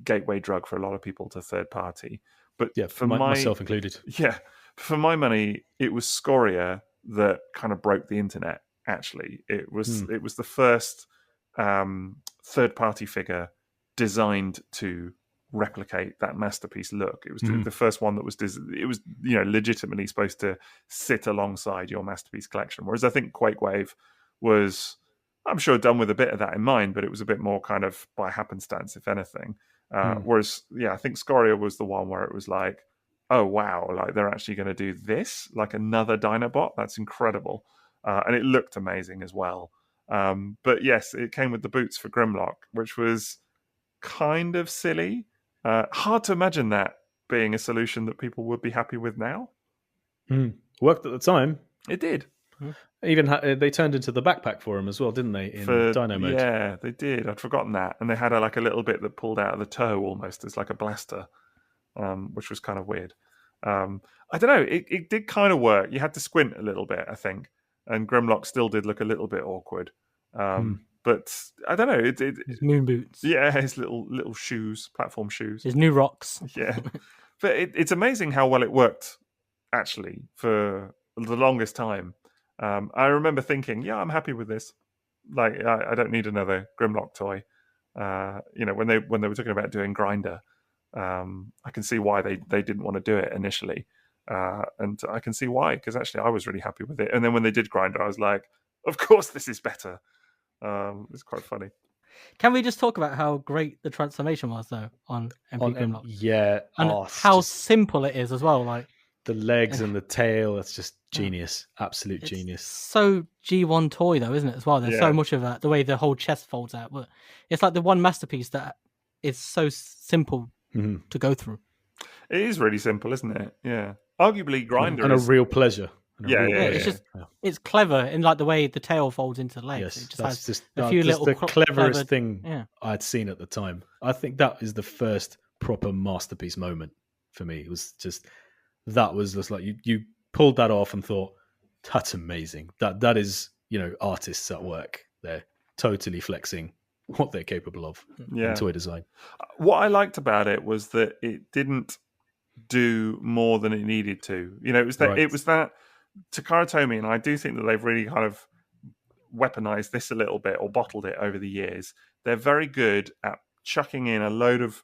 gateway drug for a lot of people to third party. But for myself included. Yeah, for my money, it was Scoria that kind of broke the internet. Actually, it was the first third party figure designed to replicate that masterpiece look. It was the first one that was legitimately supposed to sit alongside your masterpiece collection. Whereas I think Quake Wave was, I'm sure, done with a bit of that in mind, but it was a bit more kind of by happenstance, if anything. Whereas, I think Scoria was the one where it was like, oh wow, like they're actually going to do this, like another Dinobot. That's incredible, and it looked amazing as well. But yes, it came with the boots for Grimlock, which was kind of silly. Hard to imagine that being a solution that people would be happy with now. Worked at the time. It did. Even they turned into the backpack for him as well, didn't they? In Dino mode. Yeah, they did. I'd forgotten that. And they had a little bit that pulled out of the toe almost as like a blaster, which was kind of weird. I don't know. It did kind of work. You had to squint a little bit, I think. And Grimlock still did look a little bit awkward. But I don't know. His moon boots. Yeah, his little shoes, platform shoes. His new rocks. Yeah. But it's amazing how well it worked, actually, for the longest time. I remember thinking, I'm happy with this. Like, I don't need another Grimlock toy. When they were talking about doing Grinder, I can see why they didn't want to do it initially. And I can see why, because actually I was really happy with it. And then when they did Grinder, I was like, of course this is better. It's quite funny. Can we just talk about how great the transformation was, though, on MP Grimlock? Yeah. And how simple it is as well. Like the legs and the tail, that's just genius. Absolute genius. So G1 toy, though, isn't it, as well? There's so much of that, the way the whole chest folds out. But it's like the one masterpiece that is so simple to go through. It is really simple, isn't it? Yeah. arguably Grinder and a is real pleasure. It's clever in like the way the tail folds into the legs. Yes, it just that's has just a few little the cleverest clever, thing I'd seen at the time. I think that is the first proper masterpiece moment for me. It was just like you pulled that off and thought, that's amazing. That is, artists at work. They're totally flexing what they're capable of in toy design. What I liked about it was that it didn't do more than it needed to. It was that Takara Tomy, and I do think that they've really kind of weaponized this a little bit or bottled it over the years. They're very good at chucking in a load of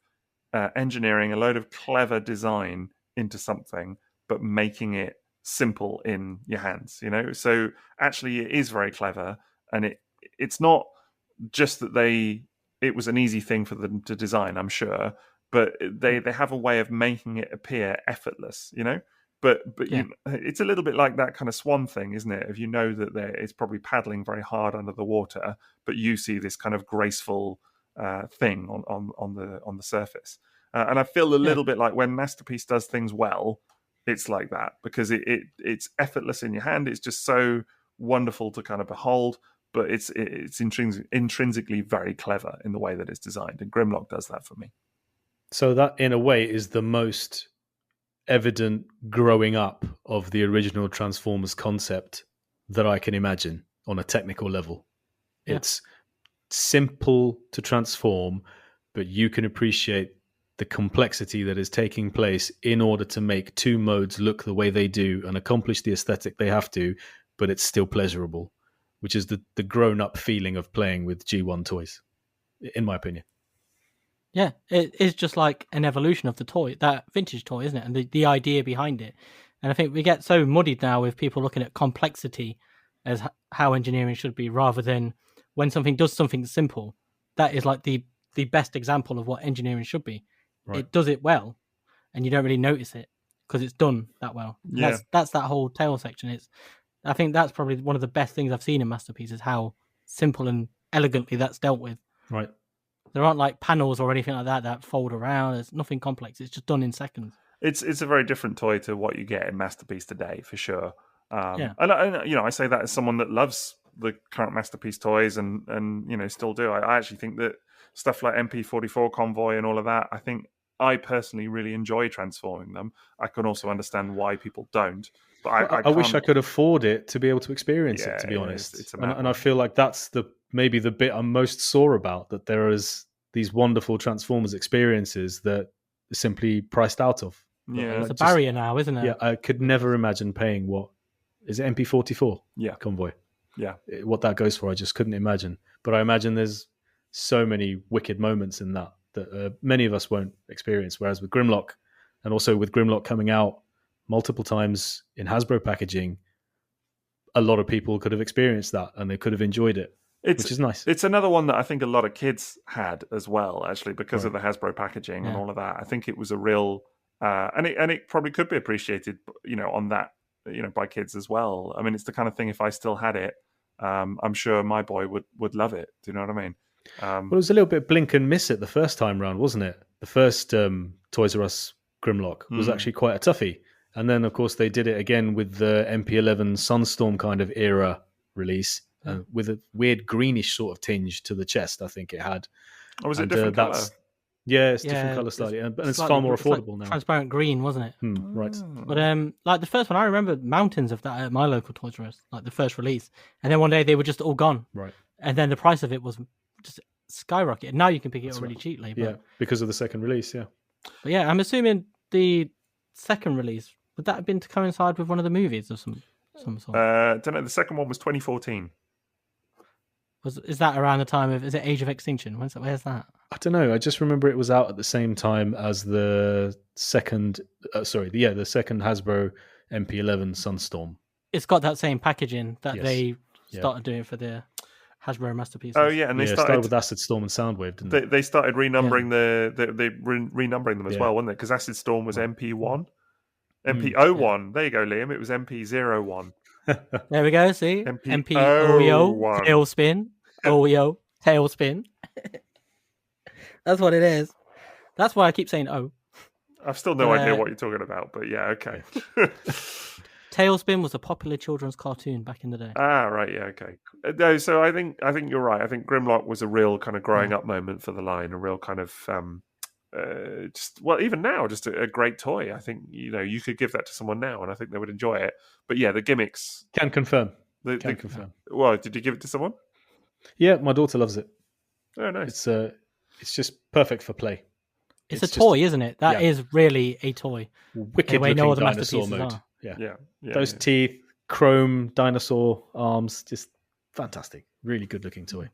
engineering, a load of clever design into something, but making it simple in your hands. So actually, it is very clever, and it's not just that it was an easy thing for them to design, I'm sure, but they have a way of making it appear effortless. But it's a little bit like that kind of swan thing, isn't it? If that it's probably paddling very hard under the water, but you see this kind of graceful thing on the surface. And I feel a little bit like when Masterpiece does things well, it's like that, because it's effortless in your hand. It's just so wonderful to kind of behold, but it's intrinsically very clever in the way that it's designed. And Grimlock does that for me. So that, in a way, is the most evident growing up of the original Transformers concept that I can imagine on a technical level. Yeah. It's simple to transform, but you can appreciate the complexity that is taking place in order to make two modes look the way they do and accomplish the aesthetic they have to, but it's still pleasurable, which is the grown-up feeling of playing with G1 toys, in my opinion. Yeah, it is just like an evolution of the toy, that vintage toy, isn't it? And the idea behind it. And I think we get so muddied now with people looking at complexity as how engineering should be, rather than when something does something simple. That is like the best example of what engineering should be. Right. It does it well, and you don't really notice it because it's done that well. Yeah. That's that whole tail section. I think that's probably one of the best things I've seen in Masterpiece, is how simple and elegantly that's dealt with. Right. There aren't like panels or anything like that fold around. There's nothing complex. It's just done in seconds. It's a very different toy to what you get in Masterpiece today, for sure. And I say that as someone that loves the current Masterpiece toys and still do. I actually think that stuff like MP44 Convoy and all of that, I think I personally really enjoy transforming them. I can also understand why people don't. But I wish I could afford it to be able to experience it, to be honest. And I feel like that's maybe the bit I'm most sore about, that there is these wonderful Transformers experiences that are simply priced out of. Yeah, it's a barrier now, isn't it? Yeah, I could never imagine paying what is it, MP44 Convoy? Yeah, what that goes for, I just couldn't imagine. But I imagine there's so many wicked moments in that many of us won't experience. Whereas with Grimlock, and also with Grimlock coming out multiple times in Hasbro packaging, a lot of people could have experienced that and they could have enjoyed it, which is nice. It's another one that I think a lot of kids had as well, actually, because of the Hasbro packaging and all of that. I think it was a real, and it probably could be appreciated, on that, by kids as well. I mean, it's the kind of thing, if I still had it, I'm sure my boy would love it. Do you know what I mean? Well, it was a little bit blink and miss it the first time round, wasn't it? The first Toys R Us Grimlock was actually quite a toughie. And then, of course, they did it again with the MP11 Sunstorm kind of era release, with a weird greenish sort of tinge to the chest, I think it had. Oh, was it different colour? Yeah, it's different colour slightly. And it's far more affordable now. Transparent green, wasn't it? Right. But like the first one, I remember mountains of that at my local Toys R Us, like the first release. And then one day they were just all gone. Right. And then the price of it was just skyrocketed. Now you can pick it up really cheaply. But... Yeah, because of the second release, yeah. But yeah, I'm assuming the second release, would that have been to coincide with one of the movies of some sort? I don't know. The second one was 2014. Is that around the time of, is it Age of Extinction? Where's that? I don't know. I just remember it was out at the same time as the second, the second Hasbro MP11 Sunstorm. It's got that same packaging that they started doing for the Hasbro Masterpieces. Oh yeah, and they started with Acid Storm and Soundwave, didn't they? They started renumbering renumbering them as well, weren't they? Because Acid Storm was MP1. MP01. There you go, Liam. It was MP01. There we go. See, MP tailspin, tailspin. That's what it is. That's why I keep saying "oh." I've still no idea what you're talking about, but yeah, okay. Tailspin was a popular children's cartoon back in the day. Right, yeah, okay. No, so I think you're right. I think Grimlock was a real kind of growing up moment for the line, a real kind of even now, just a great toy. I think you could give that to someone now, and I think they would enjoy it. But yeah, the gimmicks can confirm. Confirm. Well, did you give it to someone? Yeah, my daughter loves it. Oh, nice. It's just perfect for play. It's a toy, isn't it? That is really a toy. Wicked looking dinosaur mode. Yeah. Those teeth, chrome dinosaur arms, just fantastic. Really good looking toy.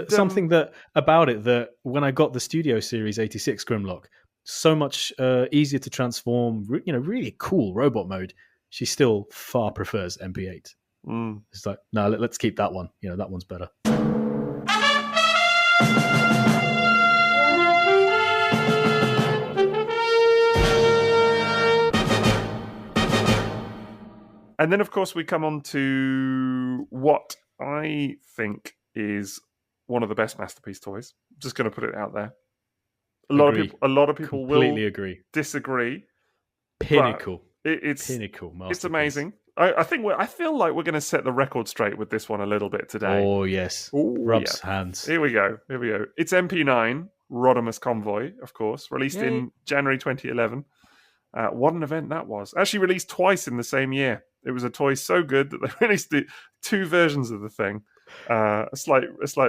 Something that about it that when I got the Studio Series 86 Grimlock, so much easier to transform. Really cool robot mode. She still far prefers MP8. It's like, no, let's keep that one. That one's better. And then, of course, we come on to what I think is one of the best Masterpiece toys. I'm just going to put it out there. A lot of people completely will disagree. Pinnacle. It's pinnacle. It's amazing. I feel like we're going to set the record straight with this one a little bit today. Oh yes, rubs hands. Here we go. It's MP9 Rodimus Convoy, of course, released in January 2011. What an event that was! Actually, released twice in the same year. It was a toy so good that they released two versions of the thing, a slight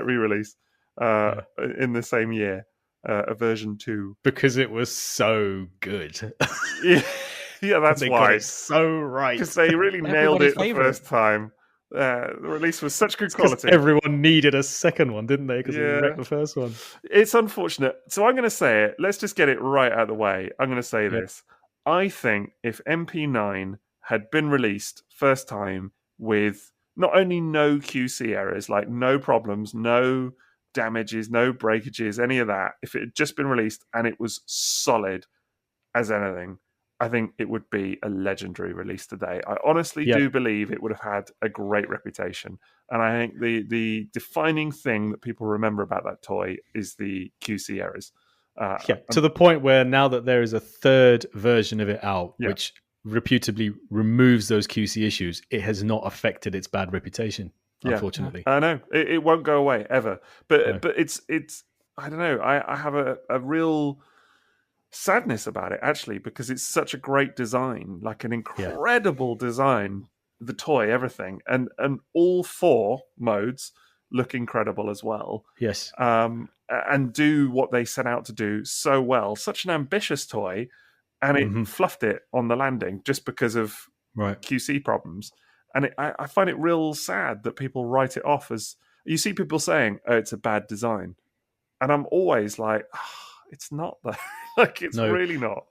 re-release in the same year, a version 2, because it was so good. Yeah, that's they why. Got it so right, because they really nailed it the first time. The release was such good quality. Everyone needed a second one, didn't they? Because they wrecked the first one. It's unfortunate. So I'm going to say it. Let's just get it right out of the way. I'm going to say this. I think if MP9 had been released first time with not only no QC errors, like no problems, no damages, no breakages, any of that, if it had just been released and it was solid as anything, I think it would be a legendary release today. I honestly do believe it would have had a great reputation. And I think the defining thing that people remember about that toy is the QC errors. To the point where now that there is a third version of it out, which reputably removes those QC issues, it has not affected its bad reputation, unfortunately. I know. It won't go away, ever. But it's I don't know. I have a real sadness about it, actually, because it's such a great design, like an incredible design, the toy, everything. And all 4 modes look incredible as well. Yes. And do what they set out to do so well. Such an ambitious toy, and it fluffed it on the landing just because of QC problems. And I find it real sad that people write it off as... You see people saying, oh, it's a bad design. And I'm always like, it's not though. It's really not.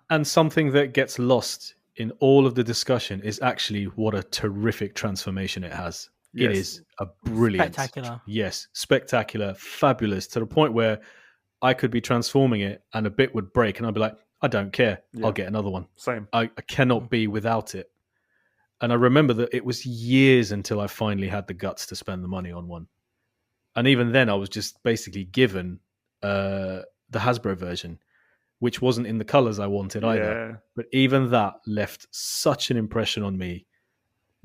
And something that gets lost in all of the discussion is actually what a terrific transformation it has. Yes. It is a brilliant... Spectacular. Yes, spectacular, fabulous, to the point where I could be transforming it and a bit would break and I'd be like, I don't care. I'll get another one. Same. I cannot be without it. And I remember that it was years until I finally had the guts to spend the money on one. And even then, I was just basically given the Hasbro version, which wasn't in the colors I wanted either. But even that left such an impression on me.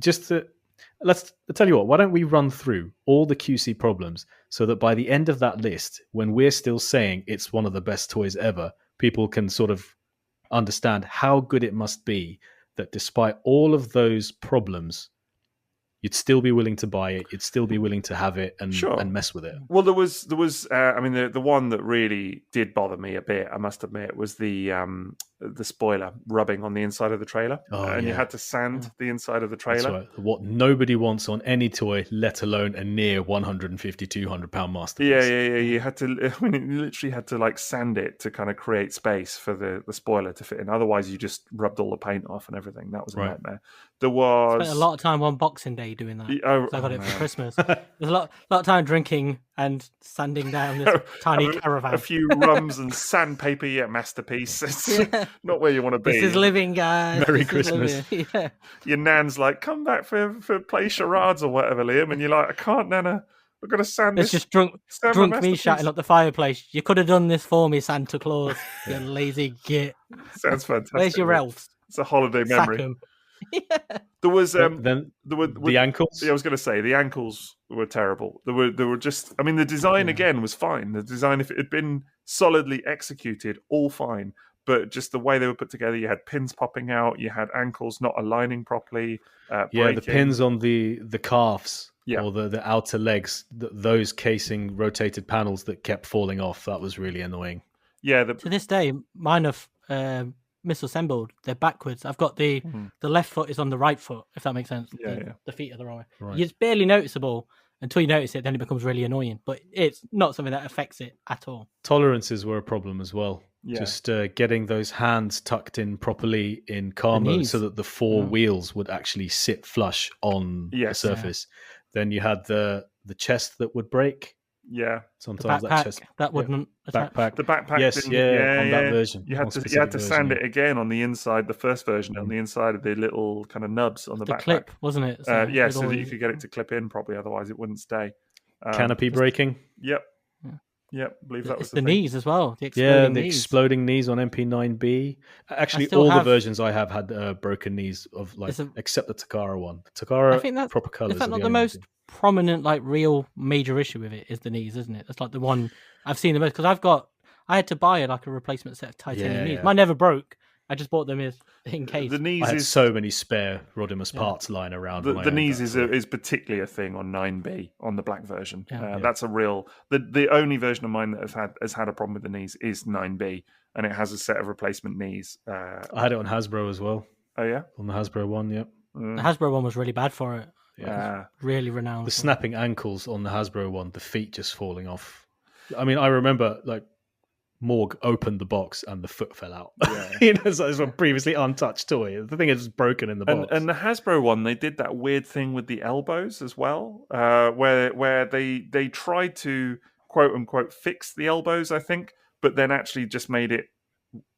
I'll tell you what, why don't we run through all the QC problems so that by the end of that list, when we're still saying it's one of the best toys ever, people can sort of understand how good it must be that despite all of those problems, you'd still be willing to buy it, you'd still be willing to have it and mess with it. Well, there was the one that really did bother me a bit, I must admit, was the spoiler rubbing on the inside of the trailer. You had to sand the inside of the trailer. That's right. What nobody wants on any toy, let alone a near 150, 200 pound masterpiece. Yeah. You had to, you literally had to sand it to kind of create space for the spoiler to fit in. Otherwise, you just rubbed all the paint off and everything. That was a nightmare. There was... Spent a lot of time on Boxing Day doing that. So I got it for Christmas. There's a lot of time drinking and sanding down this tiny caravan. A few rums and sandpaper, masterpiece. It's not where you want to be. This is living, guys. Merry Christmas. Your nan's like, come back for play charades or whatever, Liam. And you're like, I can't, Nana. I've got to sand It's this. just drunk sand my me masterpiece. shouting up the fireplace. You could have done this for me, Santa Claus. You lazy git. Sounds fantastic. Where's your elves? It's a holiday Sack memory. 'em. There was then the ankles. Yeah, I was going to say the ankles were terrible. They were just. I mean, the design again was fine. The design, if it had been solidly executed, all fine. But just the way they were put together, you had pins popping out, you had ankles not aligning properly. Yeah, the pins on the calves Yeah. or the outer legs, those casing rotated panels that kept falling off. That was really annoying. Yeah. To this day, mine are misassembled. They're backwards. I've got the left foot is on the right foot, if that makes sense. The feet are the wrong way. Right. It's barely noticeable until you notice it, then it becomes really annoying. But it's not something that affects it at all. Tolerances were a problem as well. Yeah. Just getting those hands tucked in properly in car mode so that the four wheels would actually sit flush on the surface. Then you had the chest that would break. Yeah. Sometimes the backpack, that chest that wouldn't attach. backpack. The backpack. Yes, on that version. You had to sand it again on the inside. The first version on the inside of the little kind of nubs on the backpack. Clip, wasn't it? So so that you could get it to clip in properly. Otherwise, it wouldn't stay. Canopy breaking. Yep. I believe that was the knees as well. The exploding knees on MP9B. Actually, all the versions I have had broken knees of except the Takara one. The Takara I think that's, proper colors. Is that not the most prominent, real major issue with it? Is the knees, isn't it? That's the one I've seen the most because I had to buy a replacement set of titanium knees. Mine never broke. I just bought them in case. The knees I had so many spare Rodimus parts lying around. The knees is particularly a thing on 9B on the black version. That's a real. The only version of mine that has had a problem with the knees is 9B, and it has a set of replacement knees. I had it on Hasbro as well. Oh yeah, on the Hasbro one. Yep. The Hasbro one was really bad for it. Really renowned. The snapping ankles on the Hasbro one, the feet just falling off. I mean, I remember Morg opened the box and the foot fell out. So it was a previously untouched toy. The thing is broken in the box. And the Hasbro one, they did that weird thing with the elbows as well, where they tried to quote unquote fix the elbows, I think, but then actually just made it,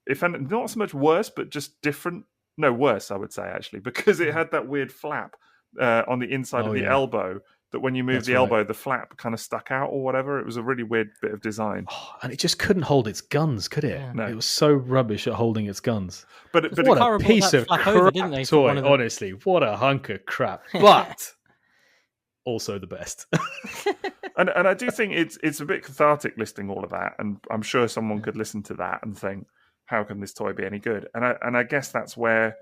if not so much worse, but just different. No, worse, I would say actually, because it had that weird flap on the inside of the elbow. That when you moved the elbow, the flap kind of stuck out or whatever. It was a really weird bit of design. And it just couldn't hold its guns, could it? Yeah. No. It was so rubbish at holding its guns. But what a piece of crap toy, honestly. What a hunk of crap. But also the best. and I do think it's a bit cathartic listing all of that. And I'm sure someone could listen to that and think, how can this toy be any good? And I guess that's where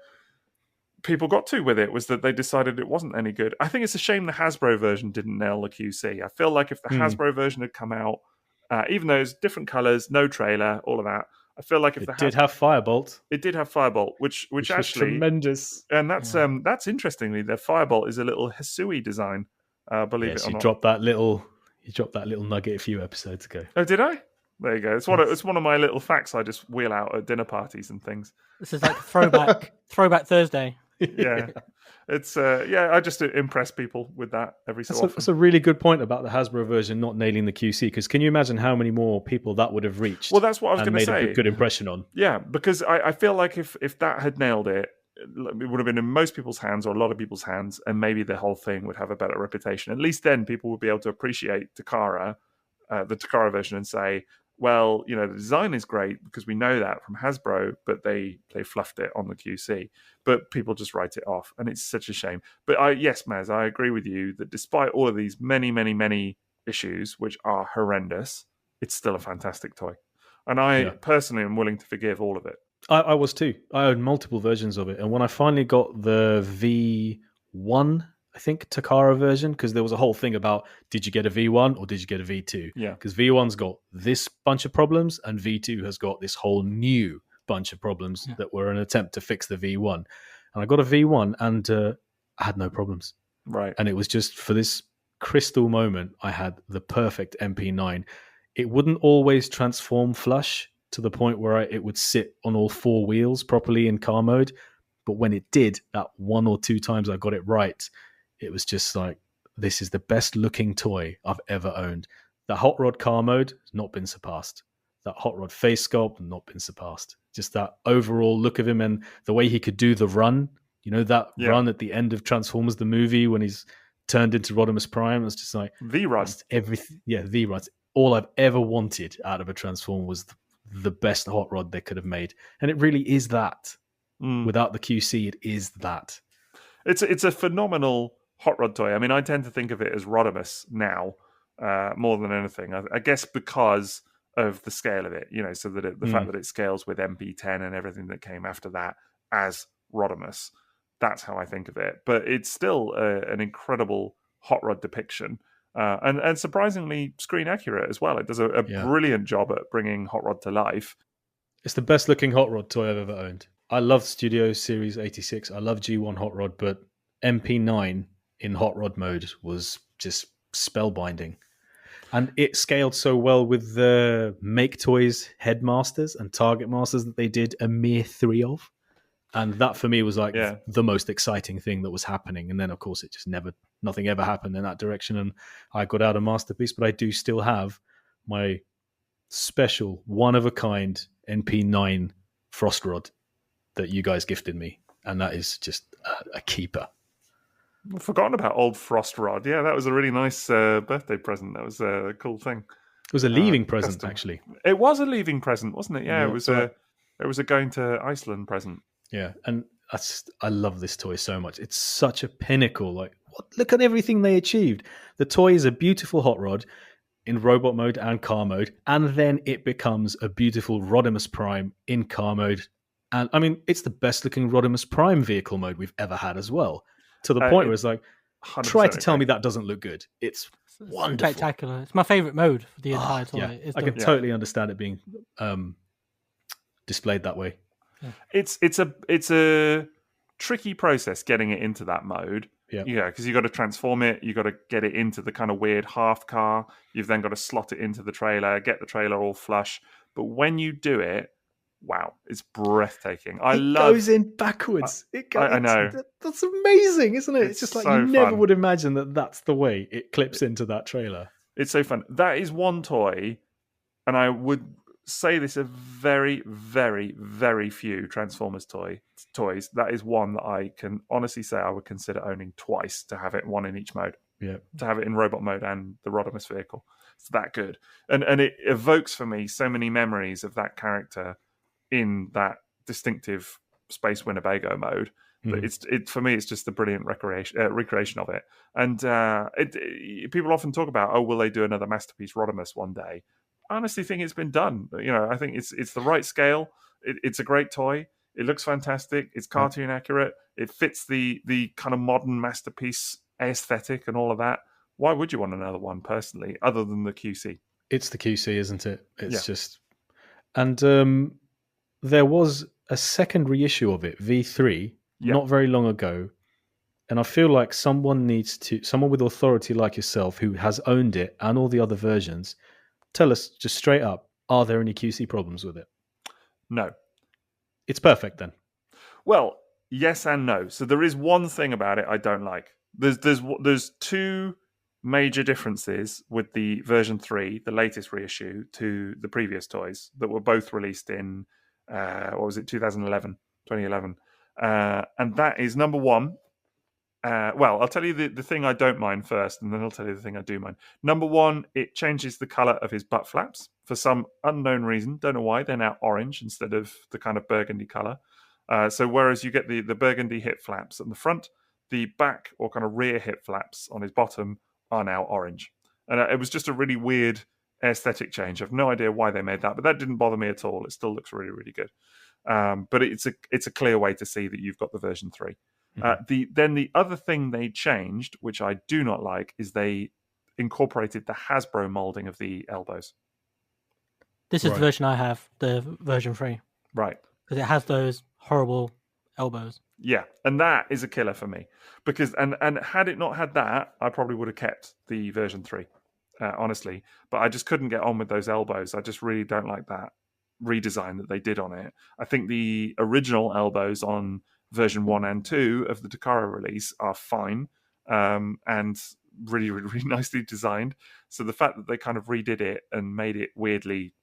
people got to with it, was that they decided it wasn't any good. I think it's a shame the Hasbro version didn't nail the QC. I feel like if the Hasbro version had come out, even though it's different colors, no trailer, all of that, I feel like if it did have Firebolt. It did have Firebolt, which actually was tremendous. And that's interestingly, the Firebolt is a little Hisui design. Believe it or not. You dropped that little nugget a few episodes ago. Oh, did I? There you go. It's one of my little facts I just wheel out at dinner parties and things. This is like throwback Thursday. Yeah, it's I just impress people with that every so often. That's a really good point about the Hasbro version not nailing the QC, because can you imagine how many more people that would have reached? Well, that's what I was going to say. Made a good impression on. Yeah, because I feel like if that had nailed it, it would have been in most people's hands or a lot of people's hands, and maybe the whole thing would have a better reputation. At least then people would be able to appreciate Takara, the Takara version, and say, well, the design is great because we know that from Hasbro, but they fluffed it on the QC. But people just write it off, and it's such a shame. But yes, Maz, I agree with you that despite all of these many, many, many issues, which are horrendous, it's still a fantastic toy. And I personally am willing to forgive all of it. I was too. I owned multiple versions of it. And when I finally got the V1, I think, Takara version, because there was a whole thing about, did you get a V1 or did you get a V2? Yeah. Because V1's got this bunch of problems and V2 has got this whole new bunch of problems that were an attempt to fix the V1. And I got a V1 and I had no problems. Right. And it was just for this crystal moment, I had the perfect MP9. It wouldn't always transform flush to the point where it would sit on all four wheels properly in car mode. But when it did, that one or two times I got it right, it was just like, this is the best looking toy I've ever owned. That Hot Rod car mode has not been surpassed. That Hot Rod face sculpt has not been surpassed. Just that overall look of him and the way he could do the run, that run at the end of Transformers the movie when he's turned into Rodimus Prime. It's just like V-Rod. Everything. Yeah, V-Rod's all I've ever wanted out of a Transformer was the best hot rod they could have made, and it really is that. Without the QC, it is that. It's a phenomenal hot rod toy. I mean, I tend to think of it as Rodimus now more than anything. I guess because of the scale of it, so that the fact that it scales with MP10 and everything that came after that as Rodimus. That's how I think of it. But it's still an incredible hot rod depiction. And surprisingly screen accurate as well. It does a brilliant job at bringing hot rod to life. It's the best looking hot rod toy I've ever owned. I love Studio Series 86. I love G1 hot rod, but MP9 in hot rod mode was just spellbinding. And it scaled so well with the Make Toys Headmasters and Target Masters that they did a mere 3 of. And that for me was like the most exciting thing that was happening. And then, of course, it just nothing ever happened in that direction. And I got out a masterpiece, but I do still have my special one-of-a-kind NP9 frost rod that you guys gifted me. And that is just a keeper. I've forgotten about old frost rod. Yeah, that was a really nice birthday present. That was a cool thing. It was a leaving present, actually. It was a leaving present, wasn't it? Yeah, it was a going to Iceland present. Yeah, and I love this toy so much. It's such a pinnacle. Like, look at everything they achieved. The toy is a beautiful hot rod in robot mode and car mode, and then it becomes a beautiful Rodimus Prime in car mode. And I mean, it's the best looking Rodimus Prime vehicle mode we've ever had as well. To the point where it's like, try to tell me that doesn't look good. It's wonderful. Spectacular. It's my favourite mode for the entire toy. Yeah. I can totally understand it being displayed that way. Yeah. It's a tricky process getting it into that mode. Yeah, because you've got to transform it, you've got to get it into the kind of weird half car, you've then got to slot it into the trailer, get the trailer all flush. But when you do it, wow, it's breathtaking. It goes in backwards. I know. That's amazing, isn't it? It's just like you never fun. Would imagine that that's the way it clips into that trailer. It's so fun. That is one toy, and I would say this of very, very, very few Transformers toys. That is one that I can honestly say I would consider owning twice to have it one in each mode. Yeah. To have it in robot mode and the Rodimus vehicle. It's that good. And it evokes for me so many memories of that character in that distinctive Space Winnebago mode. But it for me, it's just a brilliant recreation of it. And people often talk about, will they do another Masterpiece Rodimus one day? I honestly think it's been done. I think it's the right scale. It's a great toy. It looks fantastic. It's cartoon accurate. It fits the kind of modern Masterpiece aesthetic and all of that. Why would you want another one personally, other than the QC? It's the QC, isn't it? It's just... And there was a second reissue of it, V3, not very long ago. And I feel like someone with authority like yourself who has owned it and all the other versions, tell us just straight up, are there any QC problems with it? No. It's perfect then. Well, yes and no. So there is one thing about it I don't like. There's two major differences with the version 3, the latest reissue, to the previous toys that were both released in 2011. And that is number one. I'll tell you the thing I don't mind first, and then I'll tell you the thing I do mind. Number one, it changes the colour of his butt flaps for some unknown reason. Don't know why. They're now orange instead of the kind of burgundy colour. So whereas you get the burgundy hip flaps at the front, the back or kind of rear hip flaps on his bottom are now orange. And it was just a really weird aesthetic change. I have no idea why they made that, but that didn't bother me at all. It still looks really, really good. But it's a clear way to see that you've got the version 3. Then the other thing they changed, which I do not like, is they incorporated the Hasbro molding of the elbows. This is the version I have, the version 3. Right. Because it has those horrible elbows. Yeah, and that is a killer for me. Because and had it not had that, I probably would have kept the version 3, honestly. But I just couldn't get on with those elbows. I just really don't like that redesign that they did on it. I think the original elbows on version 1 and 2 of the Takara release are fine and really, really, really nicely designed. So the fact that they kind of redid it and made it weirdly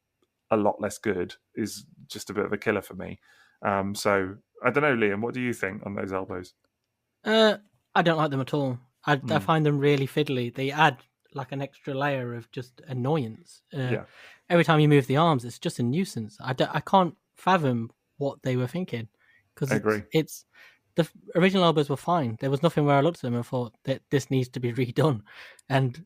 a lot less good is just a bit of a killer for me. So I don't know, Liam, what do you think on those elbows? I don't like them at all. I find them really fiddly. They add like an extra layer of just annoyance. Every time you move the arms, it's just a nuisance. I can't fathom what they were thinking, because it's the original elbows were fine. There was nothing where I looked at them and thought that this needs to be redone, and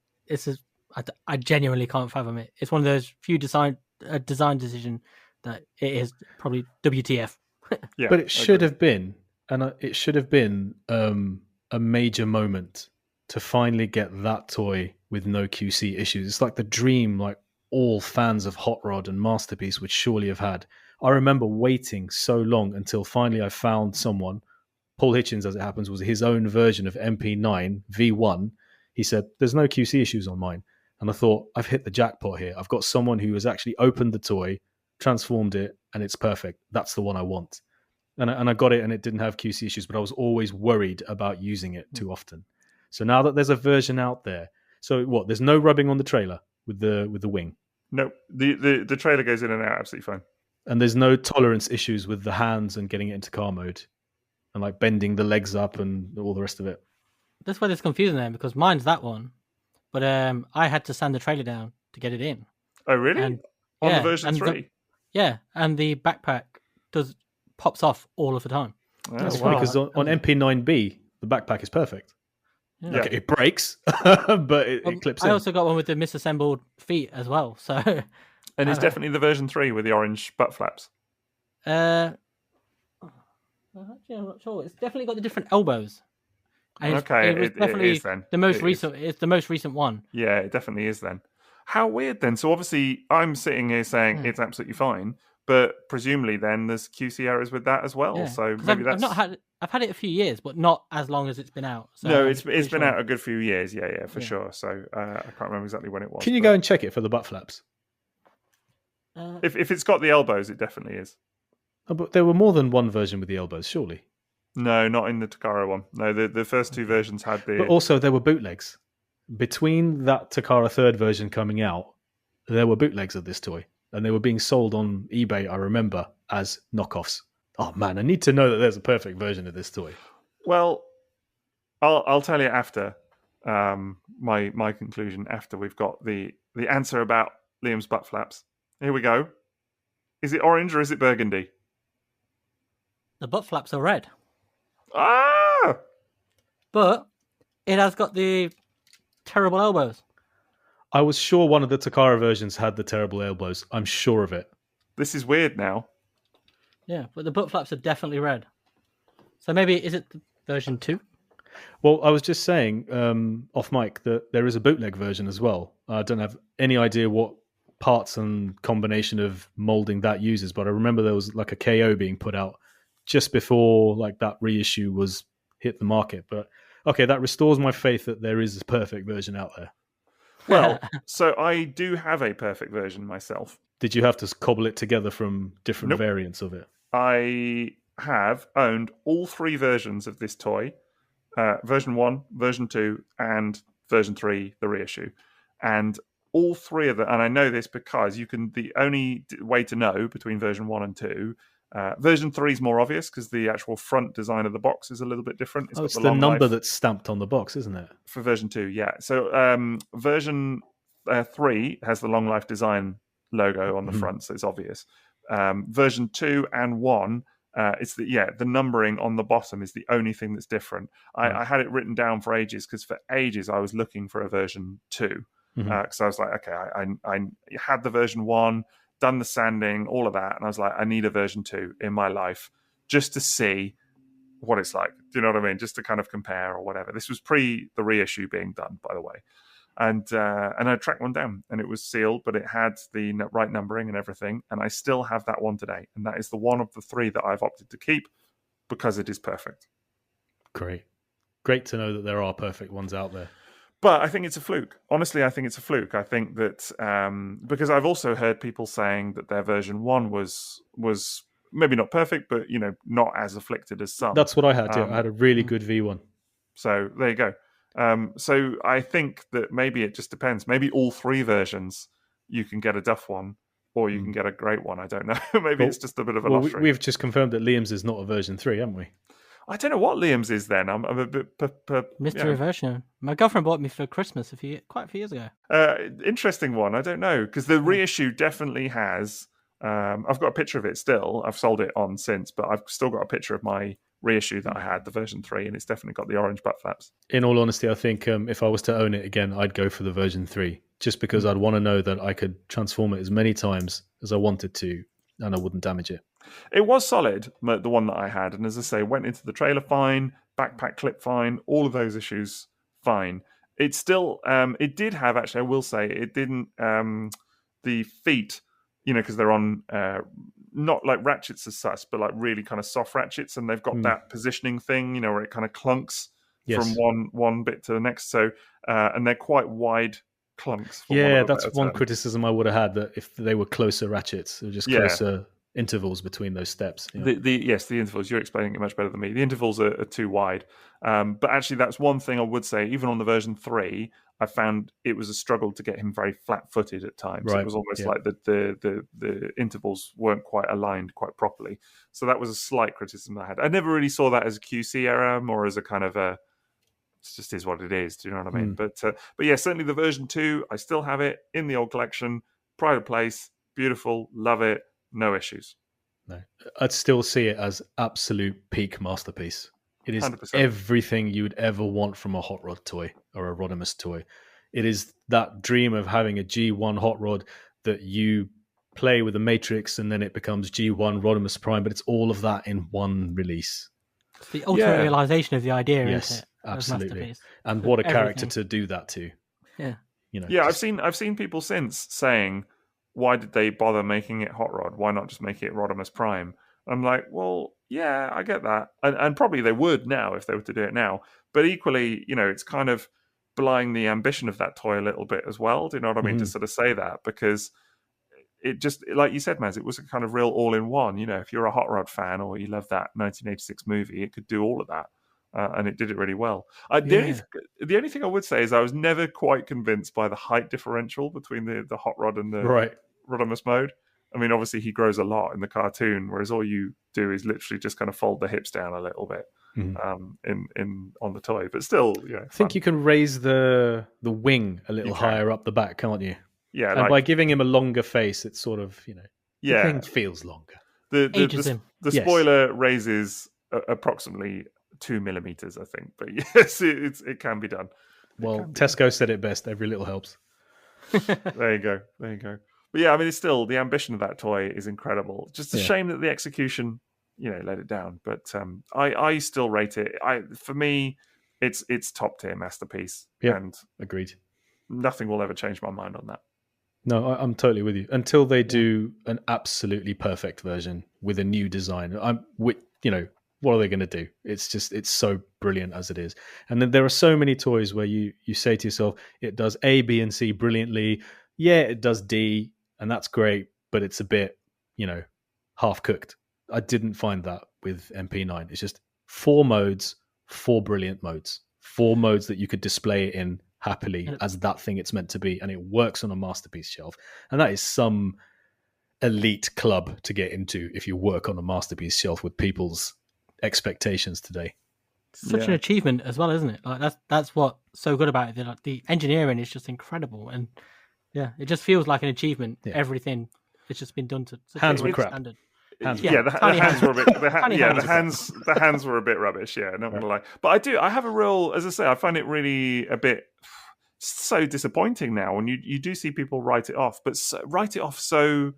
I genuinely can't fathom it. It's one of those few design decision that it is probably WTF. But it should have been, and it should have been a major moment to finally get that toy with no QC issues. It's like the dream, like all fans of Hot Rod and Masterpiece would surely have had. I remember waiting so long until finally I found someone. Paul Hitchens, as it happens, was his own version of MP9 V1. He said, "There's no QC issues on mine." And I thought, I've hit the jackpot here. I've got someone who has actually opened the toy, transformed it, and it's perfect. That's the one I want. And I got it, and it didn't have QC issues, but I was always worried about using it too often. So now that there's a version out there, so what? There's no rubbing on the trailer with the wing. No, the trailer goes in and out absolutely fine. And there's no tolerance issues with the hands and getting it into car mode, and like bending the legs up and all the rest of it. That's why it's confusing then, because mine's that one, but I had to sand the trailer down to get it in. Oh, really? And, on the version 3? And the backpack pops off all of the time. That's funny, because on MP9B, the backpack is perfect. Yeah. Okay, it breaks, but it clips in. I also got one with the misassembled feet as well. So, and it's definitely the version 3 with the orange butt flaps. Actually, I'm not sure. It's definitely got the different elbows. And it is then. The most recent. It's the most recent one. Yeah, it definitely is then. How weird then. So obviously, I'm sitting here saying it's absolutely fine, but presumably then there's QC errors with that as well. Yeah. So maybe I've had it a few years, but not as long as it's been out. So no, it's been out a good few years. Yeah, for sure. So I can't remember exactly when it was. Can you go and check it for the butt flaps? If it's got the elbows, it definitely is. Oh, but there were more than one version with the elbows, surely. No, not in the Takara one. No, the first two versions had the... But also there were bootlegs. Between that Takara third version coming out, there were bootlegs of this toy. And they were being sold on eBay, I remember, as knockoffs. Oh man, I need to know that there's a perfect version of this toy. Well, I'll tell you after my conclusion, after we've got the answer about Liam's butt flaps. Here we go. Is it orange or is it burgundy? The butt flaps are red. Ah! But it has got the terrible elbows. I was sure one of the Takara versions had the terrible elbows. I'm sure of it. This is weird now. Yeah, but the butt flaps are definitely red. So maybe, is it version 2? Well, I was just saying off mic that there is a bootleg version as well. I don't have any idea what parts and combination of molding that uses, but I remember there was like a KO being put out just before like that reissue was hit the market. But okay, that restores my faith that there is a perfect version out there. Well, so I do have a perfect version myself. Did you have to cobble it together from different variants of it? I have owned all 3 versions of this toy. Version 1, version 2, and version 3, the reissue. And all 3 of them, and I know this because the only way to know between version 1 and 2, version 3 is more obvious because the actual front design of the box is a little bit different. It's the number that's stamped on the box, isn't it? For version 2, yeah. So version 3 has the long life design logo on the front, so it's obvious. Version 2 and 1, it's the numbering on the bottom is the only thing that's different. I had it written down for ages because for ages I was looking for a version 2 because I was like, okay, I had the version 1, done the sanding, all of that, and I was like, I need a version 2 in my life just to see what it's like. Do you know what I mean? Just to kind of compare or whatever. This was pre the reissue being done, by the way. And I tracked one down, and it was sealed, but it had the right numbering and everything, and I still have that one today. And that is the one of the 3 that I've opted to keep because it is perfect. Great to know that there are perfect ones out there. But I think it's a fluke. Honestly, I think it's a fluke. I think that because I've also heard people saying that their version 1 was maybe not perfect, but not as afflicted as some. That's what I had. I had a really good V1. So there you go. So I think that maybe it just depends. Maybe all 3 versions you can get a duff one, or you can get a great one. I don't know. Maybe it's just a bit of a lottery. We've just confirmed that Liam's is not a version 3, haven't we? I don't know what Liam's is then. I'm a bit... Mystery version. My girlfriend bought me for Christmas quite a few years ago. Interesting one. I don't know, because the reissue definitely has... I've got a picture of it still. I've sold it on since, but I've still got a picture of my reissue that I had, the version 3, and it's definitely got the orange butt flaps. In all honesty, I think if I was to own it again, I'd go for the version 3, just because I'd want to know that I could transform it as many times as I wanted to, and I wouldn't damage it. It was solid, the one that I had, and as I say, went into the trailer fine, backpack clip fine, all of those issues fine. It still, it did have, actually, I will say, it didn't, the feet, because they're on, not like ratchets as such, but like really kind of soft ratchets, and they've got that positioning thing, where it kind of clunks from one bit to the next. So, and they're quite wide clunks. Yeah, that's one criticism I would have had, that if they were closer ratchets, or just closer intervals between those steps. Yes, the intervals. You're explaining it much better than me. The intervals are too wide. But actually, that's one thing I would say. Even on the version 3, I found it was a struggle to get him very flat-footed at times. Right. It was almost like the intervals weren't quite aligned quite properly. So that was a slight criticism I had. I never really saw that as a QC error, more as a kind of a, it just is what it is. Do you know what I mean? But yeah, certainly the version 2, I still have it in the old collection. Pride of place, beautiful, love it. No issues. No, I'd still see it as absolute peak masterpiece. It is 100%. Everything you'd ever want from a hot rod toy or a Rodimus toy. It is that dream of having a G1 hot rod that you play with the Matrix and then it becomes G1 Rodimus Prime, but it's all of that in one release. It's the ultimate realization of the idea, yes, isn't it? Absolutely. And what a character to do that to. Yeah. I've seen people since saying, why did they bother making it hot rod? Why not just make it Rodimus Prime? I'm like, well, yeah, I get that. And probably they would now if they were to do it now. But equally, it's kind of belying the ambition of that toy a little bit as well. Do you know what I mean? To sort of say that, because it just, like you said, Maz, it was a kind of real all-in-one. If you're a hot rod fan or you love that 1986 movie, it could do all of that. And it did it really well. The only thing I would say is I was never quite convinced by the height differential between the hot rod and the Rodimus mode. I mean, obviously he grows a lot in the cartoon, whereas all you do is literally just kind of fold the hips down a little bit on the toy. But still, I think you can raise the wing a little higher up the back, can't you? Yeah, and by giving him a longer face, it's sort of the thing feels longer. The spoiler raises approximately 2 millimeters, I think. But yes, it can be done. Well, Tesco said it best. Every little helps. There you go. But yeah, I mean, it's still, the ambition of that toy is incredible. Just a shame that the execution, let it down. But I still rate it. For me, it's top tier masterpiece. Yeah, and agreed. Nothing will ever change my mind on that. No, I'm totally with you. Until they do an absolutely perfect version with a new design, what are they going to do? It's so brilliant as it is. And then there are so many toys where you say to yourself, it does A, B, and C brilliantly. Yeah, it does D, and that's great, but it's a bit, half cooked. I didn't find that with MP9. It's just 4 modes, 4 brilliant modes, 4 modes that you could display it in happily as that thing it's meant to be, and it works on a masterpiece shelf. And that is some elite club to get into if you work on a masterpiece shelf with people's expectations today. Such an achievement as well, isn't it? Like that's what's so good about it. Like, the engineering is just incredible, and it just feels like an achievement. Everything it's just been done to hands were crap. Standard. The hands were a bit. The hands were a bit rubbish. Yeah, not gonna lie. But I have a real, as I say, I find it really a bit so disappointing now when you do see people write it off, but write it off so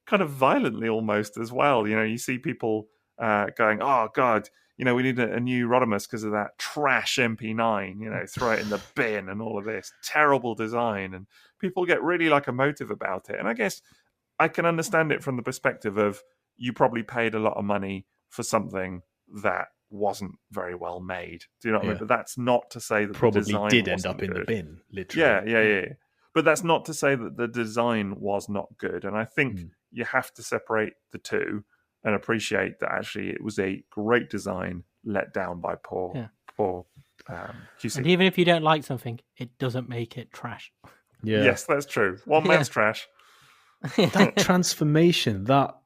kind of violently almost as well. You see people going, oh God, we need a new Rodimus because of that trash MP9, throw it in the bin and all of this terrible design, and people get really emotive about it. And I guess I can understand it from the perspective of you probably paid a lot of money for something that wasn't very well made. Do you know what I mean? But that's not to say that probably the design did end wasn't up in good. the bin, literally. Yeah. But that's not to say that the design was not good. And I think you have to separate the two and appreciate that actually it was a great design let down by poor QC. And even if you don't like something, it doesn't make it trash. Yeah. Yes, that's true. One man's trash. That transformation, that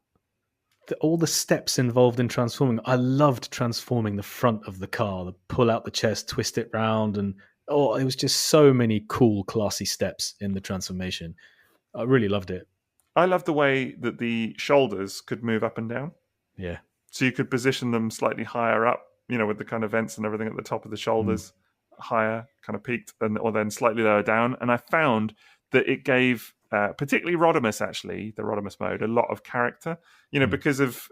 all the steps involved in transforming. I loved transforming the front of the car, the pull out the chest, twist it round, and it was just so many cool, classy steps in the transformation. I really loved it. I love the way that the shoulders could move up and down. Yeah. So you could position them slightly higher up, with the kind of vents and everything at the top of the shoulders, higher, kind of peaked, or then slightly lower down. And I found that it gave, particularly Rodimus, actually, the Rodimus mode, a lot of character, because of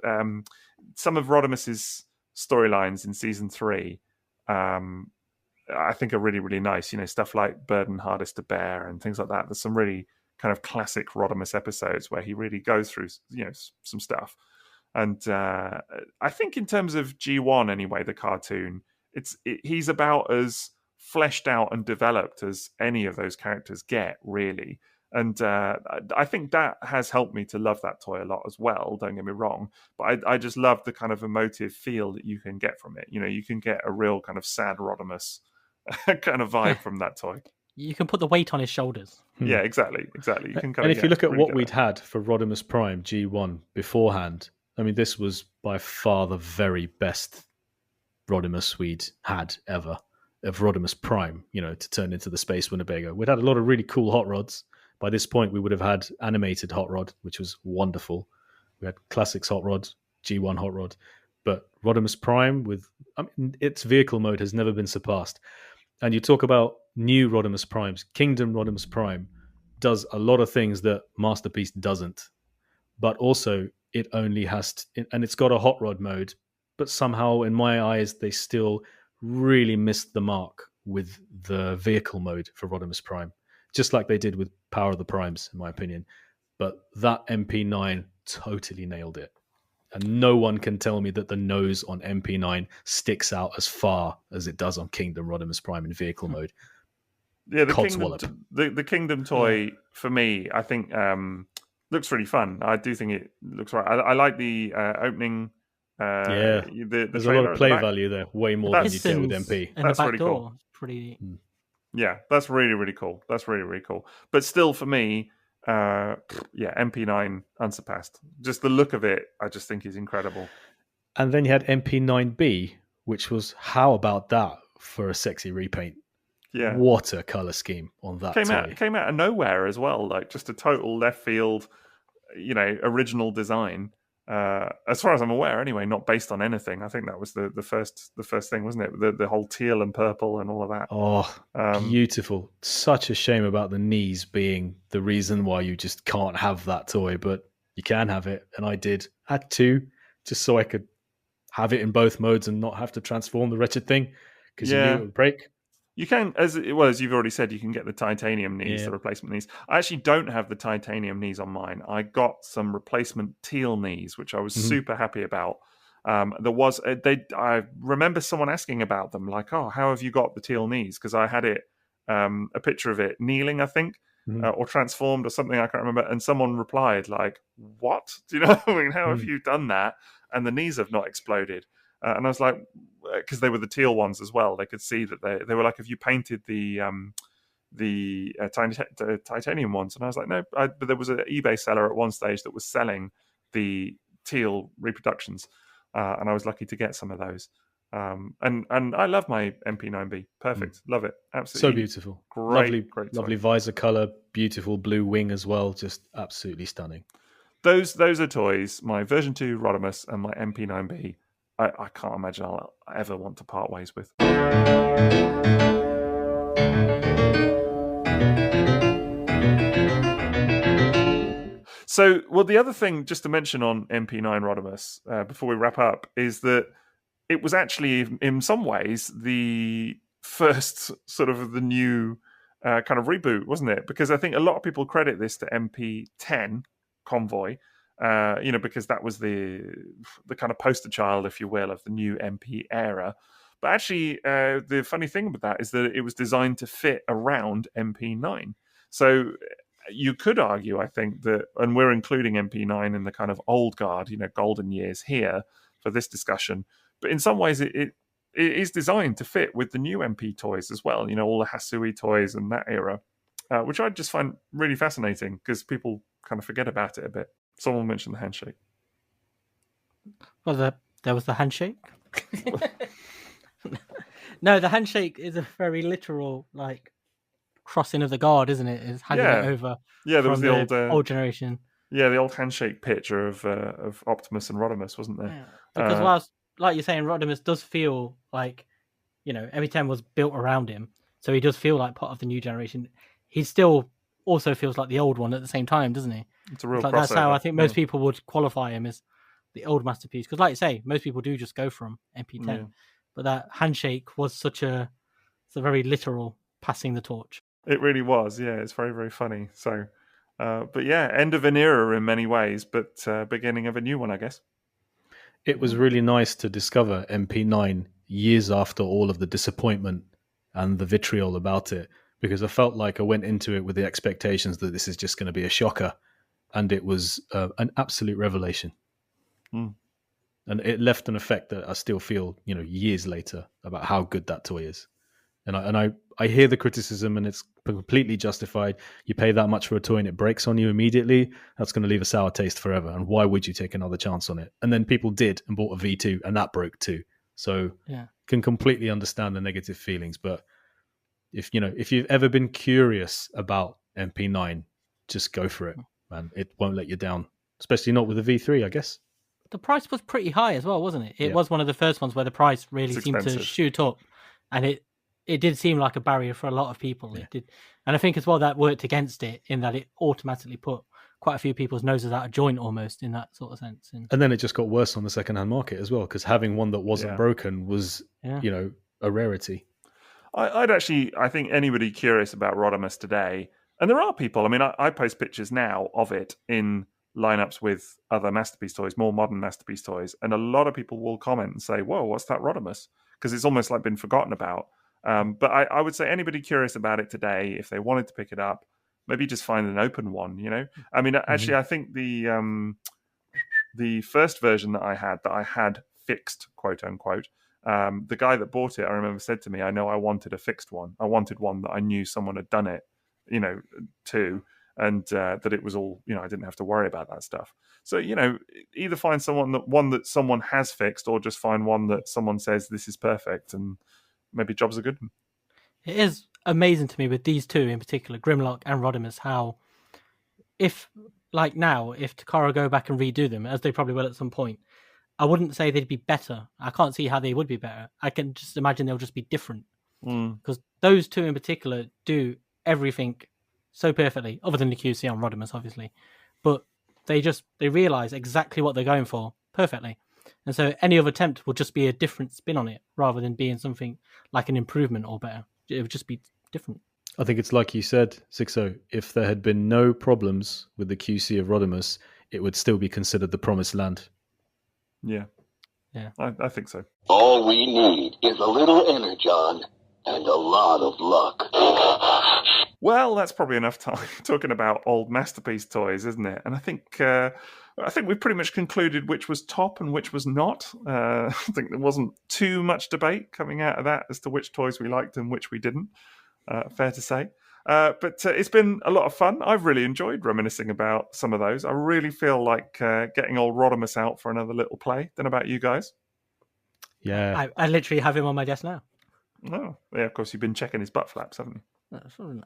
some of Rodimus's storylines in season 3. I think are really, really nice. Stuff like Burden Hardest to Bear and things like that. There's some really kind of classic Rodimus episodes where he really goes through, some stuff. And I think in terms of G1 anyway, the cartoon, he's about as fleshed out and developed as any of those characters get, really. And I think that has helped me to love that toy a lot as well, don't get me wrong. But I just love the kind of emotive feel that you can get from it. You can get a real kind of sad Rodimus kind of vibe from that toy. You can put the weight on his shoulders. Yeah, exactly. You can and if you look at what we'd had for Rodimus Prime G1 beforehand, I mean, this was by far the very best Rodimus we'd had ever, of Rodimus Prime, to turn into the Space Winnebago. We'd had a lot of really cool hot rods. By this point, we would have had animated hot rod, which was wonderful. We had Classics hot rod, G1 hot rod. But Rodimus Prime, its vehicle mode has never been surpassed. And you talk about new Rodimus Primes. Kingdom Rodimus Prime does a lot of things that Masterpiece doesn't. But also, it only has... and it's got a hot rod mode. But somehow, in my eyes, they still really missed the mark with the vehicle mode for Rodimus Prime. Just like they did with Power of the Primes, in my opinion. But that MP9 totally nailed it. And no one can tell me that the nose on MP9 sticks out as far as it does on Kingdom Rodimus Prime in vehicle mode. Yeah, the Kingdom toy, for me, I think looks really fun. I do think it looks right. I like the opening... there's a lot of play value there, way more than you get with MP. And that's the back really door, cool. Pretty... Yeah, that's really, really cool. That's really, really cool. But still, for me, MP9 unsurpassed. Just the look of it, I just think is incredible. And then you had MP9B, which was, how about that for a sexy repaint? Yeah. What a colour scheme on that toy. Came out of nowhere as well, like just a total left field, original design. As far as I'm aware, anyway, not based on anything. I think that was the first thing, wasn't it? The whole teal and purple and all of that. Oh, beautiful! Such a shame about the knees being the reason why you just can't have that toy, but you can have it, and I did. I had two, just so I could have it in both modes and not have to transform the wretched thing because you knew it would break. You can, as you've already said, you can get the titanium knees, the replacement knees. I actually don't have the titanium knees on mine. I got some replacement teal knees, which I was super happy about. I remember someone asking about them, like, "Oh, how have you got the teal knees?" Because I had it, a picture of it kneeling, I think, or transformed or something. I can't remember. And someone replied, like, "What? Do you know what I mean? How have you done that?" And the knees have not exploded. And I was like, because they were the teal ones as well. They could see that they were like, if you painted the titanium ones. And I was like, no. But there was an eBay seller at one stage that was selling the teal reproductions, and I was lucky to get some of those. And I love my MP9B. Perfect. Love it. Absolutely. So beautiful. Great lovely visor color, beautiful blue wing as well. Just absolutely stunning. Those are toys. My version 2 Rodimus and my MP9B. I can't imagine I'll ever want to part ways with. So, the other thing just to mention on MP9 Rodimus before we wrap up is that it was actually, in some ways, the first sort of the new kind of reboot, wasn't it? Because I think a lot of people credit this to MP10 Convoy. Because that was the kind of poster child, if you will, of the new MP era. But actually, the funny thing about that is that it was designed to fit around MP9. So you could argue, I think, that, and we're including MP9 in the kind of old guard, golden years here for this discussion. But in some ways, it is designed to fit with the new MP toys as well. All the Hasui toys and that era, which I just find really fascinating because people kind of forget about it a bit. Someone mentioned the handshake. Well, there was the handshake. No, the handshake is a very literal, like, crossing of the guard, isn't it? It's handing it over there was from the old generation. Yeah, the old handshake picture of Optimus and Rodimus, wasn't there? Yeah. Because whilst, like you're saying, Rodimus does feel like, M10 was built around him, so he does feel like part of the new generation. He still also feels like the old one at the same time, doesn't he? It's a real crossover. That's how I think most people would qualify him as the old masterpiece. Because, like you say, most people do just go from MP10, but that handshake was it's a very literal passing the torch. It really was. Yeah, it's very, very funny. So, but yeah, end of an era in many ways, but beginning of a new one, I guess. It was really nice to discover MP9 years after all of the disappointment and the vitriol about it, because I felt like I went into it with the expectations that this is just going to be a shocker, and it was an absolute revelation. And it left an effect that I still feel, years later, about how good that toy is. And I hear the criticism, and it's completely justified. You pay that much for a toy and it breaks on you immediately, that's going to leave a sour taste forever. And why would you take another chance on it? And then people did and bought a V2 and that broke too. So can completely understand the negative feelings. But if you've ever been curious about MP9, just go for it, man. It won't let you down, especially not with a V3, I guess. The price was pretty high as well, wasn't it? It was one of the first ones where the price really seemed to shoot up, and it did seem like a barrier for a lot of people. It did, and I think as well that worked against it in that it automatically put quite a few people's noses out of joint almost in that sort of sense. And then it just got worse on the second-hand market as well, because having one that wasn't broken was, a rarity. I think anybody curious about Rodimus today, and there are people, I mean, I post pictures now of it in lineups with other Masterpiece toys, more modern Masterpiece toys, and a lot of people will comment and say, whoa, what's that Rodimus? Because it's almost like been forgotten about. But I would say anybody curious about it today, if they wanted to pick it up, maybe just find an open one, I mean, actually, I think the first version that I had fixed, quote unquote, the guy that bought it, I remember, said to me, I know I wanted a fixed one. I wanted one that I knew someone had done it, too, and that it was all, I didn't have to worry about that stuff. So, either find one that someone has fixed, or just find one that someone says this is perfect, and maybe jobs are good. It is amazing to me with these two in particular, Grimlock and Rodimus, how if Takara go back and redo them, as they probably will at some point, I wouldn't say they'd be better. I can't see how they would be better. I can just imagine they'll just be different. Because those two in particular do everything so perfectly, other than the QC on Rodimus, obviously. But they realise exactly what they're going for perfectly. And so any other attempt will just be a different spin on it, rather than being something like an improvement or better. It would just be different. I think it's like you said, Sixo, if there had been no problems with the QC of Rodimus, it would still be considered the promised land. Yeah. I think so. All we need is a little energon and a lot of luck. Well, that's probably enough time talking about old Masterpiece toys, isn't it? And I think we've pretty much concluded which was top and which was not. I think there wasn't too much debate coming out of that as to which toys we liked and which we didn't. Fair to say. But it's been a lot of fun. I've really enjoyed reminiscing about some of those. I really feel like getting old Rodimus out for another little play. Don't know about you guys. Yeah. I literally have him on my desk now. Oh, yeah, of course, you've been checking his butt flaps, haven't you?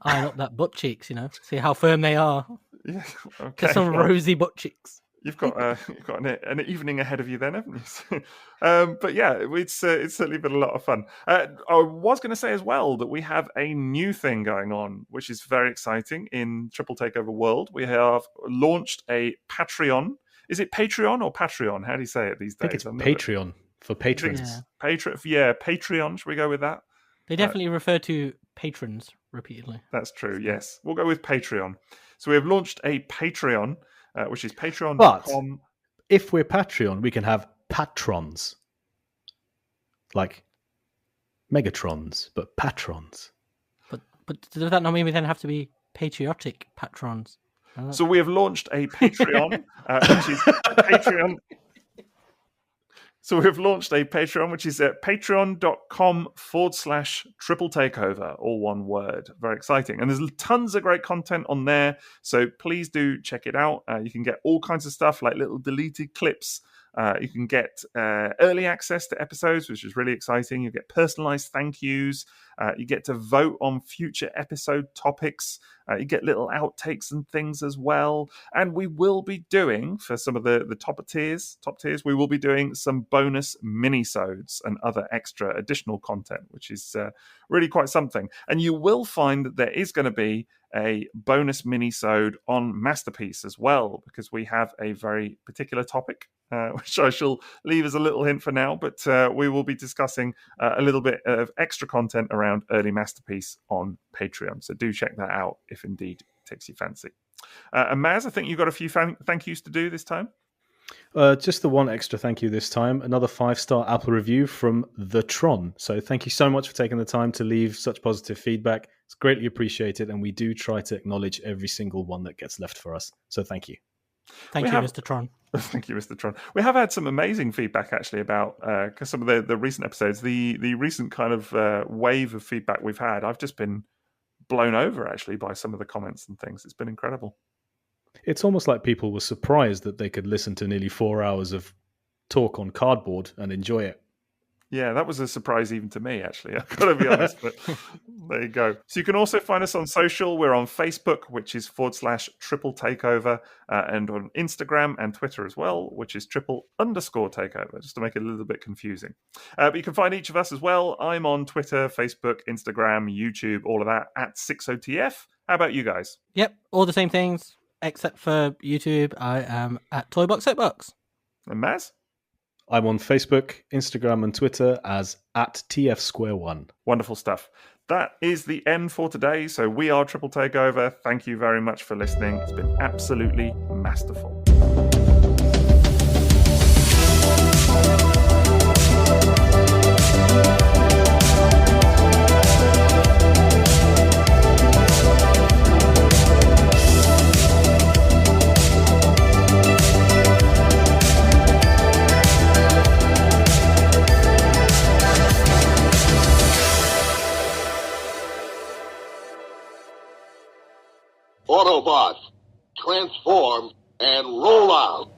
Iron up that butt cheeks, see how firm they are. Yeah, okay. Get some rosy butt cheeks. You've got an evening ahead of you then, haven't you? But yeah, it's certainly been a lot of fun. I was going to say as well that we have a new thing going on, which is very exciting in Triple Takeover World. We have launched a Patreon. Is it Patreon or Patreon? How do you say it these days? I think it's Patreon for patrons. Patreon. Should we go with that? They definitely refer to patrons repeatedly. That's true, yes. We'll go with Patreon. So we have launched a Patreon, which is patreon.com. But if we're Patreon, we can have patrons. Like Megatrons, but patrons. But does that not mean we then have to be patriotic patrons? So we have launched a Patreon, which is Patreon. So we've launched a Patreon, which is at patreon.com/triple takeover, all one word. Very exciting. And there's tons of great content on there. So please do check it out. You can get all kinds of stuff like little deleted clips You can get early access to episodes, which is really exciting. You get personalized thank yous. You get to vote on future episode topics. You get little outtakes and things as well. And we will be doing, for some of the top tiers, we will be doing some bonus minisodes and other extra additional content, which is really quite something. And you will find that there is going to be a bonus minisode on Masterpiece as well, because we have a very particular topic, which I shall leave as a little hint for now, but we will be discussing a little bit of extra content around early Masterpiece on Patreon. So do check that out if indeed it takes you fancy. And Maz, I think you've got a few thank yous to do this time. Just the one extra thank you this time. Another 5-star Apple review from The Tron. So thank you so much for taking the time to leave such positive feedback. It's greatly appreciated, and we do try to acknowledge every single one that gets left for us. So thank you. Thank you, Mr. Tron. Thank you, Mr. Tron. We have had some amazing feedback actually about some of the recent episodes. The recent kind of wave of feedback we've had, I've just been blown over actually by some of the comments and things. It's been incredible. It's almost like people were surprised that they could listen to nearly 4 hours of talk on cardboard and enjoy it. Yeah, that was a surprise even to me, actually. I've got to be honest, but there you go. So you can also find us on social. We're on Facebook, which is /TripleTakeover, and on Instagram and Twitter as well, which is _takeover, just to make it a little bit confusing. But you can find each of us as well. I'm on Twitter, Facebook, Instagram, YouTube, all of that, at Sixo How about you guys? Yep, all the same things, except for YouTube. I am at Toybox Soapbox. And Maz? I'm on Facebook, Instagram, and Twitter as at TFsquareone. Wonderful stuff. That is the end for today. So we are Triple Takeover. Thank you very much for listening. It's been absolutely masterful. Autobots, transform and roll out.